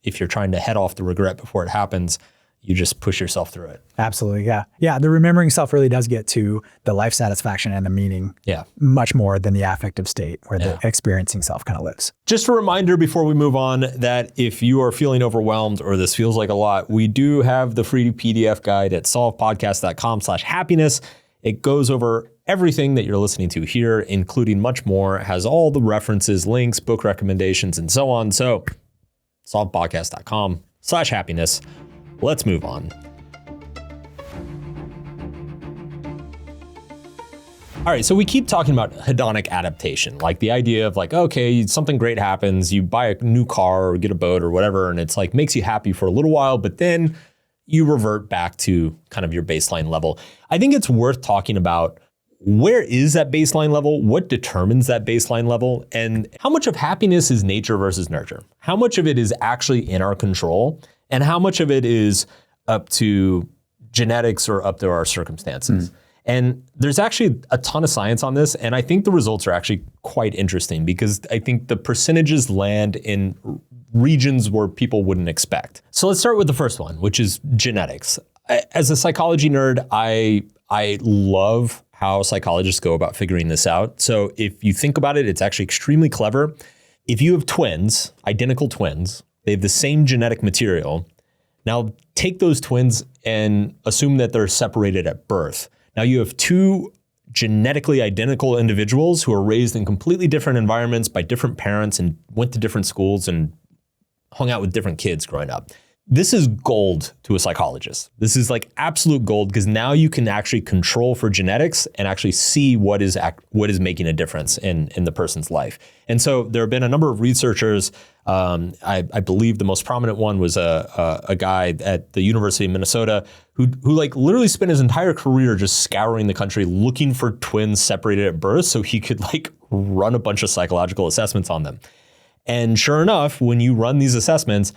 S1: if you're trying to head off the regret before it happens, you just push yourself through it.
S2: Absolutely. Yeah. Yeah. The remembering self really does get to the life satisfaction and the meaning much more than the affective state where the experiencing self kind of lives.
S1: Just a reminder before we move on that if you are feeling overwhelmed or this feels like a lot, we do have the free PDF guide at solvepodcast.com/happiness. It goes over everything that you're listening to here, including much more, has all the references, links, book recommendations, and so on. So solvepodcast.com/happiness. Let's move on. All right, so we keep talking about hedonic adaptation, like the idea of like, okay, something great happens, you buy a new car or get a boat or whatever, and it's like makes you happy for a little while, but then you revert back to kind of your baseline level. I think it's worth talking about where is that baseline level, what determines that baseline level, and how much of happiness is nature versus nurture? How much of it is actually in our control, and how much of it is up to genetics or up to our circumstances? And there's actually a ton of science on this, and I think the results are actually quite interesting because I think the percentages land in regions where people wouldn't expect. So let's start with the first one, which is genetics. As a psychology nerd, I love how psychologists go about figuring this out. So if you think about it, it's actually extremely clever. If you have twins, identical twins, they have the same genetic material. Now take those twins and assume that they're separated at birth. Now you have two genetically identical individuals who are raised in completely different environments by different parents and went to different schools and hung out with different kids growing up. this is gold to a psychologist. This is like absolute gold, because now you can actually control for genetics and actually see what is making a difference in the person's life. And so there have been a number of researchers. I believe the most prominent one was a guy at the University of Minnesota who like literally spent his entire career just scouring the country looking for twins separated at birth so he could like run a bunch of psychological assessments on them. And sure enough, when you run these assessments,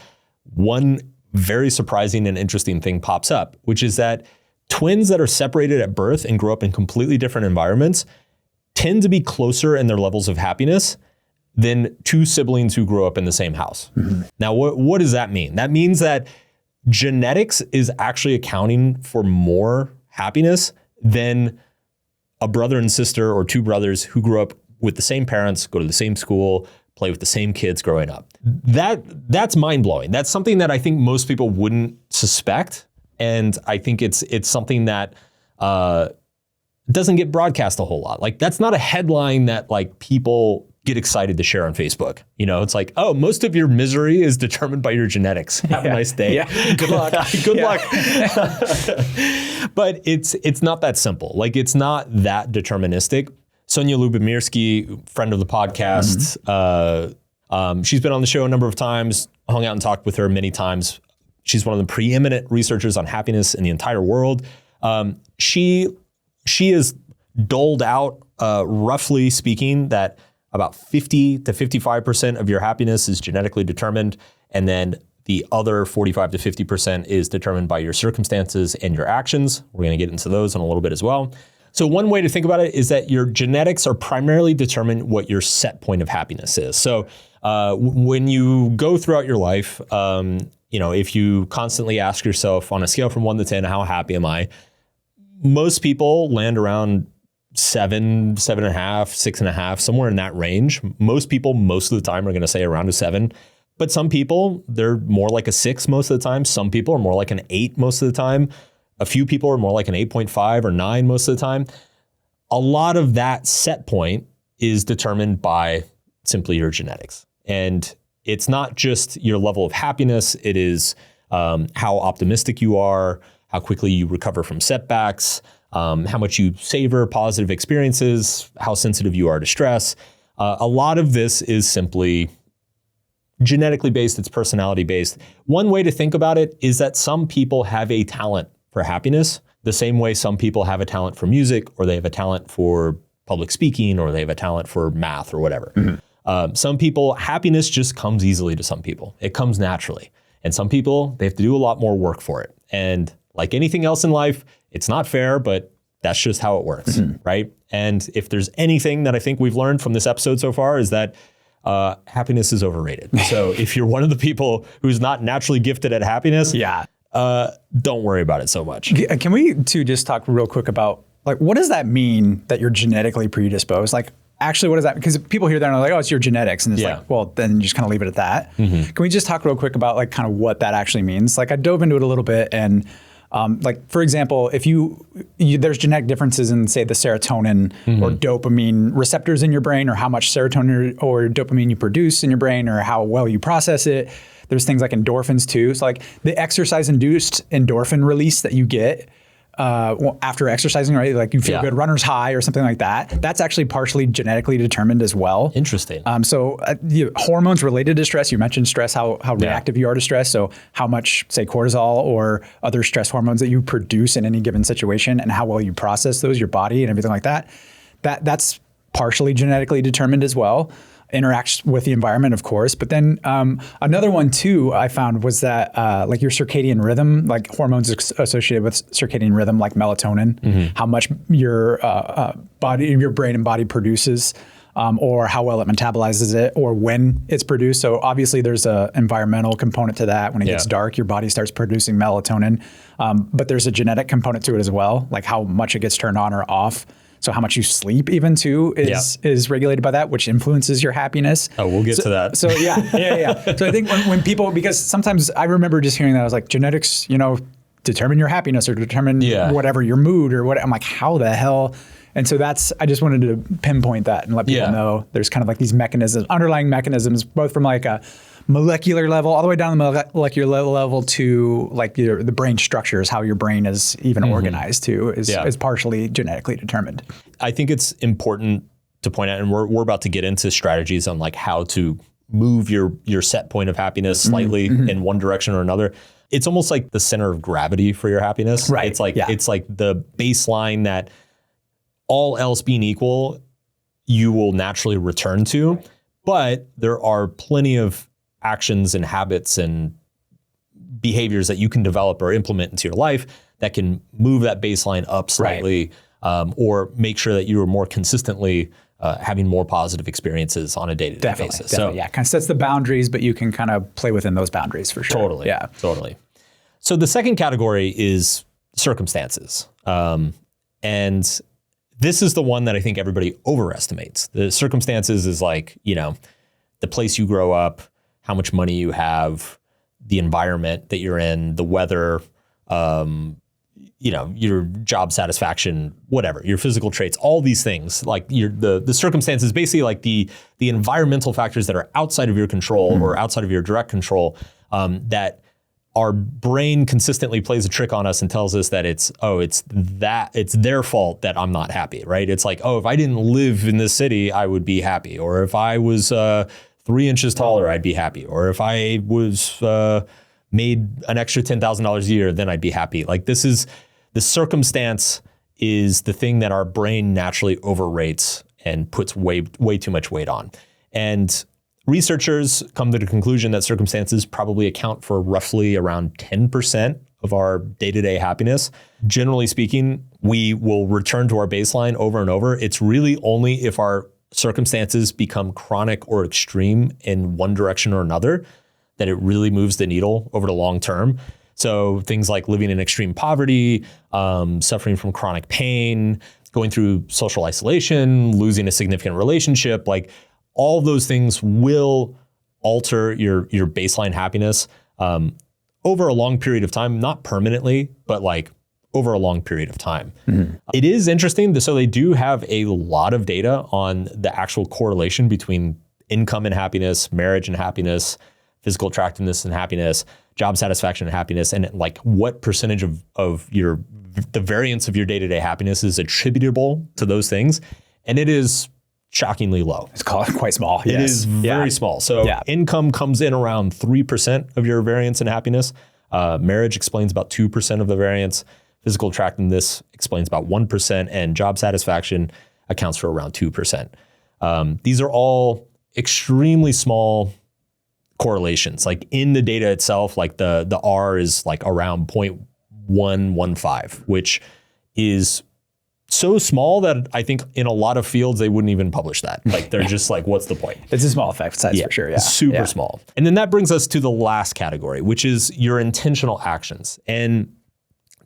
S1: one very surprising and interesting thing pops up, which is that twins that are separated at birth and grow up in completely different environments tend to be closer in their levels of happiness than two siblings who grow up in the same house. Mm-hmm. Now, what does that mean? That means that genetics is actually accounting for more happiness than a brother and sister or two brothers who grew up with the same parents, go to the same school, play with the same kids growing up. That's mind-blowing. That's something that I think most people wouldn't suspect. And I think it's something that doesn't get broadcast a whole lot. Like, that's not a headline that like people get excited to share on Facebook. You know, it's like, oh, most of your misery is determined by your genetics. Have a nice day.
S2: Yeah. Good luck.
S1: Good luck. But it's not that simple. Like, it's not that deterministic. Sonia Lubomirsky, friend of the podcast, she's been on the show a number of times, hung out and talked with her many times. She's one of the preeminent researchers on happiness in the entire world. She has doled out, roughly speaking, that about 50 to 55% of your happiness is genetically determined, and then the other 45 to 50% is determined by your circumstances and your actions. We're going to get into those in a little bit as well. So one way to think about it is that your genetics are primarily determine what your set point of happiness is. So when you go throughout your life, if you constantly ask yourself on a scale from 1 to 10, how happy am I? Most people land around 7, 7.5, 6.5, somewhere in that range. Most people, most of the time, are going to say around a 7. But some people, they're more like a 6 most of the time. Some people are more like an 8 most of the time. A few people are more like an 8.5 or 9 most of the time. A lot of that set point is determined by simply your genetics. And it's not just your level of happiness. It is how optimistic you are, how quickly you recover from setbacks, how much you savor positive experiences, how sensitive you are to stress. A lot of this is simply genetically based. It's personality based. One way to think about it is that some people have a talent for happiness, the same way some people have a talent for music, or they have a talent for public speaking, or they have a talent for math or whatever. Mm-hmm. Some people, happiness just comes easily to some people. It comes naturally. And some people, they have to do a lot more work for it. And like anything else in life, it's not fair, but that's just how it works, right? And if there's anything that I think we've learned from this episode so far is that happiness is overrated. So if you're one of the people who's not naturally gifted at happiness, don't worry about it so much.
S2: Can we too just talk real quick about like, what does that mean that you're genetically predisposed? Like, actually, what does that, because people hear that and they're like, oh, it's your genetics. And it's like, well, then you just kind of leave it at that. Mm-hmm. Can we just talk real quick about like kind of what that actually means? Like, I dove into it a little bit, and like, for example, if there's genetic differences in, say, the serotonin or dopamine receptors in your brain, or how much serotonin or dopamine you produce in your brain, or how well you process it. There's things like endorphins too. So like the exercise-induced endorphin release that you get after exercising, right? Like you feel good, runner's high or something like that. That's actually partially genetically determined as well.
S1: Interesting.
S2: So hormones related to stress, you mentioned stress, how reactive you are to stress. So how much, say, cortisol or other stress hormones that you produce in any given situation, and how well you process those, your body and everything like that. That's partially genetically determined as well. Interacts with the environment, of course. But then another one too I found was that like your circadian rhythm, like hormones associated with circadian rhythm, like melatonin, how much your brain and body produces, or how well it metabolizes it, or when it's produced. So obviously there's an environmental component to that. When it gets dark, your body starts producing melatonin. But there's a genetic component to it as well, like how much it gets turned on or off. So how much you sleep even too is regulated by that, which influences your happiness.
S1: Oh, we'll get to that.
S2: So yeah. So I think when people, because sometimes I remember just hearing that, I was like, genetics, determine your happiness or determine whatever, your mood or what. I'm like, how the hell? And so I just wanted to pinpoint that and let people know there's kind of like these mechanisms, underlying mechanisms, both from like a molecular level, all the way down the molecular level to like the brain structures, how your brain is even organized too, is partially genetically determined.
S1: I think it's important to point out, and we're about to get into strategies on like how to move your set point of happiness slightly in one direction or another. It's almost like the center of gravity for your happiness.
S2: Right.
S1: It's like the baseline that all else being equal, you will naturally return to. But there are plenty of actions and habits and behaviors that you can develop or implement into your life that can move that baseline up slightly, or make sure that you are more consistently having more positive experiences on a day-to-day basis.
S2: Definitely, kind of sets the boundaries, but you can kind of play within those boundaries for sure.
S1: Totally. So the second category is circumstances. And this is the one that I think everybody overestimates. The circumstances is like, the place you grow up, how much money you have, the environment that you're in, the weather, your job satisfaction, whatever, your physical traits, all these things, like the circumstances, basically like the environmental factors that are outside of your control or outside of your direct control, that our brain consistently plays a trick on us and tells us that it's their fault that I'm not happy, right? It's like, if I didn't live in this city, I would be happy. Or if I was 3 inches taller, I'd be happy. Or if I was made an extra $10,000 a year, then I'd be happy. Like the circumstance is the thing that our brain naturally overrates and puts way too much weight on. And researchers come to the conclusion that circumstances probably account for roughly around 10% of our day-to-day happiness. Generally speaking, we will return to our baseline over and over. It's really only if our circumstances become chronic or extreme in one direction or another that it really moves the needle over the long term. So things like living in extreme poverty, suffering from chronic pain, going through social isolation, losing a significant relationship, like all those things will alter your baseline happiness over a long period of time, not permanently, but like over a long period of time. It is interesting. So they do have a lot of data on the actual correlation between income and happiness, marriage and happiness, physical attractiveness and happiness, job satisfaction and happiness, and like what percentage of the variance of your day-to-day happiness is attributable to those things. And it is shockingly low.
S2: It's quite small.
S1: It is very small. So income comes in around 3% of your variance in happiness. Marriage explains about 2% of the variance. Physical attractiveness explains about 1%, and job satisfaction accounts for around 2%. These are all extremely small correlations. Like in the data itself, like the R is like around 0.115, which is so small that I think in a lot of fields they wouldn't even publish that. Like they're just like, what's the point?
S2: It's a small effect size for sure. Yeah,
S1: super small. And then that brings us to the last category, which is your intentional actions. And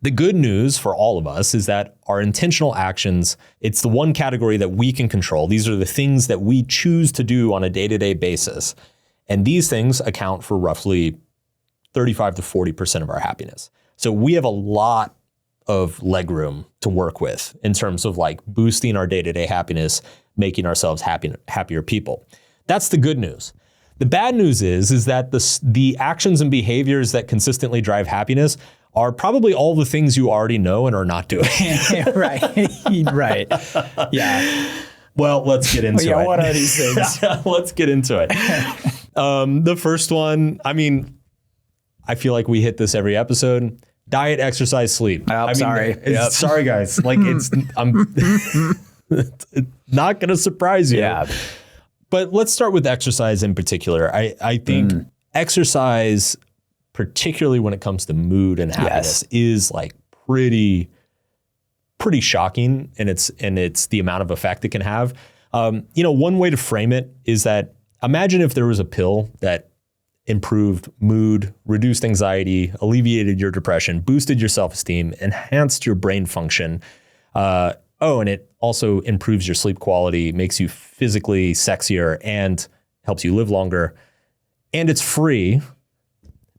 S1: the good news for all of us is that our intentional actions, it's the one category that we can control. These are the things that we choose to do on a day-to-day basis. And these things account for roughly 35 to 40% of our happiness. So we have a lot of legroom to work with in terms of like boosting our day-to-day happiness, making ourselves happier people. That's the good news. The bad news is that the actions and behaviors that consistently drive happiness are probably all the things you already know and are not doing.
S2: Right. Yeah.
S1: Well, let's get into it.
S2: What are these things?
S1: Let's get into it. The first one, I mean, I feel like we hit this every episode. Diet, exercise, sleep.
S2: Sorry,
S1: guys. Like I'm not going to surprise you.
S2: Yeah.
S1: But let's start with exercise in particular. I think exercise, particularly when it comes to mood and happiness, is like pretty shocking, and it's the amount of effect it can have. One way to frame it is that imagine if there was a pill that improved mood, reduced anxiety, alleviated your depression, boosted your self-esteem, enhanced your brain function. And it also improves your sleep quality, makes you physically sexier, and helps you live longer. And it's free.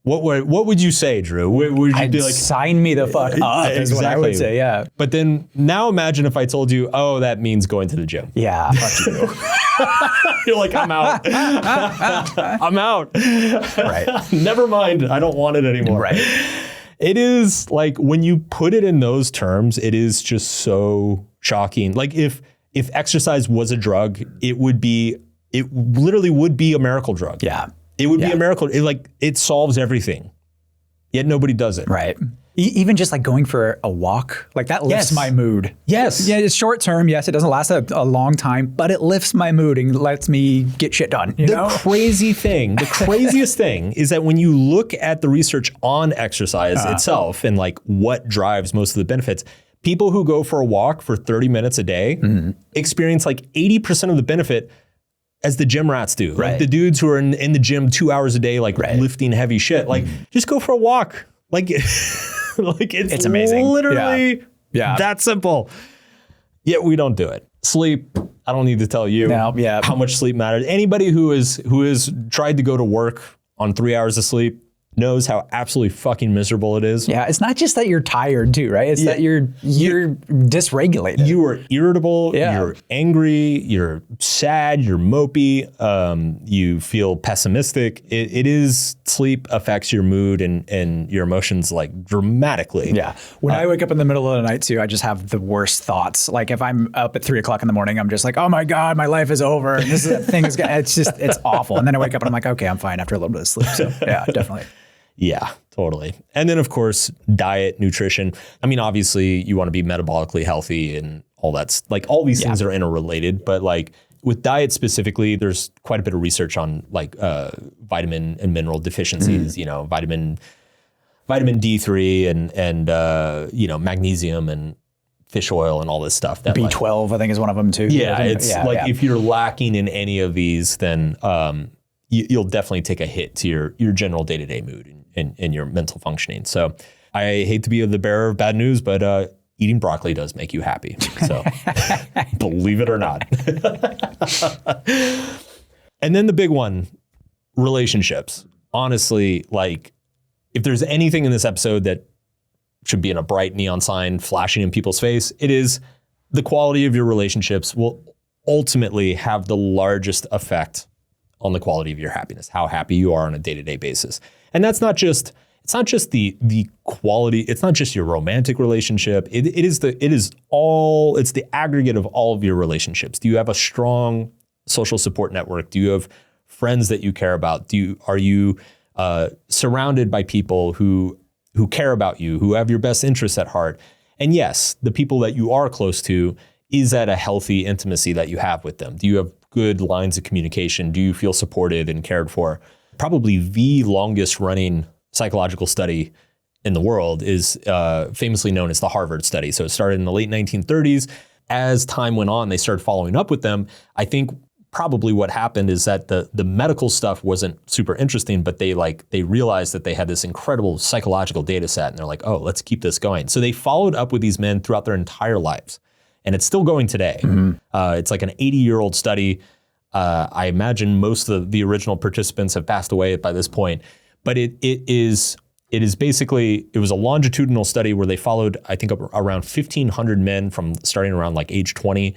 S1: What would you say, Drew? Would you
S2: I'd
S1: be like,
S2: sign me the fuck up is what I would say, yeah.
S1: But then now imagine if I told you, oh, that means going to the gym.
S2: Yeah, fuck you.
S1: You're like, I'm out. I'm out.
S2: Right.
S1: Never mind. I don't want it anymore.
S2: Right.
S1: It is like when you put it in those terms, it is just so shocking. Like if exercise was a drug, it literally would be a miracle drug.
S2: Yeah.
S1: It would be a miracle. It solves everything. Yet nobody does it.
S2: Right. Even just like going for a walk, like that lifts my mood.
S1: Yes.
S2: Yeah, it's short term. Yes, it doesn't last a long time, but it lifts my mood and lets me get shit done.
S1: The craziest thing is that when you look at the research on exercise itself and like what drives most of the benefits, people who go for a walk for 30 minutes a day experience like 80% of the benefit as the gym rats do.
S2: Right.
S1: Like the dudes who are in the gym 2 hours a day, like lifting heavy shit. Like just go for a walk. Like, it's
S2: amazing.
S1: Literally that simple. Yet we don't do it. Sleep. I don't need to tell you how much sleep matters. Anybody who has tried to go to work on 3 hours of sleep knows how absolutely fucking miserable it is.
S2: Yeah, it's not just that you're tired too, right? It's that you're dysregulated.
S1: You are irritable,
S2: Yeah.
S1: you're angry, you're sad, you're mopey, you feel pessimistic. It is, sleep affects your mood and your emotions like dramatically.
S2: Yeah. When I wake up in the middle of the night too, I just have the worst thoughts. Like if I'm up at 3 o'clock in the morning, I'm just like, oh my God, my life is over. And it's awful. And then I wake up and I'm like, okay, I'm fine after a little bit of sleep. So yeah, definitely.
S1: Yeah, totally. And then of course, diet, nutrition. I mean, obviously you want to be metabolically healthy and all that's like all these things are interrelated, but like with diet specifically, there's quite a bit of research on like vitamin and mineral deficiencies, you know, vitamin D3 and you know, magnesium and fish oil and all this stuff. That
S2: B12, I think is one of them too.
S1: Yeah, it's if you're lacking in any of these, then you'll definitely take a hit to your general day-to-day mood and your mental functioning. So I hate to be the bearer of bad news, but eating broccoli does make you happy. So believe it or not. And then the big one, relationships. Honestly, like if there's anything in this episode that should be in a bright neon sign flashing in people's face, it is the quality of your relationships will ultimately have the largest effect on the quality of your happiness, how happy you are on a day-to-day basis. And that's not just, it's not just the quality, it's not just your romantic relationship. It's the aggregate of all of your relationships. Do you have a strong social support network? Do you have friends that you care about? Are you surrounded by people who care about you, who have your best interests at heart? And yes, the people that you are close to, is that a healthy intimacy that you have with them? Do you have good lines of communication? Do you feel supported and cared for? Probably the longest running psychological study in the world is famously known as the Harvard study. So it started in the late 1930s. As time went on, they started following up with them. I think probably what happened is that the medical stuff wasn't super interesting, but they realized that they had this incredible psychological data set, and they're like, oh, let's keep this going. So they followed up with these men throughout their entire lives. And it's still going today. It's like an 80-year-old study. I imagine most of the original participants have passed away by this point. But it is basically, it was a longitudinal study where they followed, I think, around 1,500 men from starting around like age 20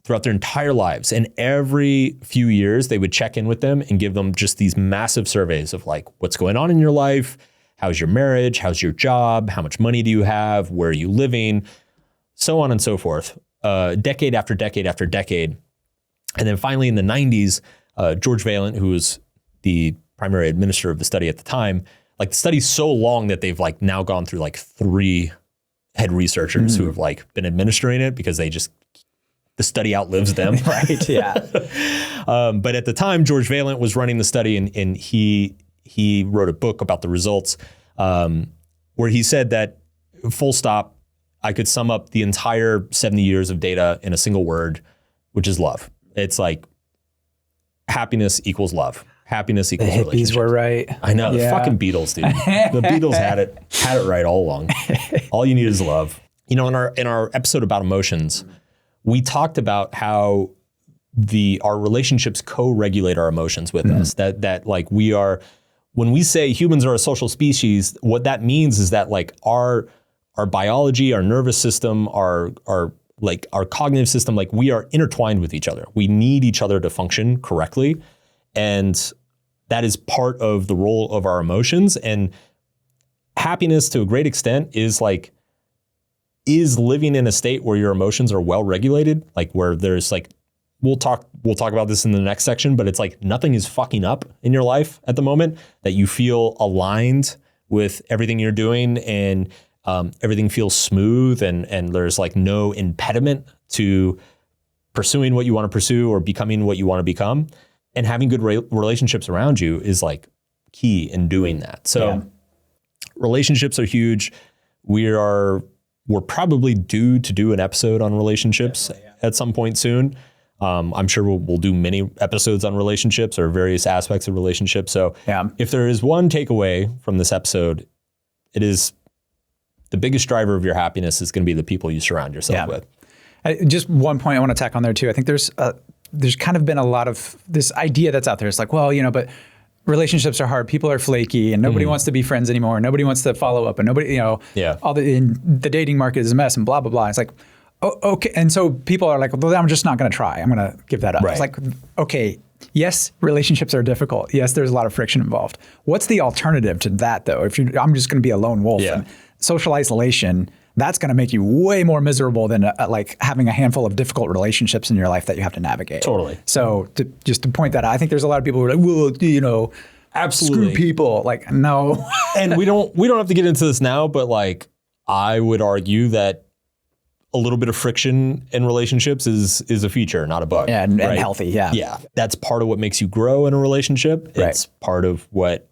S1: throughout their entire lives. And every few years, they would check in with them and give them just these massive surveys of like, what's going on in your life? How's your marriage? How's your job? How much money do you have? Where are you living? So on and so forth, decade after decade after decade. And then finally in the 90s, George Valent, who was the primary administrator of the study at the time, like the study's so long that they've like now gone through like 3 head researchers who have like been administering it because the study outlives them.
S2: Right, yeah.
S1: But at the time, George Valent was running the study and he wrote a book about the results where he said that, full stop, I could sum up the entire 70 years of data in a single word, which is love. It's like happiness equals love. Happiness equals relationship.
S2: The hippies were right.
S1: I know, the fucking Beatles, dude. The Beatles had it right all along. All you need is love. You know, in our episode about emotions, we talked about how our relationships co-regulate our emotions with us. That like we are when we say humans are a social species, what that means is that like our biology, our nervous system, our cognitive system, like we are intertwined with each other. We need each other to function correctly. And that is part of the role of our emotions. And happiness to a great extent is living in a state where your emotions are well regulated, like where there's like, we'll talk about this in the next section, but it's like nothing is fucking up in your life at the moment, that you feel aligned with everything you're doing, and everything feels smooth, and there's like no impediment to pursuing what you want to pursue or becoming what you want to become. And having good relationships around you is like key in doing that. So relationships are huge. We're probably due to do an episode on relationships at some point soon. I'm sure we'll do many episodes on relationships or various aspects of relationships. So if there is one takeaway from this episode, it is the biggest driver of your happiness is going to be the people you surround yourself with.
S2: Just one point I want to tack on there too. I think there's kind of been a lot of this idea that's out there. It's like, well, but relationships are hard. People are flaky, and nobody wants to be friends anymore. Nobody wants to follow up, and nobody, the dating market is a mess, and blah blah blah. It's like, oh, okay. And so people are like, well, I'm just not going to try. I'm going to give that up. Right. It's like, okay, yes, relationships are difficult. Yes, there's a lot of friction involved. What's the alternative to that, though? I'm just going to be a lone wolf. And social isolation, that's going to make you way more miserable than like having a handful of difficult relationships in your life that you have to navigate. Totally. So just to point that out, I think there's a lot of people who are like, well, absolutely, screw people. Like, no. And we don't have to get into this now, but like, I would argue that a little bit of friction in relationships is a feature, not a bug. Yeah, and healthy. Yeah. Yeah. That's part of what makes you grow in a relationship. Right. It's part of what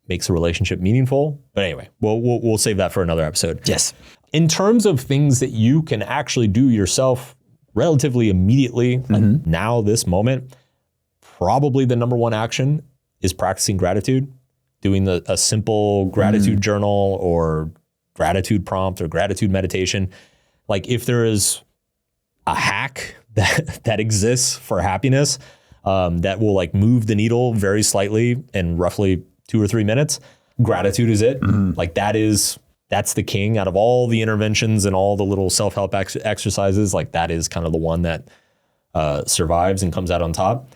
S2: makes a relationship meaningful. But anyway, we'll save that for another episode. Yes. In terms of things that you can actually do yourself relatively immediately, like now, this moment, probably the number one action is practicing gratitude, doing a simple gratitude journal or gratitude prompt or gratitude meditation. Like if there is a hack that exists for happiness that will like move the needle very slightly in roughly 2 or 3 minutes, gratitude is it. Like that's the king out of all the interventions and all the little self-help exercises. Like that is kind of the one that survives and comes out on top.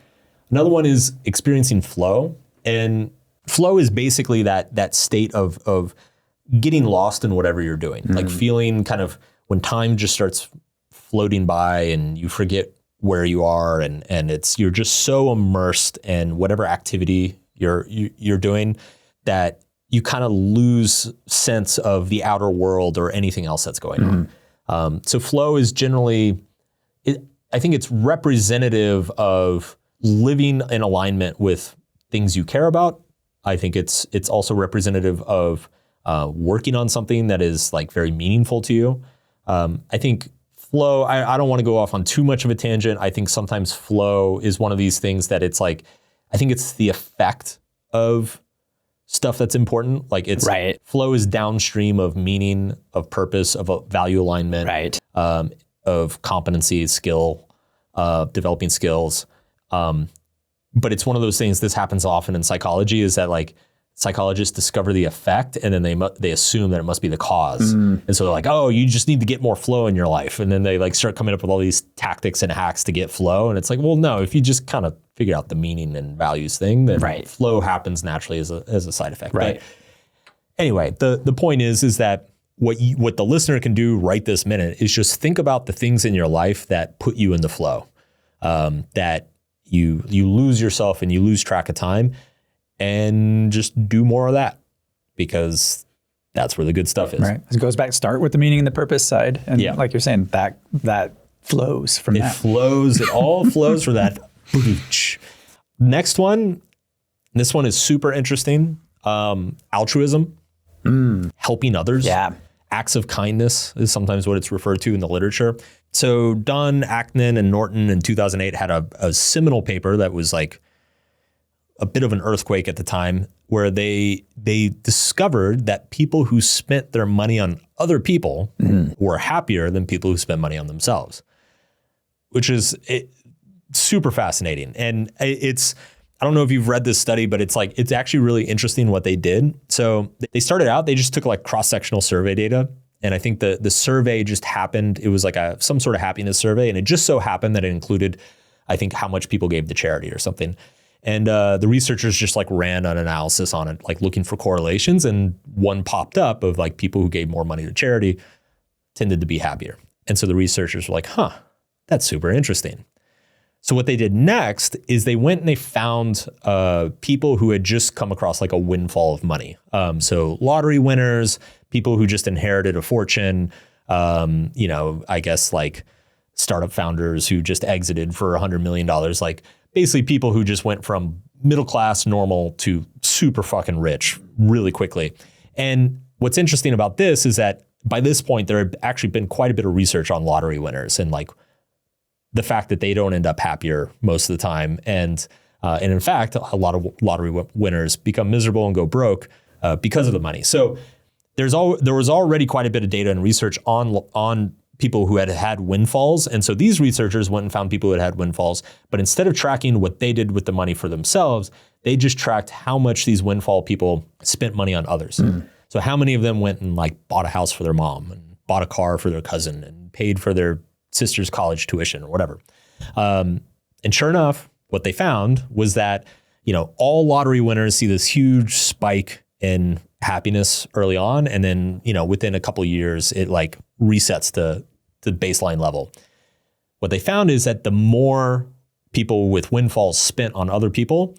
S2: Another one is experiencing flow. And flow is basically that state of getting lost in whatever you're doing, like feeling kind of when time just starts floating by and you forget where you are, and you're just so immersed in whatever activity you're doing that you kind of lose sense of the outer world or anything else that's going on. So flow is generally, I think it's representative of living in alignment with things you care about. I think it's also representative of working on something that is like very meaningful to you. I think flow, I don't want to go off on too much of a tangent. I think sometimes flow is one of these things that it's like, I think it's the effect of stuff that's important. Like it's flow is downstream of meaning, of purpose, of a value alignment, of competency, skill, developing skills. But it's one of those things, this happens often in psychology, is that like psychologists discover the effect and then they assume that it must be the cause. And so they're like, oh, you just need to get more flow in your life. And then they like start coming up with all these tactics and hacks to get flow. And it's like, well, no, if you just kind of figure out the meaning and values thing, then flow happens naturally as a side effect. Right. But anyway, the point is that what the listener can do right this minute is just think about the things in your life that put you in the flow, that you lose yourself and you lose track of time. And just do more of that, because that's where the good stuff is. Right. It goes back, start with the meaning and the purpose side. And like you're saying, that flows from that. It all flows from that. Next one, this one is super interesting. Altruism, helping others. Yeah. Acts of kindness is sometimes what it's referred to in the literature. So Dunn, Acton, and Norton in 2008 had a seminal paper that was like a bit of an earthquake at the time, where they discovered that people who spent their money on other people were happier than people who spent money on themselves, which is super fascinating. And it's
S1: I don't know if you've read this study, but it's actually really interesting what they did. So they started out, they just took like cross-sectional survey data. And I think the survey just happened. It was like some sort of happiness survey. And it just so happened that it included, I think, how much people gave to charity or something. And the researchers just like ran an analysis on it, like looking for correlations. And one popped up of like people who gave more money to charity tended to be happier. And so the researchers were like, that's super interesting. So what they did next is they went and they found people who had just come across like a windfall of money. So lottery winners, people who just inherited a fortune, I guess like startup founders who just exited for $100 million, like basically people who just went from middle class normal to super fucking rich really quickly. And what's interesting about this is that by this point, there had actually been quite a bit of research on lottery winners and like the fact that they don't end up happier most of the time. And in fact, a lot of lottery winners become miserable and go broke because of the money. So there was already quite a bit of data and research on people who had windfalls. And so these researchers went and found people who had windfalls, but instead of tracking what they did with the money for themselves, they just tracked how much these windfall people spent money on others. So how many of them went and like bought a house for their mom and bought a car for their cousin and paid for their sister's college tuition or whatever. And sure enough, what they found was that, all lottery winners see this huge spike in happiness early on. And then, within a couple of years, it like resets the baseline level. What they found is that the more people with windfalls spent on other people,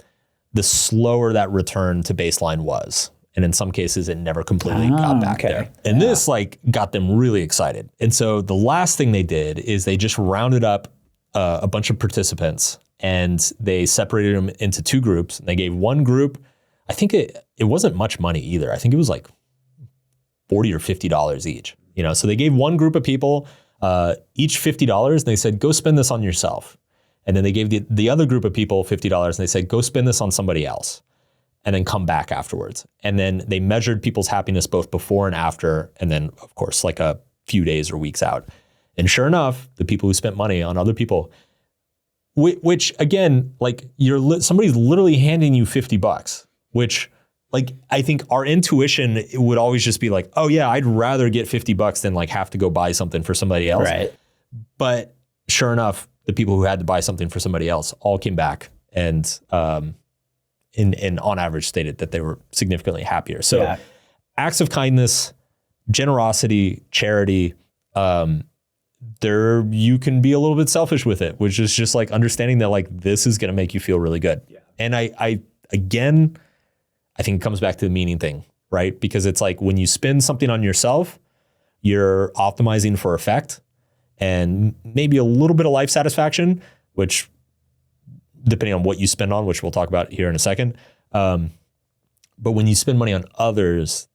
S1: the slower that return to baseline was. And in some cases, it never completely got back there. And this like got them really excited. And so the last thing they did is they just rounded up a bunch of participants and they separated them into two groups. And they gave one group, I think it wasn't much money either. I think it was like $40 or $50 each. So they gave one group of people each $50 and they said, go spend this on yourself. And then they gave the other group of people $50 and they said, go spend this on somebody else. And then come back afterwards. And then they measured people's happiness both before and after, and then, of course, like a few days or weeks out. And sure enough, the people who spent money on other people, which again, like somebody's literally handing you $50, which like I think our intuition would always just be like, oh yeah, I'd rather get $50 than like have to go buy something for somebody else.
S2: Right.
S1: But sure enough, the people who had to buy something for somebody else all came back and and on average stated that they were significantly happier. So acts of kindness, generosity, charity, there you can be a little bit selfish with it, which is just like understanding that like this is going to make you feel really good. Yeah. And I think it comes back to the meaning thing, right? Because it's like when you spend something on yourself, you're optimizing for effect and maybe a little bit of life satisfaction, which depending on what you spend on, which we'll talk about here in a second. But when you spend money on others,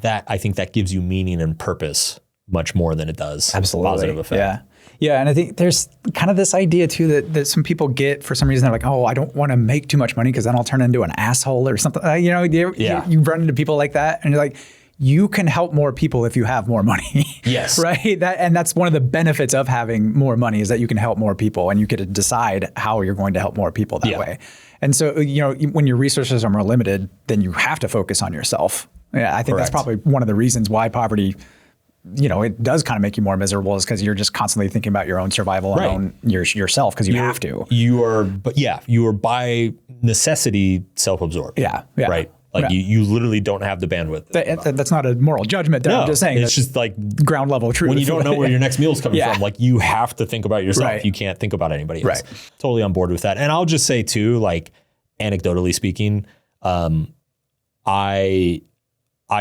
S1: I think that gives you meaning and purpose much more than it does positive effect.
S2: Yeah. Yeah. And I think there's kind of this idea too that some people get for some reason. They're like, oh, I don't want to make too much money because then I'll turn into an asshole or something. You run into people like that and you're like, you can help more people if you have more money.
S1: Yes.
S2: Right? And that's one of the benefits of having more money is that you can help more people and you get to decide how you're going to help more people that way. And so, when your resources are more limited, then you have to focus on yourself. Yeah, I think that's probably one of the reasons why poverty, it does kind of make you more miserable is because you're just constantly thinking about your own survival and yourself because you have to. You
S1: are by necessity self-absorbed.
S2: Yeah.
S1: Right. Like you literally don't have the bandwidth.
S2: That's not a moral judgment there. I'm just saying
S1: it's just like
S2: ground level truth.
S1: When you don't know where your next meal is coming from, like you have to think about yourself. Right. You can't think about anybody else. Right. Totally on board with that. And I'll just say too, like anecdotally speaking, I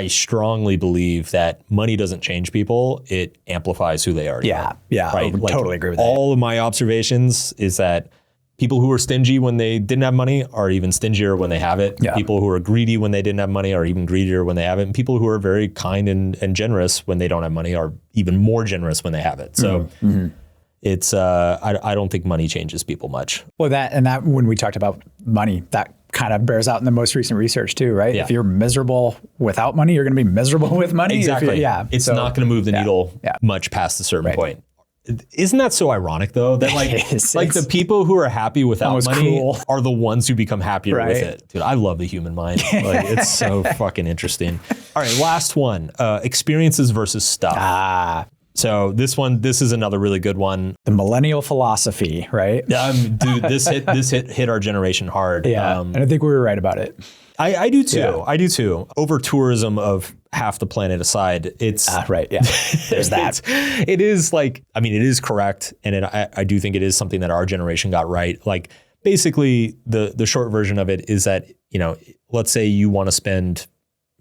S1: strongly believe that money doesn't change people. It amplifies who they are.
S2: Yeah.
S1: Right.
S2: I totally agree with that.
S1: All of my observations is that people who were stingy when they didn't have money are even stingier when they have it. Yeah. People who are greedy when they didn't have money are even greedier when they have it. And people who are very kind and generous when they don't have money are even more generous when they have it. So it's I don't think money changes people much.
S2: Well, that when we talked about money, that kind of bears out in the most recent research too, right? Yeah. If you're miserable without money, you're going to be miserable with money.
S1: Exactly. It's not going to move the needle much past a certain point. isn't that so ironic though? That like, like the people who are happy without money are the ones who become happier with it. Dude, I love the human mind. Like, it's so fucking interesting. All right, last one, experiences versus stuff. So this is another really good one.
S2: The millennial philosophy, right?
S1: Dude, this hit our generation hard.
S2: Yeah, and I think we were right about it.
S1: I do too. Yeah. I do too. Over tourism of half the planet aside, it's
S2: right. Yeah, there's that.
S1: It is like, I mean, it is correct, and I do think it is something that our generation got right. Like, basically, the short version of it is that, you know, let's say you want to spend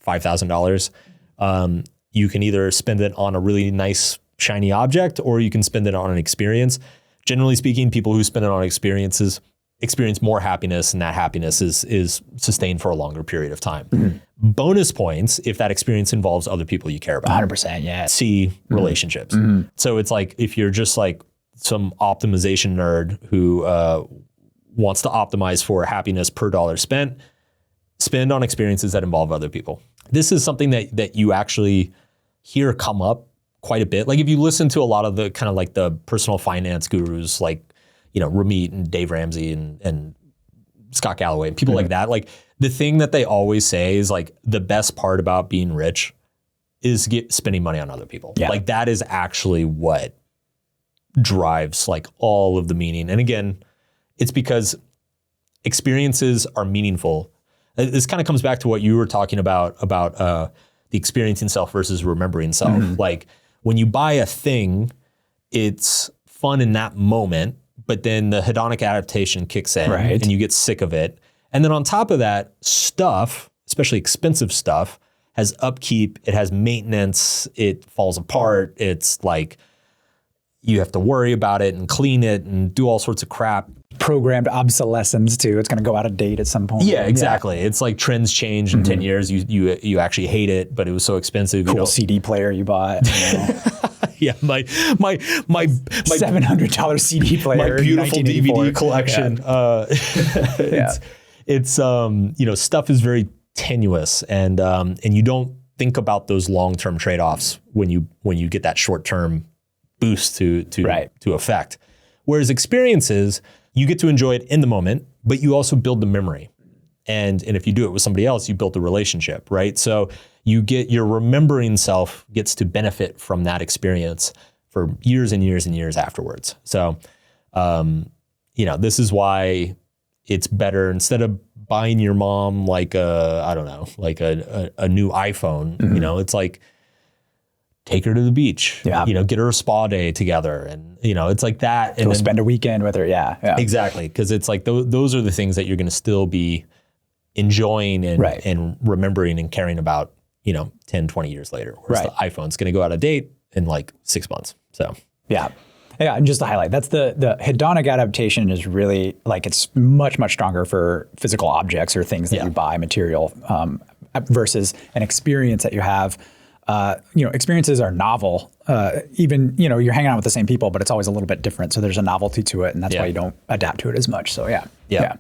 S1: $5,000. You can either spend it on a really nice shiny object, or you can spend it on an experience. Generally speaking, people who spend it on experiences experience more happiness, and that happiness is sustained for a longer period of time. Mm-hmm. Bonus points if that experience involves other people you care about.
S2: 100%, yeah.
S1: See relationships. Mm-hmm. So it's like, if you're just like some optimization nerd who wants to optimize for happiness per dollar spent, spend on experiences that involve other people. This is something that you actually hear come up quite a bit. Like, if you listen to a lot of the kind of like the personal finance gurus, like, you know, Ramit and Dave Ramsey and Scott Galloway and people like that, like, the thing that they always say is like, the best part about being rich is spending money on other people. Yeah. Like, that is actually what drives like all of the meaning. And again, it's because experiences are meaningful. This kind of comes back to what you were talking about the experiencing self versus remembering self. Mm-hmm. Like, when you buy a thing, it's fun in that moment, but then the hedonic adaptation kicks in, right, and you get sick of it. And then on top of that, stuff, especially expensive stuff, has upkeep, it has maintenance, it falls apart. It's like, you have to worry about it and clean it and do all sorts of crap.
S2: Programmed obsolescence too. It's going to go out of date at some point.
S1: Yeah, exactly. Yeah. It's like trends change in 10 years. You actually hate it, but it was so expensive.
S2: Cool CD player you bought. You know?
S1: Yeah, my
S2: $700 CD player.
S1: My beautiful DVD collection. Yeah. It's you know, stuff is very tenuous, and you don't think about those long-term trade-offs when you get that short-term boost to effect. Whereas experiences, you get to enjoy it in the moment, but you also build the memory. And if you do it with somebody else, you build the relationship, right? So your remembering self gets to benefit from that experience for years and years and years afterwards. So, you know, this is why it's better, instead of buying your mom like a new iPhone, you know, it's like, take her to the beach, you know, get her a spa day together. And, you know, it's like that. And
S2: then spend a weekend with her. Yeah.
S1: Exactly. Cause it's like, those are the things that you're going to still be enjoying and remembering and caring about, you know, 10, 20 years later. Whereas the iPhone's going to go out of date in like 6 months. So,
S2: yeah. Yeah, and just to highlight, that's the hedonic adaptation is really like, it's much, much stronger for physical objects or things that you buy, material, versus an experience that you have. You know, experiences are novel. Even, you know, you're hanging out with the same people, but it's always a little bit different. So there's a novelty to it, and that's why you don't adapt to it as much. So yeah.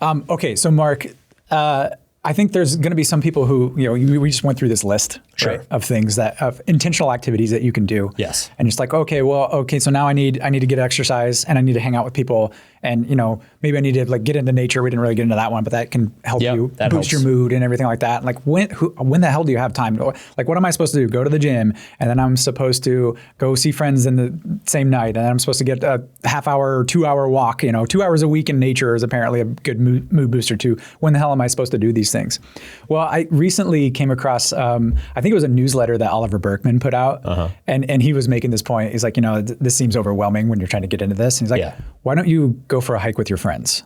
S2: Okay, so Mark, I think there's going to be some people who, you know, we just went through this list of things of intentional activities that you can do.
S1: Yes.
S2: And just like, okay, so now I need to get exercise, and I need to hang out with people, and, you know, maybe I need to like get into nature. We didn't really get into that one, but that can help you boost your mood and everything like that. Like, when the hell do you have time? Like, what am I supposed to do? Go to the gym, and then I'm supposed to go see friends in the same night, and then I'm supposed to get a half hour or 2 hour walk. You know, 2 hours a week in nature is apparently a good mood booster too. When the hell am I supposed to do these things? Well, I recently came across, I think it was a newsletter that Oliver Berkman put out, and he was making this point. He's like, you know, this seems overwhelming when you're trying to get into this. And he's like, why don't you go for a hike with your friends?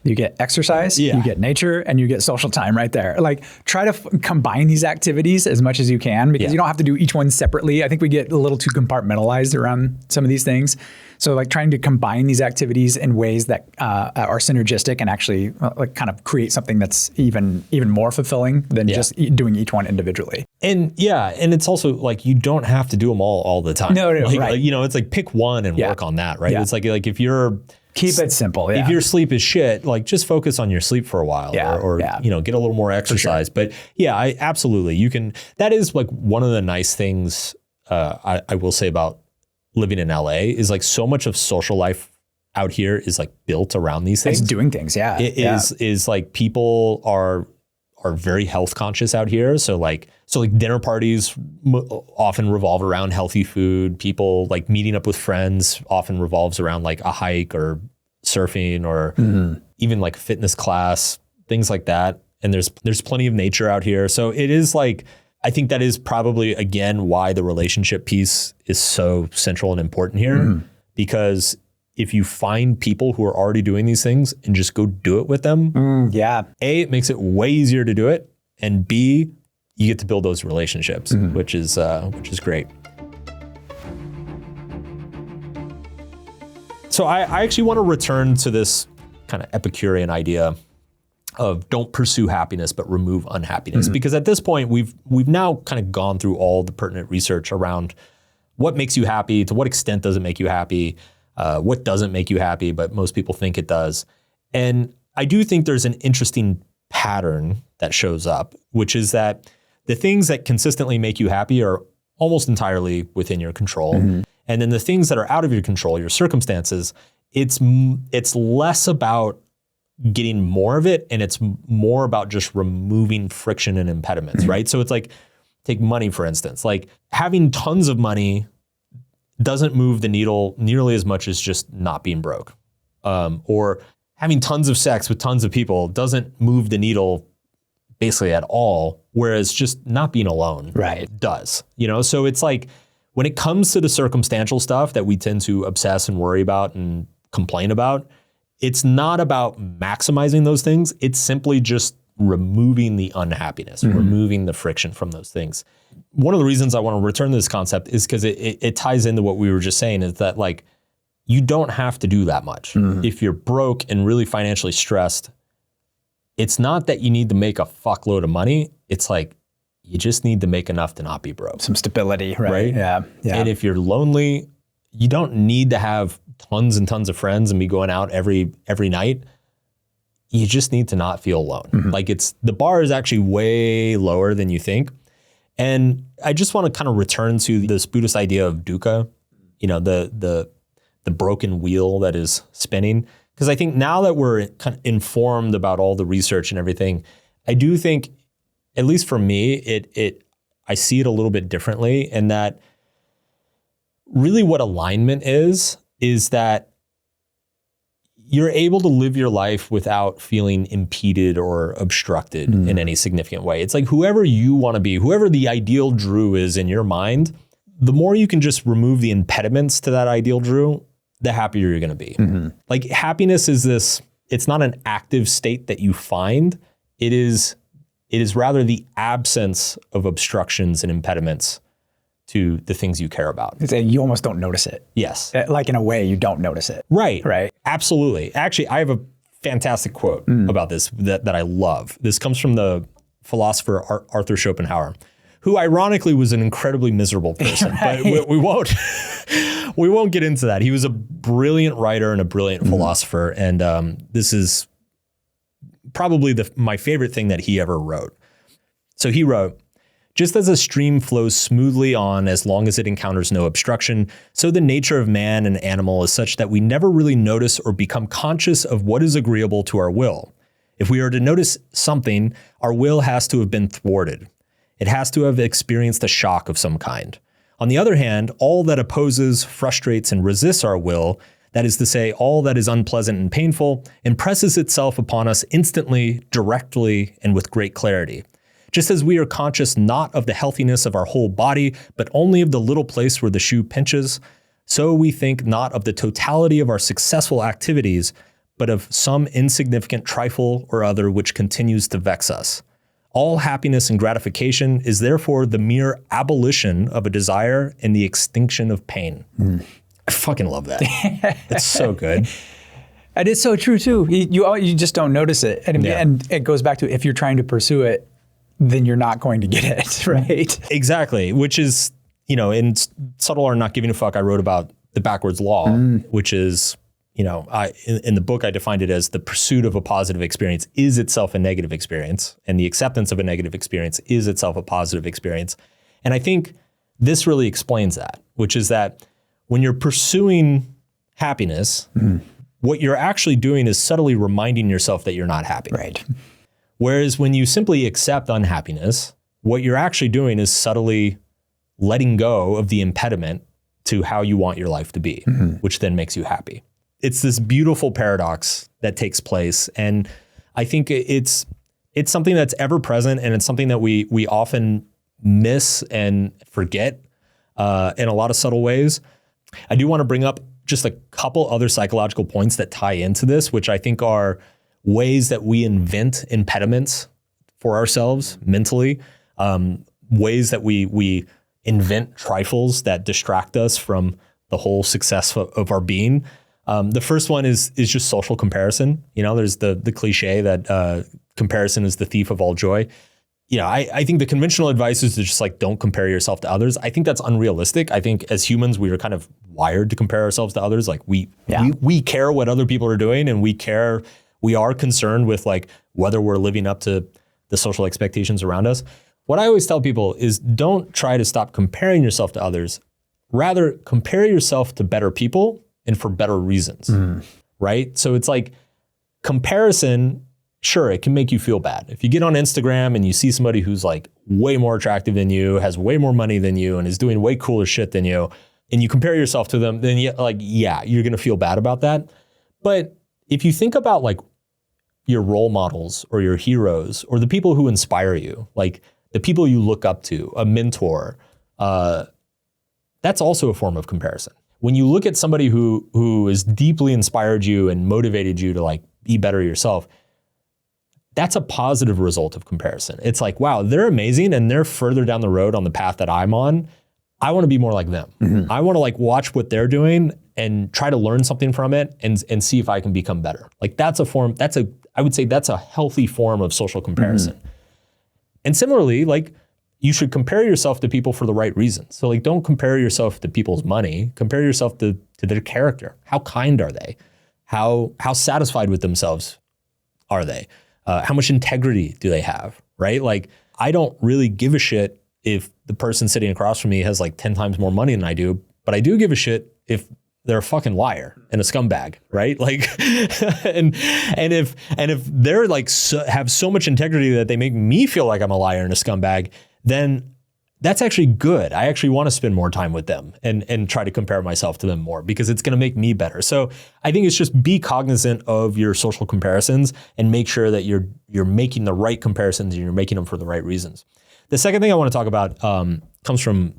S2: You get exercise, you get nature, and you get social time right there. Like, try to combine these activities as much as you can, because you don't have to do each one separately. I think we get a little too compartmentalized around some of these things. So like, trying to combine these activities in ways that are synergistic and actually like kind of create something that's even more fulfilling than just doing each one individually.
S1: And and it's also like, you don't have to do them all the time.
S2: No,
S1: like, you know, it's like, pick one and work on that, right? It's like if you're
S2: keep it simple.
S1: If your sleep is shit, like, just focus on your sleep for a while, or you know, get a little more exercise. Sure. But I absolutely, you can. That is like one of the nice things I will say about living in LA is like so much of social life out here is like built around these things.
S2: It's doing things. Yeah.
S1: It is like people are very health conscious out here. So like dinner parties often revolve around healthy food. People like meeting up with friends often revolves around like a hike or surfing or even like fitness class, things like that. And there's plenty of nature out here. So it is like, I think that is probably, again, why the relationship piece is so central and important here. Because if you find people who are already doing these things and just go do it with them, A, it makes it way easier to do it. And B, you get to build those relationships, which is great. So I actually want to return to this kind of Epicurean idea of don't pursue happiness, but remove unhappiness. Because at this point, we've now kind of gone through all the pertinent research around what makes you happy, to what extent does it make you happy, what doesn't make you happy, but most people think it does. And I do think there's an interesting pattern that shows up, which is that the things that consistently make you happy are almost entirely within your control. And then the things that are out of your control, your circumstances, it's less about getting more of it, and it's more about just removing friction and impediments, right? So it's like, take money, for instance. Like having tons of money doesn't move the needle nearly as much as just not being broke. Or having tons of sex with tons of people doesn't move the needle basically at all, whereas just not being alone does. So it's like, when it comes to the circumstantial stuff that we tend to obsess and worry about and complain about, it's not about maximizing those things. It's simply just removing the unhappiness, removing the friction from those things. One of the reasons I want to return to this concept is because it ties into what we were just saying, is that like, you don't have to do that much. If you're broke and really financially stressed, it's not that you need to make a fuckload of money. It's like, you just need to make enough to not be broke.
S2: Some stability, right? Yeah.
S1: And if you're lonely, you don't need to have tons and tons of friends and be going out every night. You just need to not feel alone. Like the bar is actually way lower than you think. And I just want to kind of return to this Buddhist idea of dukkha, the broken wheel that is spinning. Because I think now that we're kind of informed about all the research and everything, I do think, at least for me, I see it a little bit differently, in that really what alignment is that you're able to live your life without feeling impeded or obstructed in any significant way. It's like whoever you want to be, whoever the ideal Drew is in your mind, the more you can just remove the impediments to that ideal Drew, the happier you're going to be. Like happiness is this, it's not an active state that you find. It is rather the absence of obstructions and impediments to the things you care about.
S2: You almost don't notice it.
S1: Yes.
S2: Like in a way, you don't notice it.
S1: Right.
S2: Right.
S1: Absolutely. Actually, I have a fantastic quote about this that I love. This comes from the philosopher Arthur Schopenhauer, who ironically was an incredibly miserable person, but we won't get into that. He was a brilliant writer and a brilliant philosopher. And this is probably my favorite thing that he ever wrote. So he wrote, "Just as a stream flows smoothly on as long as it encounters no obstruction, so the nature of man and animal is such that we never really notice or become conscious of what is agreeable to our will. If we are to notice something, our will has to have been thwarted. It has to have experienced a shock of some kind. On the other hand, all that opposes, frustrates, and resists our will, that is to say, all that is unpleasant and painful, impresses itself upon us instantly, directly, and with great clarity. Just as we are conscious not of the healthiness of our whole body, but only of the little place where the shoe pinches, so we think not of the totality of our successful activities, but of some insignificant trifle or other which continues to vex us. All happiness and gratification is therefore the mere abolition of a desire and the extinction of pain." I fucking love that. It's so good.
S2: And it's so true too. You just don't notice it. And it goes back to, if you're trying to pursue it, then you're not going to get it, right?
S1: Exactly. Which is, in Subtle or Not Giving a Fuck, I wrote about the backwards law, which is, in the book, I defined it as the pursuit of a positive experience is itself a negative experience, and the acceptance of a negative experience is itself a positive experience. And I think this really explains that, which is that when you're pursuing happiness, what you're actually doing is subtly reminding yourself that you're not happy.
S2: Right.
S1: Whereas when you simply accept unhappiness, what you're actually doing is subtly letting go of the impediment to how you want your life to be, which then makes you happy. It's this beautiful paradox that takes place. And I think it's something that's ever present, and it's something that we often miss and forget in a lot of subtle ways. I do want to bring up just a couple other psychological points that tie into this, which I think are ways that we invent impediments for ourselves mentally, ways that we invent trifles that distract us from the whole success of our being. The first one is just social comparison. You know, there's the cliche that comparison is the thief of all joy. You know, I think the conventional advice is to just like, don't compare yourself to others. I think that's unrealistic. I think as humans, we are kind of wired to compare ourselves to others. Like we care what other people are doing, and we are concerned with like whether we're living up to the social expectations around us. What I always tell people is don't try to stop comparing yourself to others. Rather, compare yourself to better people and for better reasons, right? So it's like comparison. Sure, it can make you feel bad. If you get on Instagram and you see somebody who's like way more attractive than you, has way more money than you, and is doing way cooler shit than you, and you compare yourself to them, then you're going to feel bad about that. But if you think about like your role models or your heroes or the people who inspire you, like the people you look up to, a mentor, that's also a form of comparison. When you look at somebody who has deeply inspired you and motivated you to like be better yourself, that's a positive result of comparison. It's like, wow, they're amazing and they're further down the road on the path that I'm on. I want to be more like them. I want to like watch what they're doing and try to learn something from it and see if I can become better. Like I would say that's a healthy form of social comparison. And similarly, like you should compare yourself to people for the right reasons. So like, don't compare yourself to people's money, compare yourself to their character. How kind are they? How satisfied with themselves are they? How much integrity do they have, right? Like, I don't really give a shit if the person sitting across from me has like 10 times more money than I do, but I do give a shit if they're a fucking liar and a scumbag, right? Like, and if they're like have so much integrity that they make me feel like I'm a liar and a scumbag, then that's actually good. I actually want to spend more time with them and try to compare myself to them more because it's going to make me better. So I think it's just be cognizant of your social comparisons and make sure that you're making the right comparisons and you're making them for the right reasons. The second thing I want to talk about comes from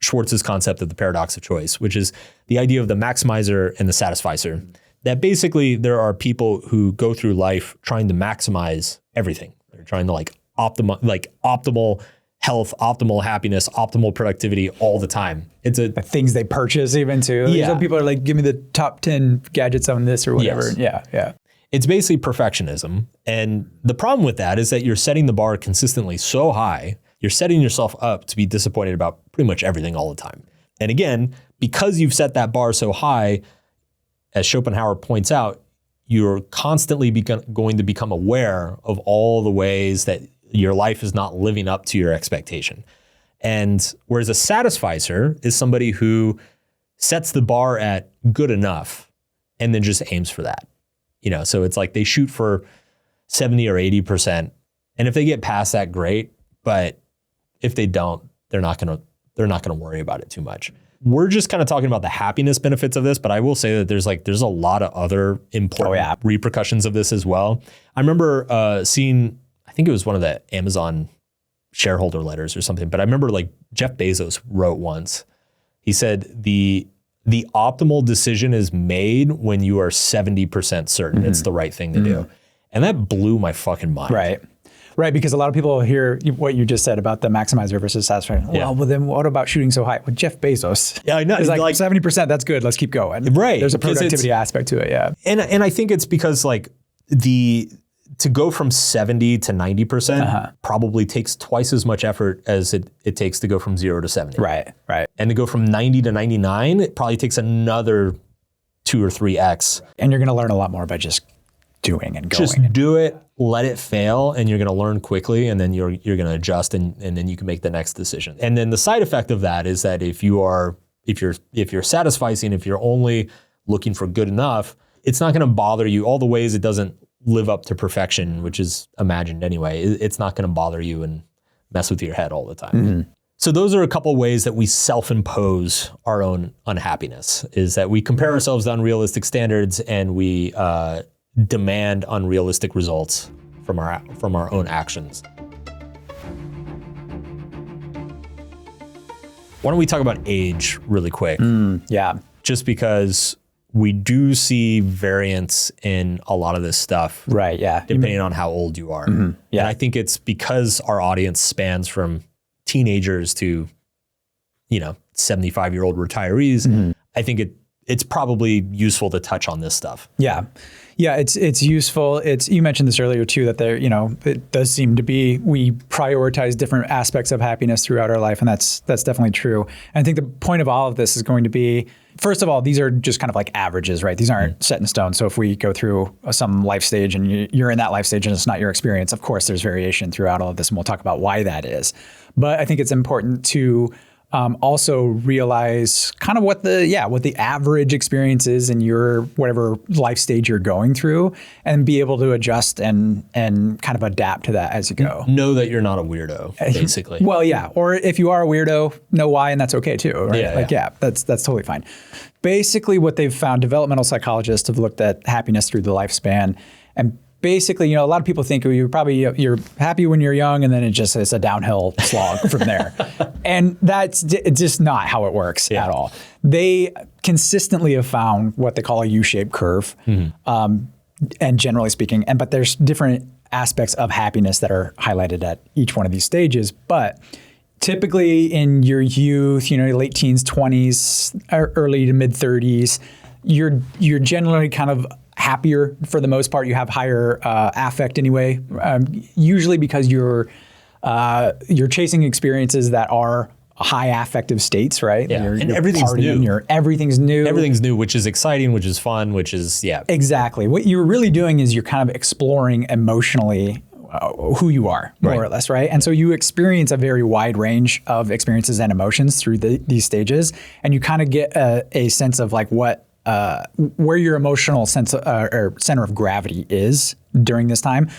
S1: Schwartz's concept of the paradox of choice, which is the idea of the maximizer and the satisficer. That basically there are people who go through life trying to maximize everything. They're trying to like optimal health, optimal happiness, optimal productivity all the time. It's the
S2: things they purchase even too.
S1: Yeah.
S2: Some people are like, give me the top 10 gadgets on this or whatever.
S1: Yes.
S2: Yeah.
S1: It's basically perfectionism. And the problem with that is that you're setting the bar consistently so high, you're setting yourself up to be disappointed about pretty much everything all the time. And again, because you've set that bar so high, as Schopenhauer points out, you're constantly going to become aware of all the ways that your life is not living up to your expectation. And whereas a satisficer is somebody who sets the bar at good enough and then just aims for that. You know, so it's like they shoot for 70 or 80%. And if they get past that, great. But if they don't, they're not going to worry about it too much. We're just kind of talking about the happiness benefits of this, but I will say that there's a lot of other important repercussions of this as well. I remember seeing, I think it was one of the Amazon shareholder letters or something, but I remember like Jeff Bezos wrote once, he said, the optimal decision is made when you are 70% certain it's the right thing to do. And that blew my fucking mind.
S2: Right, because a lot of people hear what you just said about the maximizer versus satisficer. Well, then what about shooting so high? Well, Jeff Bezos.
S1: Yeah, I know.
S2: It's like 70%, that's good. Let's keep going.
S1: Right.
S2: There's a productivity aspect to it, yeah.
S1: And I think it's because like to go from 70 to 90% probably takes twice as much effort as it takes to go from 0 to 70.
S2: Right.
S1: And to go from 90 to 99, it probably takes another 2 or 3x.
S2: And you're going to learn a lot more by just doing and going.
S1: Just do it, let it fail, and you're going to learn quickly, and then you're going to adjust, and then you can make the next decision. And then the side effect of that is that if you if you're satisficing, if you're only looking for good enough, it's not going to bother you. All the ways it doesn't live up to perfection, which is imagined anyway, it's not going to bother you and mess with your head all the time. Mm-hmm. So those are a couple of ways that we self-impose our own unhappiness, is that we compare ourselves to unrealistic standards and we demand unrealistic results from our own actions. Why don't we talk about age really quick?
S2: Yeah.
S1: Just because we do see variance in a lot of this stuff.
S2: Right, yeah.
S1: Depending on how old you are. Mm-hmm. Yeah. And I think it's because our audience spans from teenagers to, 75-year-old retirees. Mm-hmm. I think it's probably useful to touch on this stuff.
S2: Yeah. Yeah, it's useful. You mentioned this earlier too, that it does seem to be, we prioritize different aspects of happiness throughout our life, and that's definitely true. And I think the point of all of this is going to be, first of all, these are just kind of like averages, right? These aren't set in stone. So if we go through some life stage and you're in that life stage and it's not your experience, of course there's variation throughout all of this, and we'll talk about why that is. But I think it's important to also realize kind of what the average experience is in your whatever life stage you're going through, and be able to adjust and kind of adapt to that as you go.
S1: Know that you're not a weirdo, basically.
S2: Well, yeah. Or if you are a weirdo, know why, and that's okay too, right? That's totally fine. Basically what they've found, developmental psychologists have looked at happiness through the lifespan, and basically, a lot of people think you're happy when you're young, and then it's a downhill slog from there. And that's just not how it works at all. They consistently have found what they call a U-shaped curve, and generally speaking, but there's different aspects of happiness that are highlighted at each one of these stages. But typically in your youth, late teens, 20s, early to mid 30s, you're generally kind of happier for the most part. You have higher affect anyway, usually because you're chasing experiences that are high affective states, right?
S1: Yeah. And everything's new.
S2: Everything's new.
S1: Everything's new, which is exciting, which is fun, which is,
S2: Exactly. What you're really doing is you're kind of exploring emotionally who you are, more or less, right? And so you experience a very wide range of experiences and emotions through these stages, and you kind of get a sense of like where your emotional sense or center of gravity is during this time.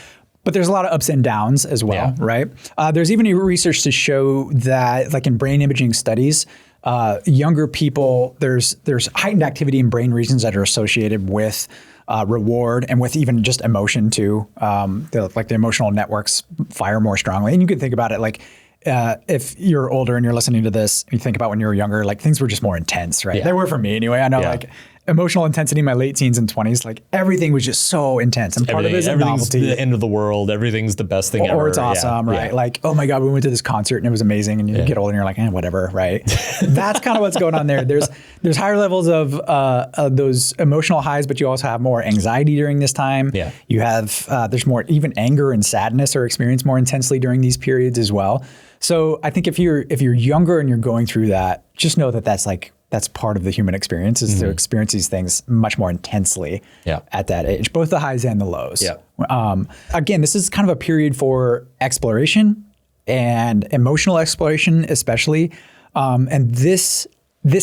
S2: But there's a lot of ups and downs as well, right? There's even research to show that, like in brain imaging studies, younger people, there's heightened activity in brain regions that are associated with reward and with even just emotion too. The emotional networks fire more strongly. And you can think about it like, if you're older and you're listening to this, and you think about when you were younger, like things were just more intense, right? They were for me anyway. I know like emotional intensity in my late teens and 20s, like everything was just so intense. And part of it is novelty.
S1: The end of the world. Everything's the best thing ever.
S2: Or it's awesome, right? Like, oh my God, we went to this concert and it was amazing. And you get older and you're like, whatever, right? That's kind of what's going on there. There's higher levels of those emotional highs, but you also have more anxiety during this time. Yeah. You have, there's more, even anger and sadness are experienced more intensely during these periods as well. So I think if you're younger and you're going through that, just know that that's part of the human experience, is to experience these things much more intensely at that age, both the highs and the lows. Yeah. Again, this is kind of a period for exploration and emotional exploration, especially. And this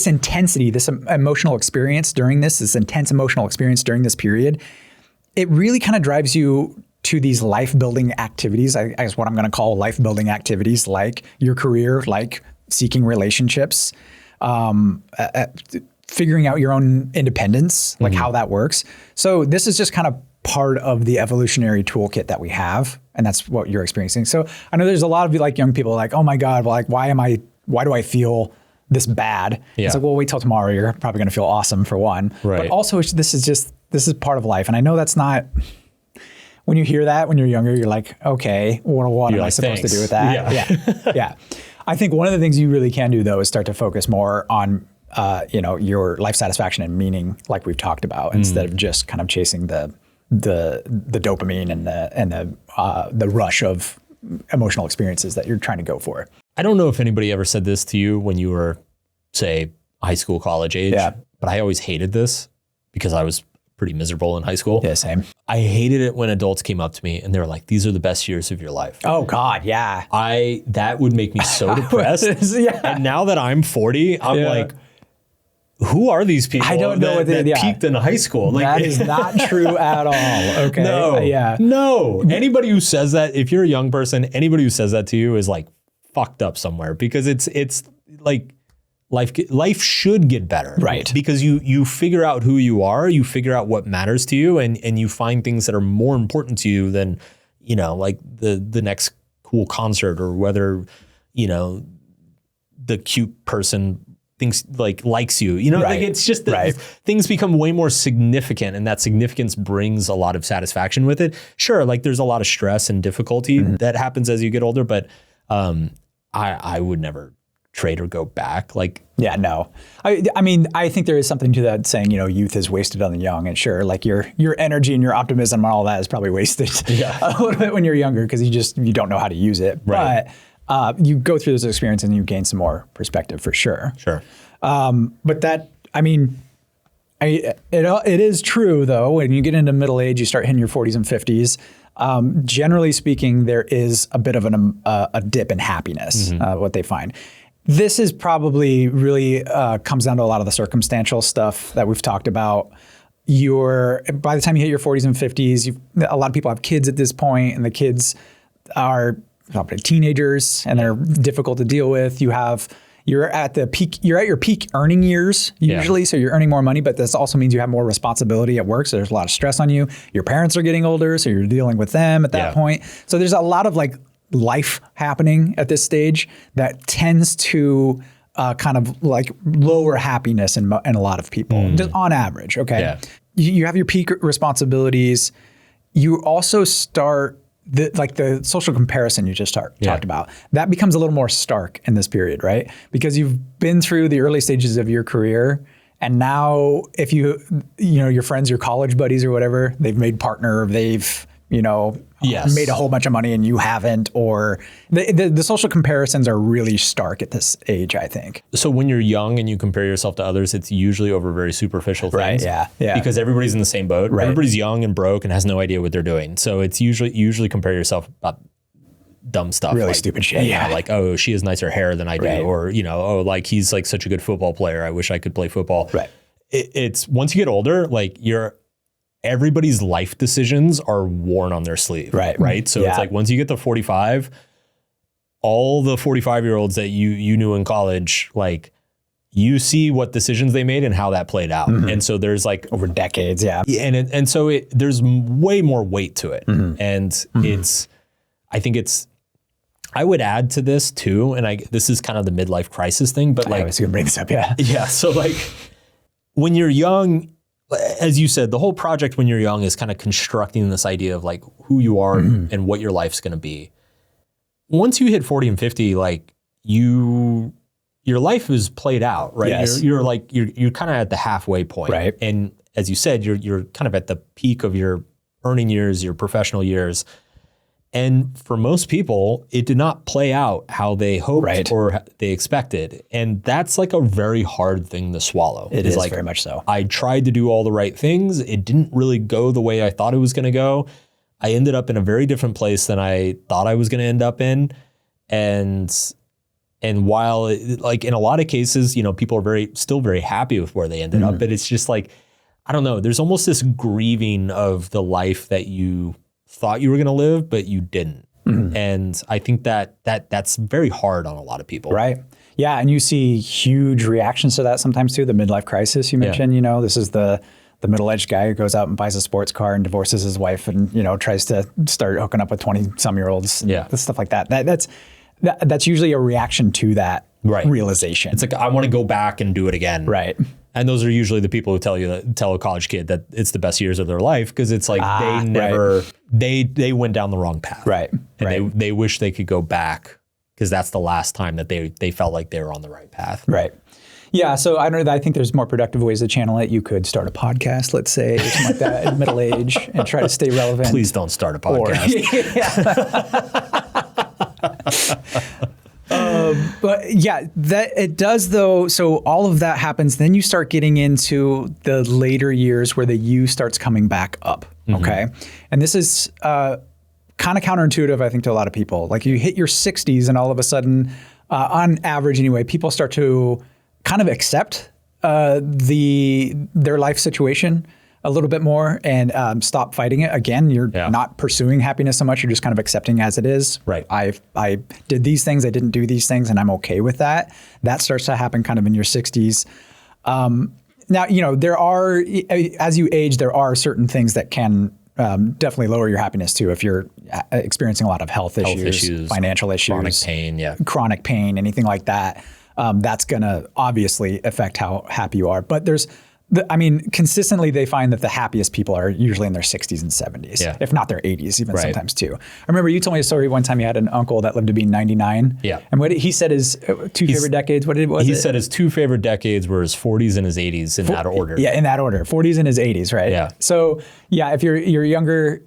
S2: intensity, this emotional experience during this intense emotional experience during this period, it really kind of drives you to these life-building activities, I guess what I'm going to call life-building activities, like your career, like seeking relationships, figuring out your own independence, like how that works. So this is just kind of part of the evolutionary toolkit that we have, and that's what you're experiencing. So I know there's a lot of like young people like, oh my God, like why do I feel this bad? It's like, well, wait till tomorrow. You're probably going to feel awesome for one. Right. But also this is part of life. And I know that's not, when you hear that when you're younger, you're like, okay, what am I supposed to do with that? Yeah. I think one of the things you really can do though is start to focus more on, your life satisfaction and meaning, like we've talked about, instead of just kind of chasing the dopamine and the rush of emotional experiences that you're trying to go for.
S1: I don't know if anybody ever said this to you when you were, say, high school, college age, but I always hated this because I was pretty miserable in high school.
S2: Yeah, same.
S1: I hated it when adults came up to me and they were like, these are the best years of your life.
S2: Oh God, yeah.
S1: That would make me so depressed. And now that I'm 40, I'm like, who are these people
S2: I don't know
S1: that peaked in high school? Like,
S2: that is not true at all. Okay.
S1: No. Anybody who says that, if you're a young person, anybody who says that to you is like fucked up somewhere, because it's like life should get better.
S2: Right.
S1: Because you figure out who you are, you figure out what matters to you, and you find things that are more important to you than, like the next cool concert, or whether, the cute person likes you, like it's just that things become way more significant, and that significance brings a lot of satisfaction with it. Sure. Like there's a lot of stress and difficulty that happens as you get older, but I would never trade or go back.
S2: No. I mean, I think there is something to that saying, youth is wasted on the young, and sure, like your energy and your optimism and all that is probably wasted a little bit when you're younger, because you don't know how to use it. Right. But you go through this experience and you gain some more perspective for sure.
S1: Sure.
S2: But that, I mean, it is true though, when you get into middle age, you start hitting your 40s and 50s. Generally speaking, there is a bit of a dip in happiness, what they find. This is probably really comes down to a lot of the circumstantial stuff that we've talked about. By the time you hit your 40s and 50s, a lot of people have kids at this point, and the kids are probably teenagers, and they're difficult to deal with. You're at your peak earning years usually, so you're earning more money, but this also means you have more responsibility at work, so there's a lot of stress on you. Your parents are getting older, so you're dealing with them at that point. So there's a lot of life happening at this stage that tends to kind of lower happiness in a lot of people, just on average. Okay, you have your peak responsibilities. You also start the social comparison you just talked about. That becomes a little more stark in this period, right? Because you've been through the early stages of your career, and now if your friends, your college buddies or whatever, they've made partner, they've made a whole bunch of money and you haven't, or the social comparisons are really stark at this age, I think. So
S1: when you're young and you compare yourself to others, it's usually over very superficial things.
S2: Right, yeah.
S1: Because everybody's in the same boat. Right. Everybody's young and broke and has no idea what they're doing. So it's usually compare yourself about dumm stuff.
S2: Really stupid shit.
S1: Yeah. Like, oh, she has nicer hair than I do. Right. Or, he's like such a good football player. I wish I could play football.
S2: Right.
S1: It's once you get older, everybody's life decisions are worn on their sleeve. Right. So it's like once you get to 45, all the 45-year-olds that you knew in college, you see what decisions they made and how that played out. And so there's
S2: over decades. Yeah.
S1: And so there's way more weight to it. And I would add to this too. And this is kind of the midlife crisis thing, but
S2: I was going to bring this up. Yeah.
S1: Yeah. So when you're young, as you said, the whole project when you're young is kind of constructing this idea of who you are and what your life's going to be. Once you hit 40 and 50, your life is played out, right?
S2: Yes.
S1: You're kind of at the halfway point.
S2: Right.
S1: And as you said, you're kind of at the peak of your earning years, your professional years. And for most people, it did not play out how they hoped or they expected. And that's a very hard thing to swallow.
S2: It is very much so.
S1: I tried to do all the right things. It didn't really go the way I thought it was going to go. I ended up in a very different place than I thought I was going to end up in. And while in a lot of cases, people are still very happy with where they ended up, but it's just I don't know, there's almost this grieving of the life that you thought you were going to live, but you didn't. And I think that's very hard on a lot of people.
S2: Right. Yeah. And you see huge reactions to that sometimes too. The midlife crisis you mentioned, this is the middle-aged guy who goes out and buys a sports car and divorces his wife and, tries to start hooking up with 20-some-year-olds. Yeah. Stuff like that. That's usually a reaction to that realization.
S1: It's I want to go back and do it again.
S2: Right.
S1: And those are usually the people who tell a college kid that it's the best years of their life, because it's they went down the wrong path.
S2: Right.
S1: And they wish they could go back, because that's the last time that they felt like they were on the right path.
S2: Right. Yeah. So I think there's more productive ways to channel it. You could start a podcast, let's say, or something like that in middle age, and try to stay relevant.
S1: Please don't start a podcast.
S2: But yeah, that it does though. So all of that happens. Then you start getting into the later years where the you starts coming back up. Okay. And this is kind of counterintuitive, I think, to a lot of people. You hit your 60s and all of a sudden, on average anyway, people start to kind of accept their life situation a little bit more and stop fighting it. Again, you're not pursuing happiness so much. You're just kind of accepting as it is.
S1: Right.
S2: I did these things. I didn't do these things, and I'm okay with that. That starts to happen kind of in your 60s. Now, there are, as you age, there are certain things that can definitely lower your happiness too. If you're experiencing a lot of health issues, financial issues, chronic pain, anything like that, that's going to obviously affect how happy you are. But consistently they find that the happiest people are usually in their 60s and 70s, if not their 80s, even sometimes too. I remember you told me a story one time you had an uncle that lived to be 99.
S1: Yeah.
S2: And what he said his two favorite decades, he
S1: said his two favorite decades were his 40s and his 80s in that order.
S2: Yeah, in that order. 40s and his 80s, right?
S1: Yeah.
S2: So yeah, if you're younger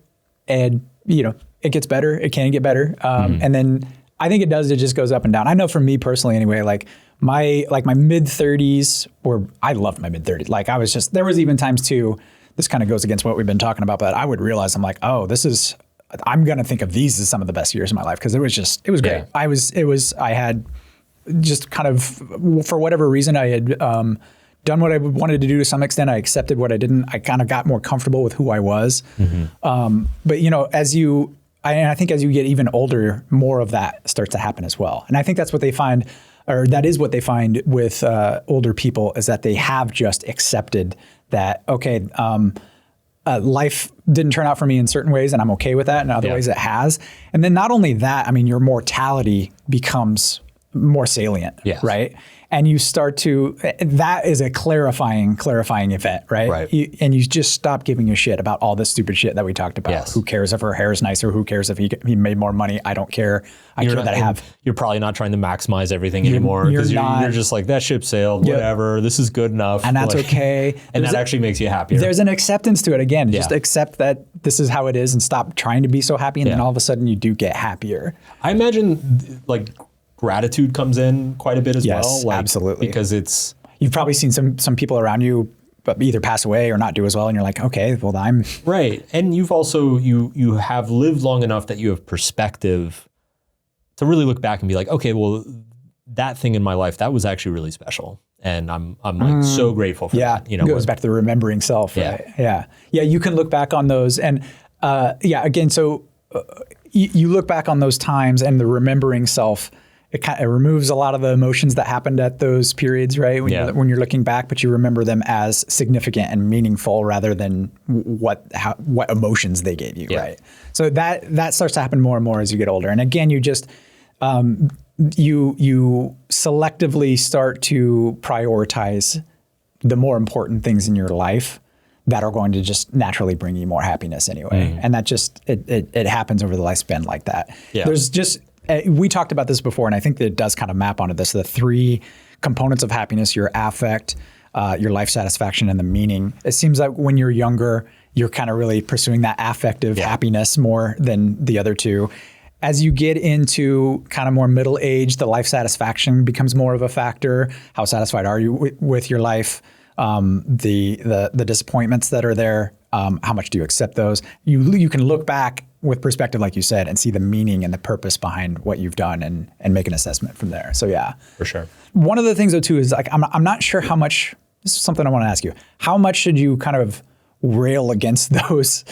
S2: and, it gets better, it can get better. And then I think it just goes up and down. I know for me personally anyway, my mid 30s, I loved my mid 30s. There was even times too, this kind of goes against what we've been talking about, but I would realize I'm like, oh, I'm going to think of these as some of the best years of my life. Cause it was great. I had just kind of, for whatever reason I had, done what I wanted to do to some extent. I accepted what I didn't. I kind of got more comfortable with who I was. But I think as you get even older, more of that starts to happen as well. And I think that's what they find, or that is what they find with older people, is that they have just accepted that, okay, life didn't turn out for me in certain ways and I'm okay with that. In other ways it has. And then not only that, your mortality becomes more salient, right? And you start to, that is a clarifying event, right?
S1: Right.
S2: And you just stop giving a shit about all this stupid shit that we talked about.
S1: Yes.
S2: Who cares if her hair is nicer? Who cares if he made more money? I don't care.
S1: You're probably not trying to maximize everything anymore because you're just like, that ship sailed, whatever, this is good enough.
S2: And that's okay.
S1: And that actually makes you happier.
S2: There's an acceptance to it. Again, just accept that this is how it is and stop trying to be so happy. And then all of a sudden you do get happier.
S1: I imagine gratitude comes in quite a bit as well.
S2: Absolutely.
S1: Because
S2: you've probably seen some people around you either pass away or not do as well. And you're like, okay, well, I'm
S1: right. And you've also, you have lived long enough that you have perspective to really look back and be like, okay, well, that thing in my life, that was actually really special. And I'm so grateful for that.
S2: It goes back to the remembering self. Right? Yeah. You can look back on those and again, so you look back on those times and the remembering self, it removes a lot of the emotions that happened at those periods, right? When you're looking back, but you remember them as significant and meaningful rather than what emotions they gave you, right? So that starts to happen more and more as you get older. And again, you just you selectively start to prioritize the more important things in your life that are going to just naturally bring you more happiness anyway. And that just it happens over the lifespan like that. There's just we talked about this before, and I think that it does kind of map onto this, the three components of happiness: your affect, your life satisfaction, and the meaning. It seems like when you're younger, you're kind of really pursuing that affective happiness more than the other two. As you get into kind of more middle age, the life satisfaction becomes more of a factor. How satisfied are you with your life? The disappointments that are there, how much do you accept those? You can look back with perspective, like you said, and see the meaning and the purpose behind what you've done and make an assessment from there. So yeah.
S1: For sure.
S2: One of the things though too is I'm not sure how much, this is something I want to ask you, how much should you kind of rail against those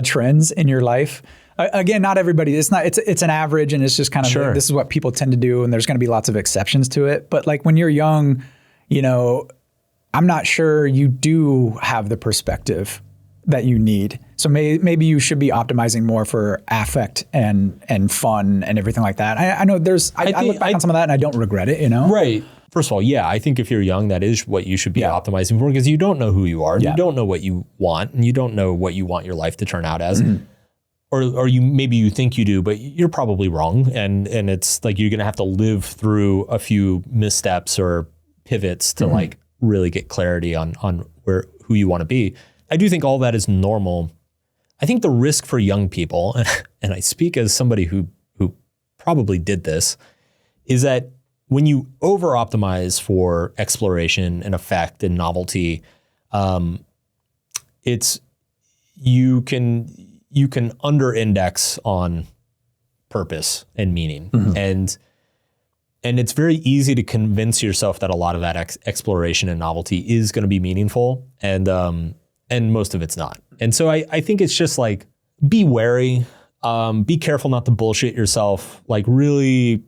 S2: trends in your life? Again, not everybody, it's an average and it's just kind of, this is what people tend to do and there's going to be lots of exceptions to it. But when you're young, I'm not sure you do have the perspective that you need. So maybe you should be optimizing more for affect and fun and everything like that. I know I look back on some of that and I don't regret it,
S1: Right. First of all, I think if you're young, that is what you should be optimizing for because you don't know who you are. And you don't know what you want and you don't know what you want your life to turn out as. Or maybe you think you do, but you're probably wrong. And it's like you're going to have to live through a few missteps or pivots to really get clarity on who you want to be. I do think all that is normal. I think the risk for young people, and I speak as somebody who probably did this, is that when you over-optimize for exploration and effect and novelty, you can under-index on purpose and meaning. And it's very easy to convince yourself that a lot of that exploration and novelty is going to be meaningful, and most of it's not. And so I think it's just like, be wary, be careful not to bullshit yourself. Like really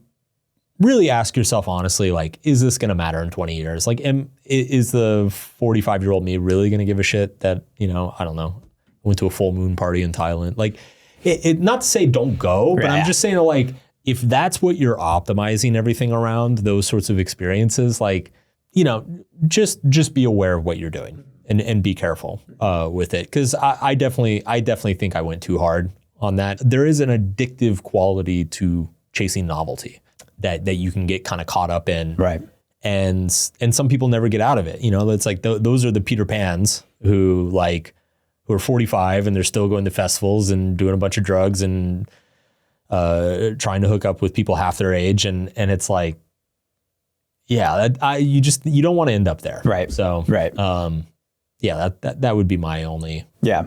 S1: ask yourself honestly, like, is this going to matter in 20 years? Like, is the 45-year-old me really going to give a shit that, I don't know, went to a full moon party in Thailand? Like, not to say don't go, but I'm just saying, like, if that's what you're optimizing everything around, those sorts of experiences, like, just be aware of what you're doing and be careful with it. Because I definitely think I went too hard on that. There is an addictive quality to chasing novelty that you can get kind of caught up in.
S2: Right.
S1: And some people never get out of it. It's like those are the Peter Pans who are 45 and they're still going to festivals and doing a bunch of drugs and trying to hook up with people half their age. And it's like, yeah, you don't want to end up there.
S2: Right.
S1: So,
S2: right.
S1: That would be my only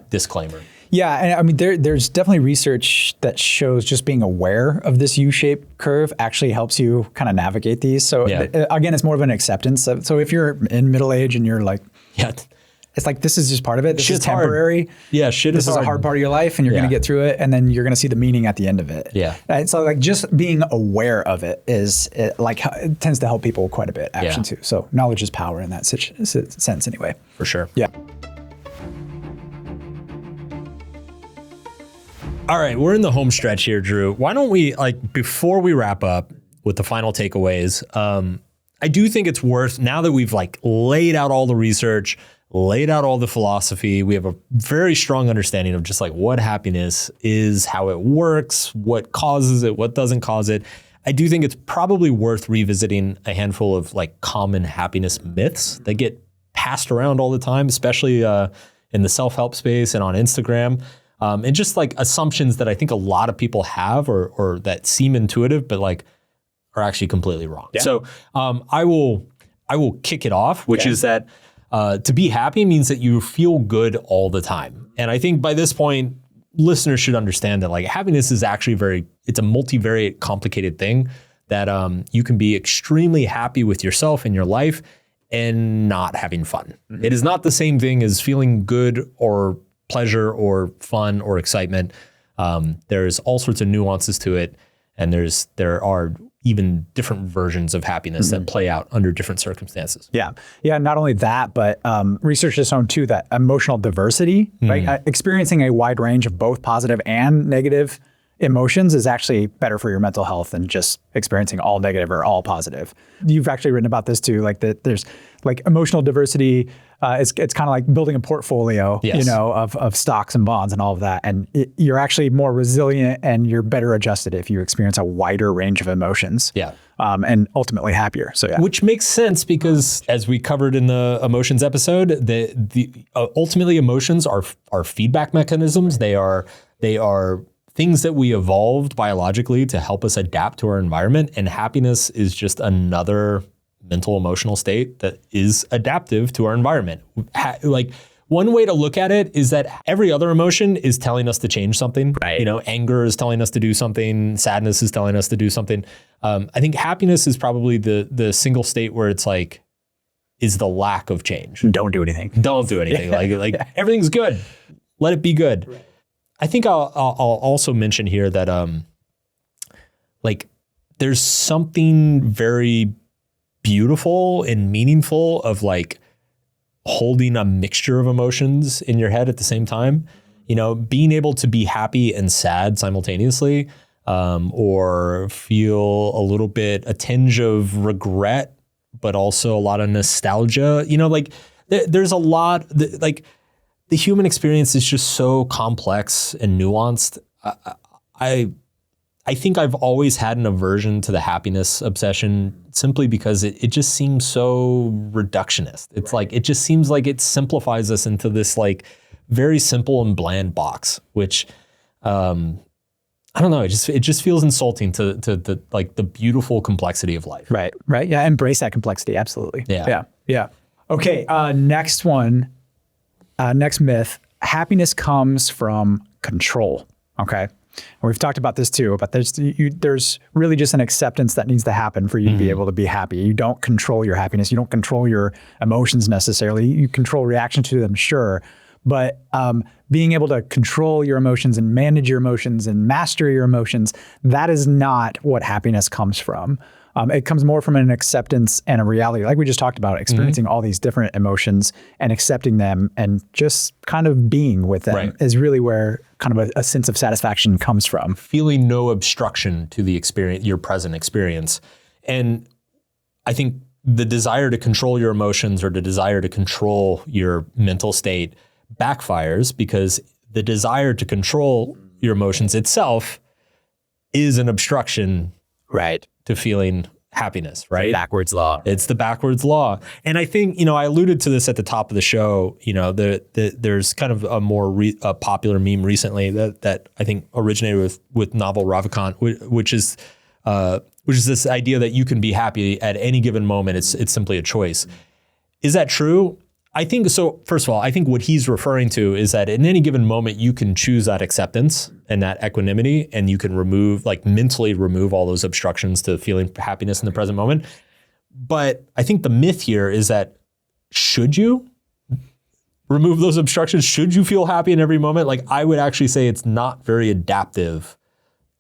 S1: disclaimer.
S2: Yeah, and I mean, there's definitely research that shows just being aware of this U-shaped curve actually helps you kind of navigate these. So again, it's more of an acceptance. So if you're in middle age and you're like, it's like, this is just part of it. This is temporary.
S1: Hard. Yeah,
S2: This is a hard part of your life, and you're going to get through it, and then you're going to see the meaning at the end of it.
S1: Yeah.
S2: Right? So like just being aware of it it tends to help people quite a bit, actually, too. So knowledge is power in that sense, anyway.
S1: For sure.
S2: Yeah.
S1: All right, we're in the home stretch here, Drew. Why don't we, before we wrap up with the final takeaways, I do think it's worth, now that we've laid out all the research, laid out all the philosophy, we have a very strong understanding of just what happiness is, how it works, what causes it, what doesn't cause it. I do think it's probably worth revisiting a handful of common happiness myths that get passed around all the time, especially in the self-help space and on Instagram. And just assumptions that I think a lot of people have or that seem intuitive, but are actually completely wrong. Yeah. So I will kick it off, which is that to be happy means that you feel good all the time. And I think by this point, listeners should understand that happiness is actually it's a multivariate, complicated thing that you can be extremely happy with yourself and your life and not having fun. Mm-hmm. It is not the same thing as feeling good or pleasure or fun or excitement. There's all sorts of nuances to it, and there are even different versions of happiness that play out under different circumstances.
S2: Yeah. Not only that, but research has shown too that emotional diversity, right? Experiencing a wide range of both positive and negative emotions is actually better for your mental health than just experiencing all negative or all positive. You've actually written about this too, that there's emotional diversity. It's kind of like building a portfolio, of stocks and bonds and all of that. And you're actually more resilient and you're better adjusted if you experience a wider range of emotions.
S1: Yeah.
S2: And ultimately happier. So
S1: which makes sense because, as we covered in the emotions episode, the ultimately emotions are feedback mechanisms. They are things that we evolved biologically to help us adapt to our environment, and happiness is just another mental emotional state that is adaptive to our environment. One way to look at it is that every other emotion is telling us to change something. Right. Anger is telling us to do something. Sadness is telling us to do something. I think happiness is probably the single state where it's is the lack of change.
S2: Don't do anything.
S1: Don't do anything. Everything's good. Let it be good. Right. I think I'll also mention here that there's something very beautiful and meaningful of holding a mixture of emotions in your head at the same time. Being able to be happy and sad simultaneously, or feel a tinge of regret, but also a lot of nostalgia. There's a lot the human experience is just so complex and nuanced. I think I've always had an aversion to the happiness obsession simply because it just seems so reductionist. It's it just seems like it simplifies us into this very simple and bland box, which I don't know. It just feels insulting to the beautiful complexity of life.
S2: Right. Yeah. Embrace that complexity. Absolutely.
S1: Yeah.
S2: Okay. Next one. Next myth, happiness comes from control. Okay. And we've talked about this too, but there's really just an acceptance that needs to happen for you to be able to be happy. You don't control your happiness. You don't control your emotions necessarily. You control reaction to them, sure. But being able to control your emotions and manage your emotions and master your emotions, that is not what happiness comes from. It comes more from an acceptance and a reality, like we just talked about, experiencing all these different emotions and accepting them and just kind of being with them is really where kind of a sense of satisfaction comes from.
S1: Feeling no obstruction to the experience, your present experience. And I think the desire to control your emotions or the desire to control your mental state backfires, because the desire to control your emotions itself is an obstruction to feeling happiness, right?
S3: Backwards law.
S1: It's the backwards law. And I think, I alluded to this at the top of the show, there's kind of a more popular meme recently that I think originated with novel Ravikant, which is this idea that you can be happy at any given moment. It's simply a choice. Is that true? I think so. First of all, I think what he's referring to is that in any given moment, you can choose that acceptance and that equanimity, and you can mentally remove all those obstructions to feeling happiness in the present moment. But I think the myth here is that should you remove those obstructions? Should you feel happy in every moment? Like, I would actually say it's not very adaptive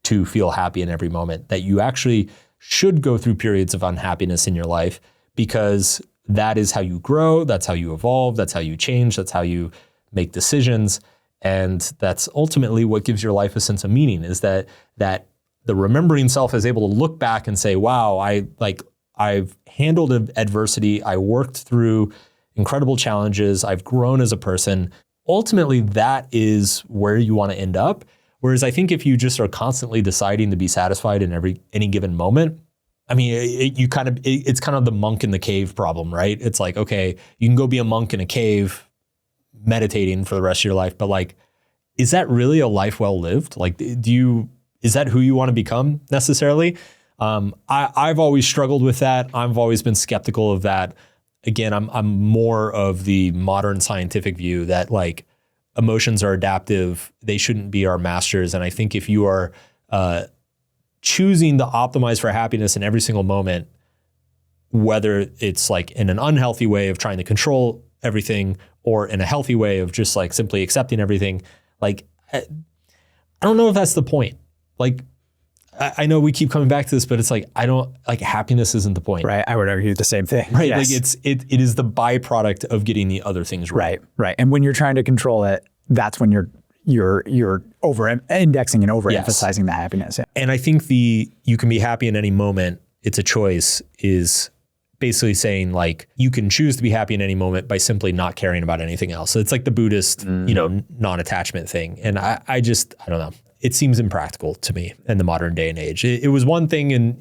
S1: to feel happy in every moment, that you actually should go through periods of unhappiness in your life, because that is how you grow, that's how you evolve, that's how you change, that's how you make decisions. And that's ultimately what gives your life a sense of meaning, is that the remembering self is able to look back and say, wow, I've handled adversity, I worked through incredible challenges, I've grown as a person. Ultimately, that is where you want to end up. Whereas I think if you just are constantly deciding to be satisfied in any given moment, I mean, it's kind of the monk in the cave problem, right? It's like, okay, you can go be a monk in a cave meditating for the rest of your life, but is that really a life well lived? Is that who you want to become necessarily? I've always struggled with that. I've always been skeptical of that. Again, I'm more of the modern scientific view that emotions are adaptive. They shouldn't be our masters. And I think if you are choosing to optimize for happiness in every single moment, whether it's in an unhealthy way of trying to control everything or in a healthy way of just simply accepting everything, I don't know if that's the point. I know we keep coming back to this, but it's happiness isn't the point.
S2: Right. I would argue the same thing.
S1: Right.
S2: Yes.
S1: It is the byproduct of getting the other things right.
S2: Right. And when you're trying to control it, that's when you're over-indexing and overemphasizing the happiness. Yeah.
S1: And I think you can be happy in any moment, it's a choice, is basically saying you can choose to be happy in any moment by simply not caring about anything else. So it's like the Buddhist, non-attachment thing. And I don't know. It seems impractical to me in the modern day and age. It was one thing in,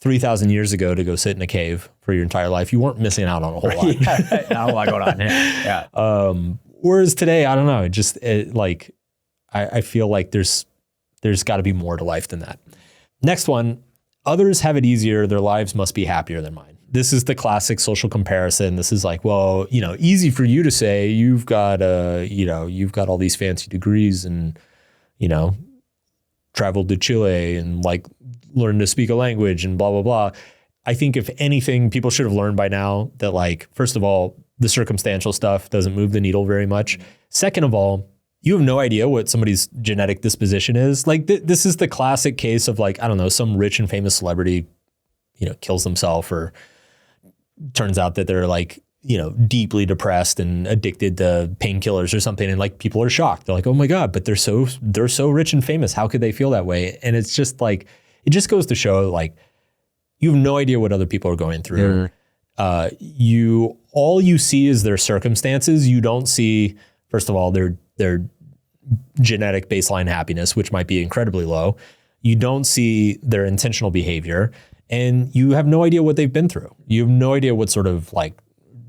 S1: 3,000 years ago to go sit in a cave for your entire life. You weren't missing out on a whole lot.
S2: Not a whole lot going on. Yeah.
S1: Whereas today, I don't know. I feel like there's got to be more to life than that. Next one, others have it easier. Their lives must be happier than mine. This is the classic social comparison. This is easy for you to say. You've got all these fancy degrees and, traveled to Chile and learned to speak a language and blah, blah, blah. I think if anything, people should have learned by now that first of all, the circumstantial stuff doesn't move the needle very much. Second of all, you have no idea what somebody's genetic disposition is. This is the classic case of some rich and famous celebrity, kills themselves, or turns out that they're deeply depressed and addicted to painkillers or something. And people are shocked. They're oh my God, but they're so rich and famous. How could they feel that way? And it's just it just goes to show you have no idea what other people are going through. All you see is their circumstances. You don't see, first of all, their genetic baseline happiness, which might be incredibly low. You don't see their intentional behavior, and you have no idea what they've been through. You have no idea what sort of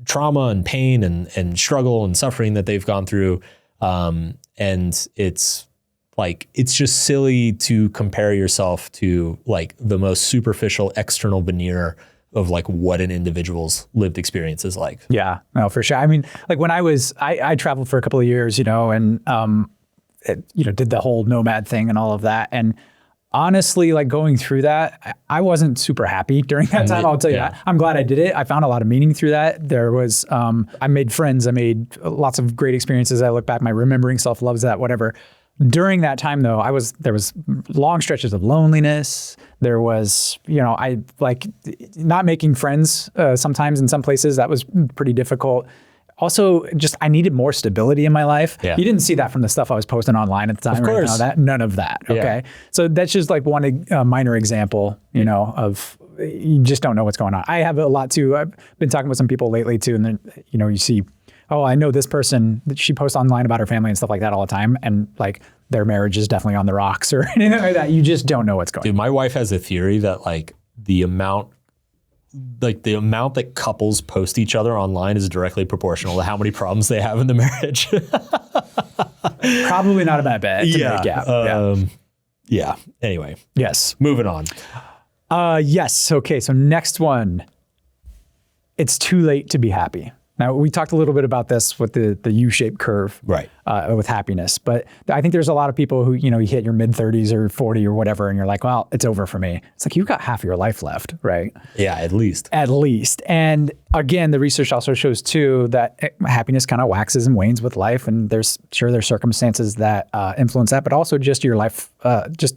S1: trauma and pain and struggle and suffering that they've gone through. And it's just silly to compare yourself to the most superficial external veneer of what an individual's lived experience is like.
S2: Yeah, no, for sure. I mean, when I traveled for a couple of years, and did the whole nomad thing and all of that. And honestly, like going through that, I wasn't super happy during that time. I'll tell you that. I'm glad I did it. I found a lot of meaning through that. There was, I made friends. I made lots of great experiences. I look back, my remembering self loves that, whatever. During that time though, there was long stretches of loneliness. There was, I like not making friends sometimes in some places. That was pretty difficult. Also, just I needed more stability in my life. Yeah. You didn't see that from the stuff I was posting online at the time.
S1: Of course.
S2: None of that. Okay. Yeah. So that's just like one minor example, of you just don't know what's going on. I have a lot too. I've been talking with some people lately too, and then, you see, oh, I know this person, she posts online about her family and stuff like that all the time. And like their marriage is definitely on the rocks or anything like that. You just don't know what's going on.
S1: Dude, my wife has a theory that like the amount that couples post each other online is directly proportional to how many problems they have in the marriage.
S2: Probably not a bad bet.
S1: Yeah. Anyway.
S2: Yes.
S1: Moving on.
S2: Yes. Okay. So next one. It's too late to be happy. Now, we talked a little bit about this with the U-shaped curve,
S1: right?
S2: With happiness. But I think there's a lot of people who, you hit your mid-30s or 40 or whatever, and you're like, well, it's over for me. It's like, you've got half of your life left, right?
S1: Yeah, at least.
S2: At least. And again, the research also shows too that happiness kind of waxes and wanes with life. And there's circumstances that influence that, but also just your life, just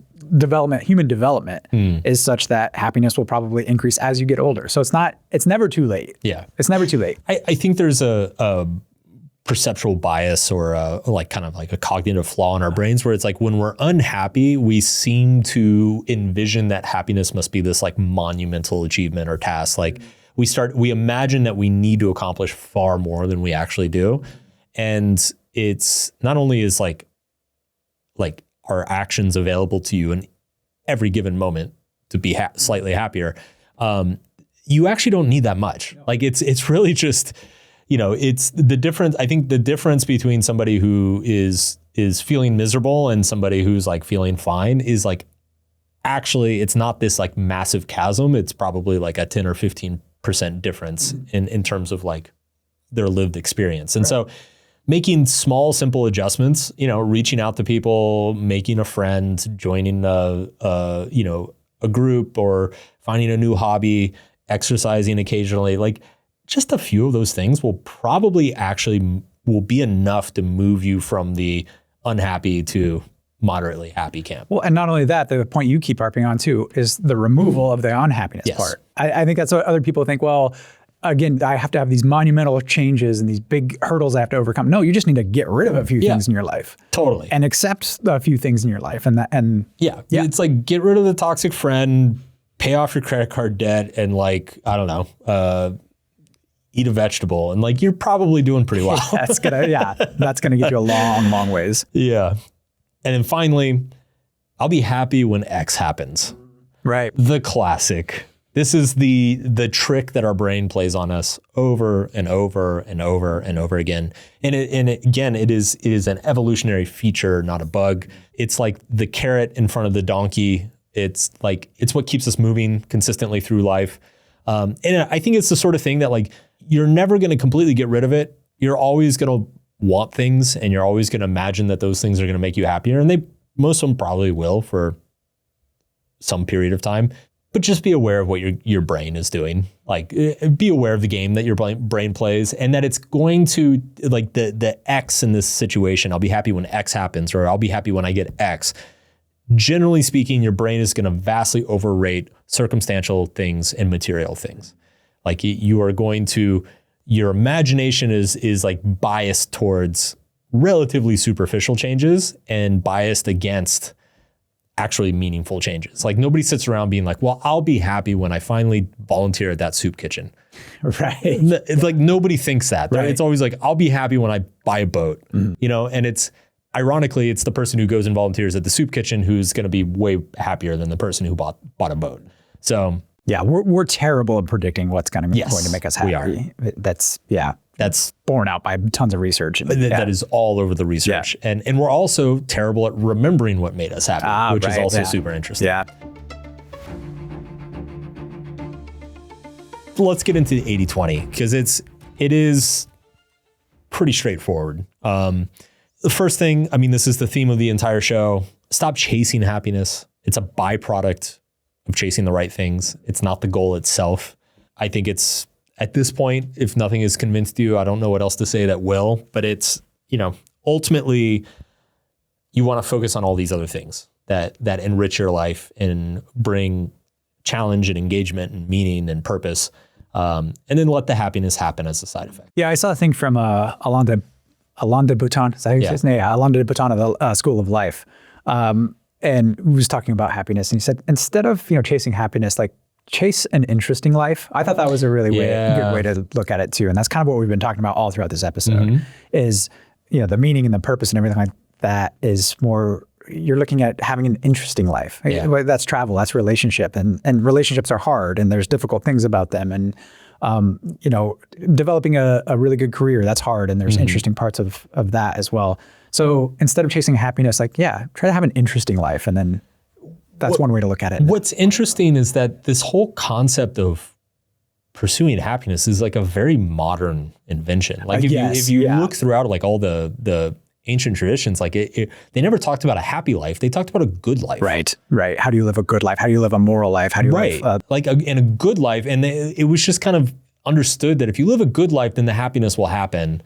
S2: human development is such that happiness will probably increase as you get older. So it's never too late.
S1: Yeah.
S2: It's never too late.
S1: I think there's a perceptual bias or kind of like a cognitive flaw in our brains where it's like when we're unhappy, we seem to envision that happiness must be this like monumental achievement or task. Like we imagine that we need to accomplish far more than we actually do. And it's not only is like our actions available to you in every given moment to be slightly happier. You actually don't need that much. Like it's really just, it's the difference. I think the difference between somebody who is feeling miserable and somebody who's like feeling fine is like, actually it's not this like massive chasm. It's probably like a 10 or 15% difference in terms of like their lived experience. And so making small, simple adjustments, reaching out to people, making a friend, joining a group or finding a new hobby, exercising occasionally, like just a few of those things will be enough to move you from the unhappy to moderately happy camp.
S2: Well, and not only that, the point you keep harping on too is the removal of the unhappiness part. I think that's what other people think, well, again, I have to have these monumental changes and these big hurdles I have to overcome. No, you just need to get rid of a few things in your life.
S1: Totally.
S2: And accept a few things in your life.
S1: It's like get rid of the toxic friend, pay off your credit card debt, and like, I don't know, eat a vegetable. And like, you're probably doing pretty well.
S2: That's gonna get you a long, long ways.
S1: Yeah. And then finally, I'll be happy when X happens.
S2: Right.
S1: The classic. This is the trick that our brain plays on us over and over and over and over again. And it is an evolutionary feature, not a bug. It's like the carrot in front of the donkey. It's what keeps us moving consistently through life. And I think it's the sort of thing that like, you're never going to completely get rid of it. You're always going to want things and you're always going to imagine that those things are going to make you happier. And most of them probably will for some period of time. But just be aware of what your brain is doing. Like, be aware of the game that your brain plays, and that it's going to, like the X in this situation, I'll be happy when X happens, or I'll be happy when I get X. Generally speaking, your brain is going to vastly overrate circumstantial things and material things. Like your imagination is like biased towards relatively superficial changes and biased against actually meaningful changes. Like nobody sits around being like, well, I'll be happy when I finally volunteer at that soup kitchen.
S2: Right.
S1: It's like nobody thinks that.
S2: Right.
S1: It's always like, I'll be happy when I buy a boat, and it's ironically, it's the person who goes and volunteers at the soup kitchen who's going to be way happier than the person who bought a boat. So
S2: yeah, we're terrible at predicting what's going to make us happy.
S1: We are. That's
S2: borne out by tons of research.
S1: That is all over the research. Yeah. And we're also terrible at remembering what made us happy, which is also super interesting.
S2: Yeah.
S1: Let's get into the 80-20 because it is pretty straightforward. The first thing, I mean, this is the theme of the entire show. Stop chasing happiness. It's a byproduct of chasing the right things. It's not the goal itself. I think it's, at this point, if nothing has convinced you, I don't know what else to say that will, but it's, ultimately you want to focus on all these other things that enrich your life and bring challenge and engagement and meaning and purpose. And then let the happiness happen as a side effect.
S2: Yeah, I saw a thing from Alain de Botton. Is that his name? Yeah, Alain de Botton of the School of Life. And he was talking about happiness. And he said, instead of chasing happiness, like chase an interesting life. I thought that was a really good way to look at it too. And that's kind of what we've been talking about all throughout this episode is, the meaning and the purpose and everything like that is more, you're looking at having an interesting life. Yeah. That's travel, that's relationship. And relationships are hard and there's difficult things about them. And, developing a really good career, that's hard. And there's interesting parts of that as well. So instead of chasing happiness, try to have an interesting life. And then that's one way to look at it.
S1: What's interesting is that this whole concept of pursuing happiness is like a very modern invention. Like if you look throughout like all the ancient traditions, like they never talked about a happy life. They talked about a good life.
S2: Right. How do you live a good life? How do you live a moral life? How do you live
S1: in a good life? And it was just kind of understood that if you live a good life, then the happiness will happen.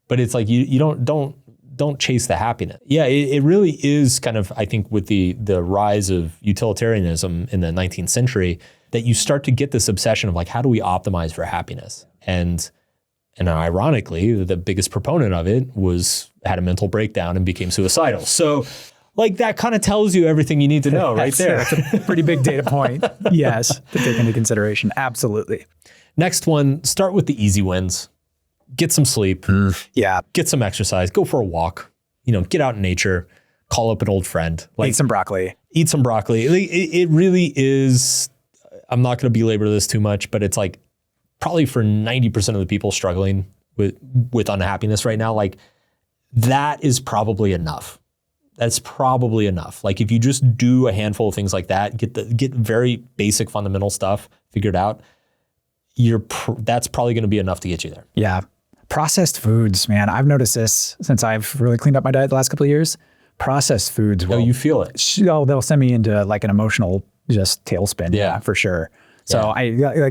S1: But it's like you don't chase the happiness. Yeah, it really is kind of, I think, with the rise of utilitarianism in the 19th century, that you start to get this obsession of like, how do we optimize for happiness? And ironically, the biggest proponent of it had a mental breakdown and became suicidal. So like that kind of tells you everything you need to know right there.
S2: That's a pretty big data point. Yes, to take into consideration. Absolutely.
S1: Next one, start with the easy wins. Get some sleep.
S2: Yeah.
S1: Get some exercise. Go for a walk. Get out in nature. Call up an old friend.
S2: Eat some broccoli.
S1: It really is. I'm not going to belabor this too much, but it's like probably for 90% of the people struggling with unhappiness right now, like that is probably enough. That's probably enough. Like if you just do a handful of things like that, get very basic fundamental stuff figured out, that's probably going to be enough to get you there.
S2: Yeah. Processed foods, man. I've noticed this since I've really cleaned up my diet the last couple of years. Processed foods.
S1: Well, you feel it.
S2: They'll send me into like an emotional just tailspin. Yeah, for sure. So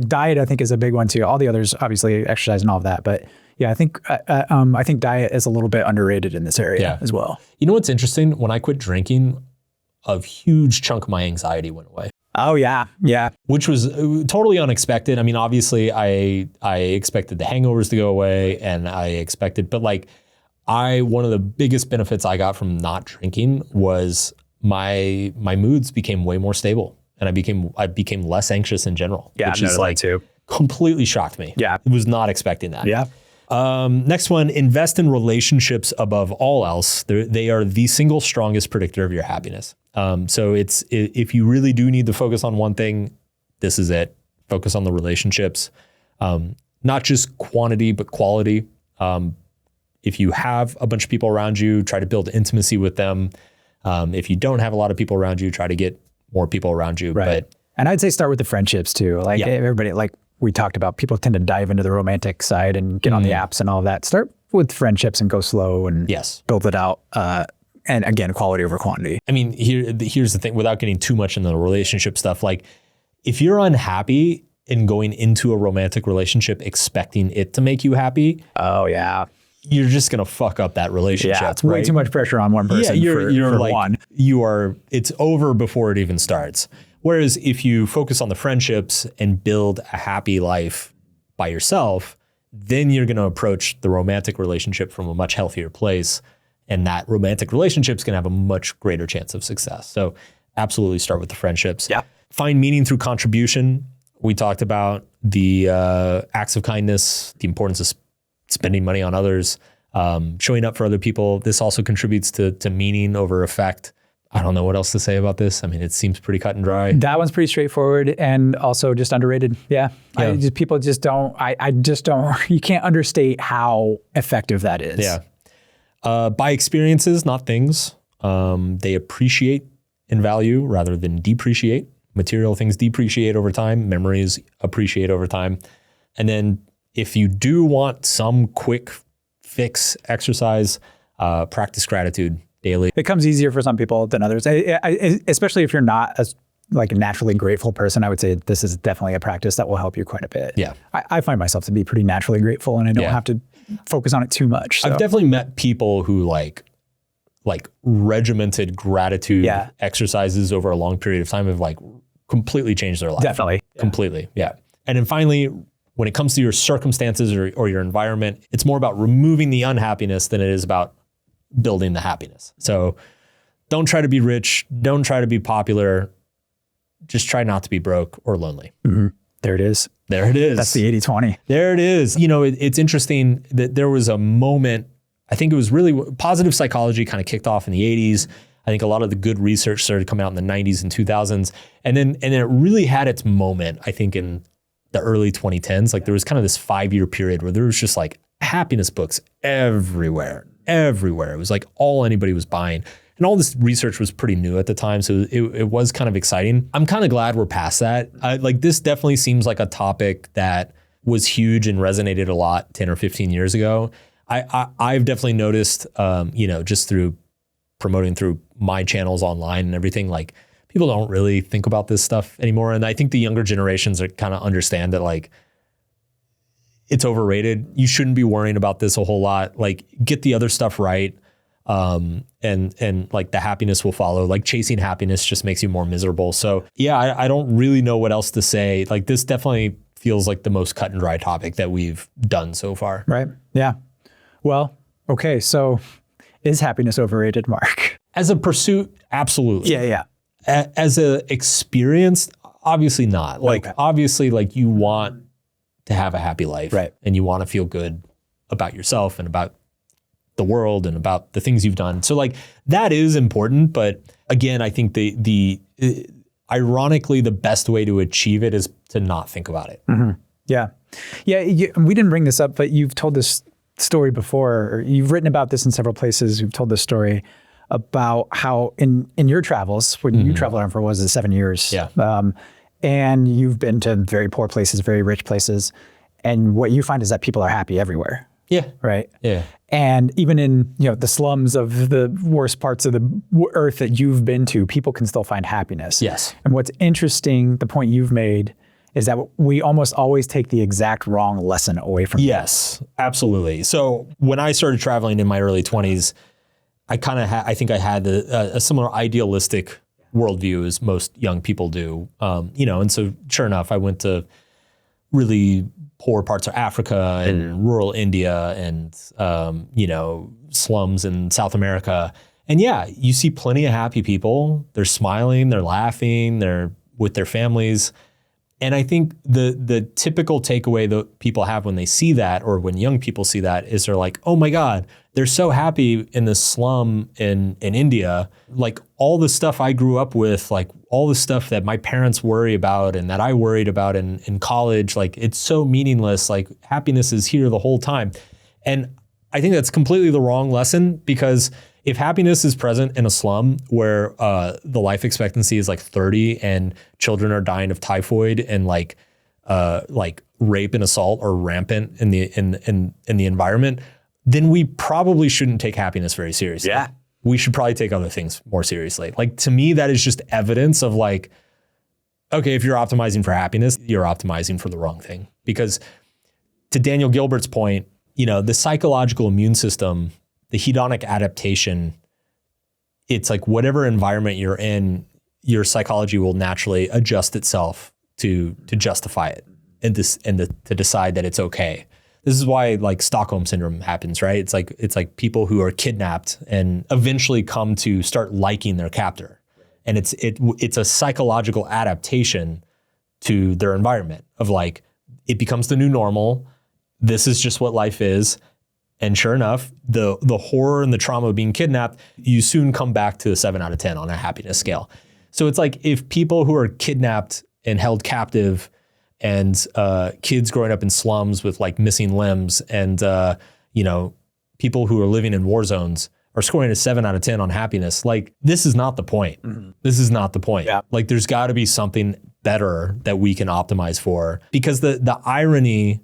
S2: diet, I think, is a big one too. All the others, obviously, exercise and all of that. But yeah, I think diet is a little bit underrated in this area as well.
S1: You know what's interesting? When I quit drinking, a huge chunk of my anxiety went away.
S2: Oh yeah.
S1: Which was totally unexpected. I mean, obviously, I expected the hangovers to go away, and but like, one of the biggest benefits I got from not drinking was my moods became way more stable. And I became less anxious in general, which is like completely shocked me. Yeah. I was not expecting that.
S2: Yeah.
S1: Next one, invest in relationships above all else. They are the single strongest predictor of your happiness. So if you really do need to focus on one thing, this is it. Focus on the relationships, not just quantity, but quality. If you have a bunch of people around you, try to build intimacy with them. If you don't have a lot of people around you, try to get more people around you.
S2: Right. And I'd say start with the friendships too. Like everybody, like we talked about, people tend to dive into the romantic side and get on the apps and all of that. Start with friendships and go slow and build it out. And again, quality over quantity.
S1: I mean, here's the thing, without getting too much into the relationship stuff, like if you're unhappy and going into a romantic relationship expecting it to make you happy.
S2: Oh yeah.
S1: You're just going to fuck up that relationship.
S2: Yeah, it's way too much pressure on one person.
S1: You're like, one. It's over before it even starts. Whereas if you focus on the friendships and build a happy life by yourself, then you're going to approach the romantic relationship from a much healthier place. And that romantic relationship is going to have a much greater chance of success. So absolutely start with the friendships.
S2: Yeah.
S1: Find meaning through contribution. We talked about the acts of kindness, the importance of spending money on others, showing up for other people. This also contributes to meaning over effect. I don't know what else to say about this. I mean, it seems pretty cut and dry.
S2: That one's pretty straightforward and also just underrated. Yeah. People just don't, you can't understate how effective that is.
S1: Yeah. Buy experiences, not things. They appreciate in value rather than depreciate. Material things depreciate over time. Memories appreciate over time. And then if you do want some quick fix exercise, practice gratitude daily.
S2: It comes easier for some people than others, especially if you're not like a naturally grateful person. I would say this is definitely a practice that will help you quite a bit.
S1: Yeah.
S2: I find myself to be pretty naturally grateful, and I don't have to focus on it too much. So.
S1: I've definitely met people who like regimented gratitude exercises over a long period of time have like completely changed their life.
S2: Definitely.
S1: Completely. Yeah. And then finally, when it comes to your circumstances or your environment, it's more about removing the unhappiness than it is about building the happiness. So don't try to be rich. Don't try to be popular. Just try not to be broke or lonely.
S2: Mm-hmm. There it is.
S1: There it is.
S2: That's the 80-20.
S1: There it is. You know, it's interesting that there was a moment, I think it was really positive psychology kind of kicked off in the 80s. I think a lot of the good research started coming out in the 90s and 2000s. And then it really had its moment, I think, in the early 2010s. Like there was kind of this 5-year period where there was just like happiness books everywhere. It was like all anybody was buying. And all this research was pretty new at the time. So it was kind of exciting. I'm kind of glad we're past that. Like this definitely seems like a topic that was huge and resonated a lot 10 or 15 years ago. I've definitely noticed, just through promoting through my channels online and everything, like people don't really think about this stuff anymore. And I think the younger generations are kind of understand that like it's overrated. You shouldn't be worrying about this a whole lot. Like get the other stuff right. And like the happiness will follow. Like chasing happiness just makes you more miserable. So yeah, I don't really know what else to say. Like this definitely feels like the most cut and dry topic that we've done so far.
S2: Right. Yeah. Well, okay. So is happiness overrated, Mark?
S1: As a pursuit, absolutely.
S2: Yeah.
S1: As a experience, obviously not. Like obviously like you want to have a happy life,
S2: right? And
S1: you want to feel good about yourself and about the world and about the things you've done. So like that is important. But again, I think ironically, the best way to achieve it is to not think about it.
S2: Mm-hmm. Yeah. We didn't bring this up, but you've told this story before, or you've written about this in several places. You've told this story about how in your travels, when you traveled around for 7 years, and you've been to very poor places, very rich places. And what you find is that people are happy everywhere.
S1: Yeah.
S2: Right.
S1: Yeah.
S2: And even in the slums of the worst parts of the earth that you've been to, people can still find happiness.
S1: Yes.
S2: And what's interesting, the point you've made, is that we almost always take the exact wrong lesson away from people.
S1: Yes, absolutely. So when I started traveling in my early 20s, I think I had a similar idealistic worldview as most young people do. And so sure enough, I went to really poor parts of Africa and rural India and, slums in South America. And yeah, you see plenty of happy people. They're smiling, they're laughing, they're with their families. And I think the typical takeaway that people have when they see that, or when young people see that, is they're like, oh my God, they're so happy in this slum in India. Like all the stuff I grew up with, like all the stuff that my parents worry about and that I worried about in college, like it's so meaningless. Like happiness is here the whole time. And I think that's completely the wrong lesson, because if happiness is present in a slum where the life expectancy is like 30 and children are dying of typhoid and like rape and assault are rampant in the environment, then we probably shouldn't take happiness very seriously.
S2: Yeah.
S1: We should probably take other things more seriously. Like to me, that is just evidence of like, okay, if you're optimizing for happiness, you're optimizing for the wrong thing. Because to Daniel Gilbert's point, the psychological immune system, the hedonic adaptation, it's like whatever environment you're in, your psychology will naturally adjust itself to justify it and to decide that it's okay. This is why like Stockholm syndrome happens, right? It's like people who are kidnapped and eventually come to start liking their captor. And it's a psychological adaptation to their environment of like, it becomes the new normal. This is just what life is. And sure enough, the horror and the trauma of being kidnapped, you soon come back to a 7 out of 10 on a happiness scale. So it's like if people who are kidnapped and held captive and kids growing up in slums with like missing limbs and, people who are living in war zones are scoring a 7 out of 10 on happiness, like this is not the point. Mm-hmm. This is not the point. Yeah. Like there's got to be something better that we can optimize for, because the irony,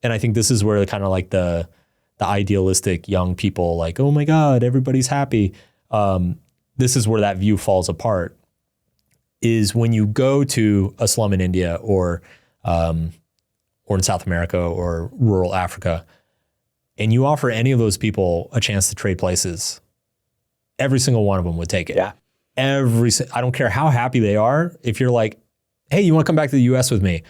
S1: and I think this is where kind of like the the idealistic young people like, oh my God, everybody's happy. This is where that view falls apart, is when you go to a slum in India or in South America or rural Africa, and you offer any of those people a chance to trade places, every single one of them would take it.
S2: Yeah.
S1: I don't care how happy they are. If you're like, hey, you want to come back to the US with me?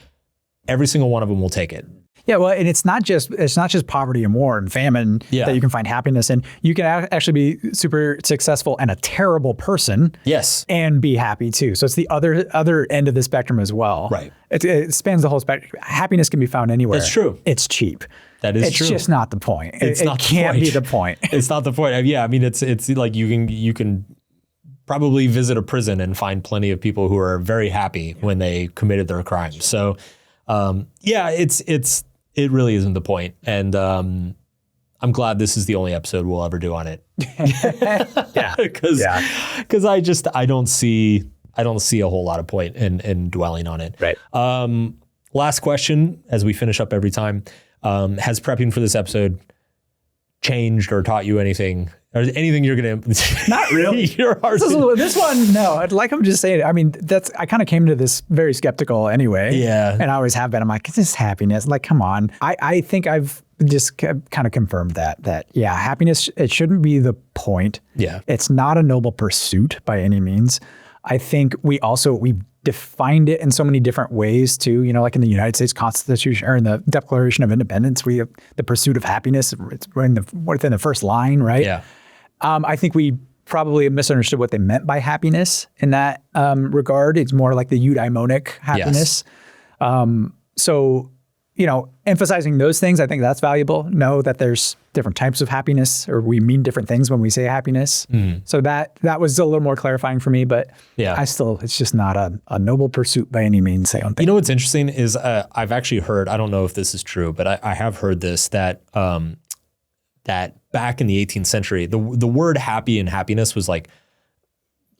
S1: Every single one of them will take it.
S2: Yeah, well, and it's not just poverty and war and famine that you can find happiness in. You can actually be super successful and a terrible person,
S1: yes,
S2: and be happy too. So it's the other end of the spectrum as well.
S1: Right.
S2: It spans the whole spectrum. Happiness can be found anywhere.
S1: It's true.
S2: It's cheap.
S1: That is
S2: it's
S1: true.
S2: It's just not the point.
S1: It
S2: can't be the point.
S1: It's not the point. Yeah, I mean, it's like you can probably visit a prison and find plenty of people who are very happy when they committed their crimes. So, it really isn't the point. And I'm glad this is the only episode we'll ever do on it.
S2: Yeah.
S1: Because I don't see a whole lot of point in dwelling on it.
S2: Right.
S1: Last question, as we finish up every time. Has prepping for this episode changed or taught you anything? Or anything you're going to...
S2: Not really. This one, no. Like I'm just saying, I mean, I kind of came to this very skeptical anyway.
S1: Yeah.
S2: And I always have been. I'm like, is this happiness? Like, come on. I think I've just kind of confirmed that, yeah, happiness, it shouldn't be the point.
S1: Yeah.
S2: It's not a noble pursuit by any means. I think we defined it in so many different ways too. You know, like in the United States Constitution or in the Declaration of Independence, we have the pursuit of happiness. It's within the first line, right?
S1: Yeah.
S2: I think we probably misunderstood what they meant by happiness in that regard. It's more like the eudaimonic happiness.
S1: Yes.
S2: So, you know, emphasizing those things, I think that's valuable. Know that there's different types of happiness, or we mean different things when we say happiness. So that was a little more clarifying for me, but it's just not a noble pursuit by any means, I don't think.
S1: You know what's interesting is I've actually heard, I don't know if this is true, but I have heard this, that back in the 18th century, the word happy and happiness was like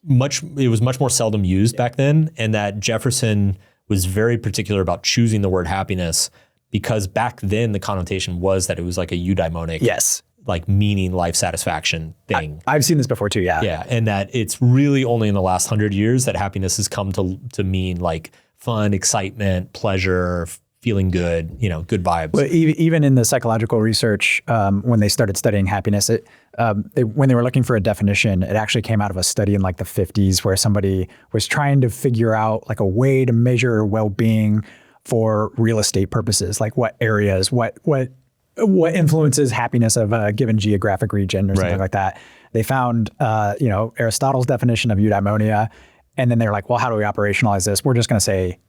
S1: much more seldom used back then, and that Jefferson was very particular about choosing the word happiness because back then the connotation was that it was like a eudaimonic, like meaning life satisfaction thing.
S2: I've seen this before too, yeah.
S1: Yeah, and that it's really only in the last 100 years that happiness has come to mean like fun, excitement, pleasure, feeling good, you know, good vibes.
S2: Well, even in the psychological research, when they started studying happiness, when they were looking for a definition, it actually came out of a study in like the 50s where somebody was trying to figure out like a way to measure well-being for real estate purposes, like what areas, what influences happiness of a given geographic region or something like that. They found, Aristotle's definition of eudaimonia, and then they're like, well, how do we operationalize this? We're just going to say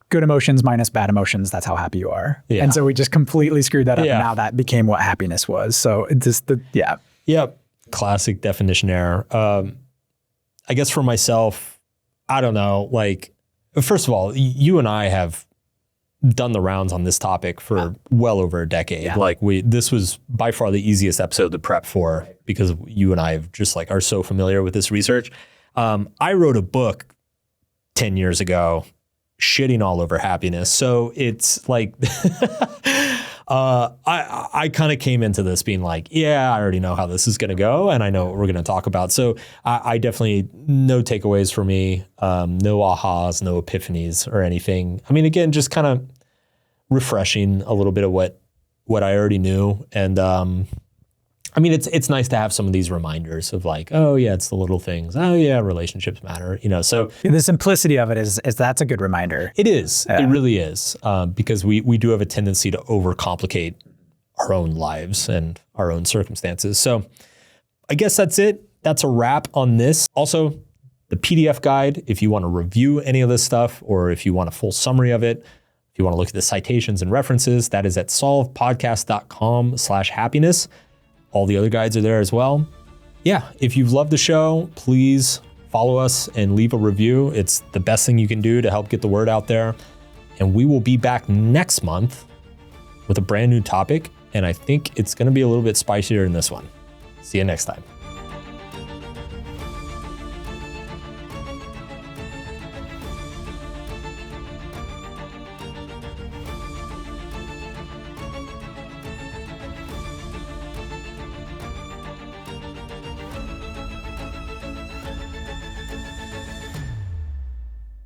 S2: good emotions minus bad emotions. That's how happy you are. Yeah. And so we just completely screwed that up. And now that became what happiness was. So it just,
S1: Yep. Classic definition error. I guess for myself, I don't know, like, first of all, you and I have done the rounds on this topic for well over a decade. Yeah. Like this was by far the easiest episode to prep for because you and I have just like are so familiar with this research. I wrote a book 10 years ago shitting all over happiness. So it's like, I kind of came into this being like, yeah, I already know how this is going to go and I know what we're going to talk about. So I definitely, no takeaways for me, no ahas, no epiphanies or anything. I mean, again, just kind of refreshing a little bit of what I already knew. And I mean, it's nice to have some of these reminders of like, oh yeah, it's the little things. Oh yeah, relationships matter, you know, so.
S2: The simplicity of it is that's a good reminder.
S1: It is, it really is, because we do have a tendency to overcomplicate our own lives and our own circumstances. So I guess that's it. That's a wrap on this. Also, the PDF guide, if you want to review any of this stuff, or if you want a full summary of it, if you want to look at the citations and references, that is at solvepodcast.com/happiness. All the other guides are there as well. Yeah, if you've loved the show, please follow us and leave a review. It's the best thing you can do to help get the word out there. And we will be back next month with a brand new topic. And I think it's going to be a little bit spicier than this one. See you next time.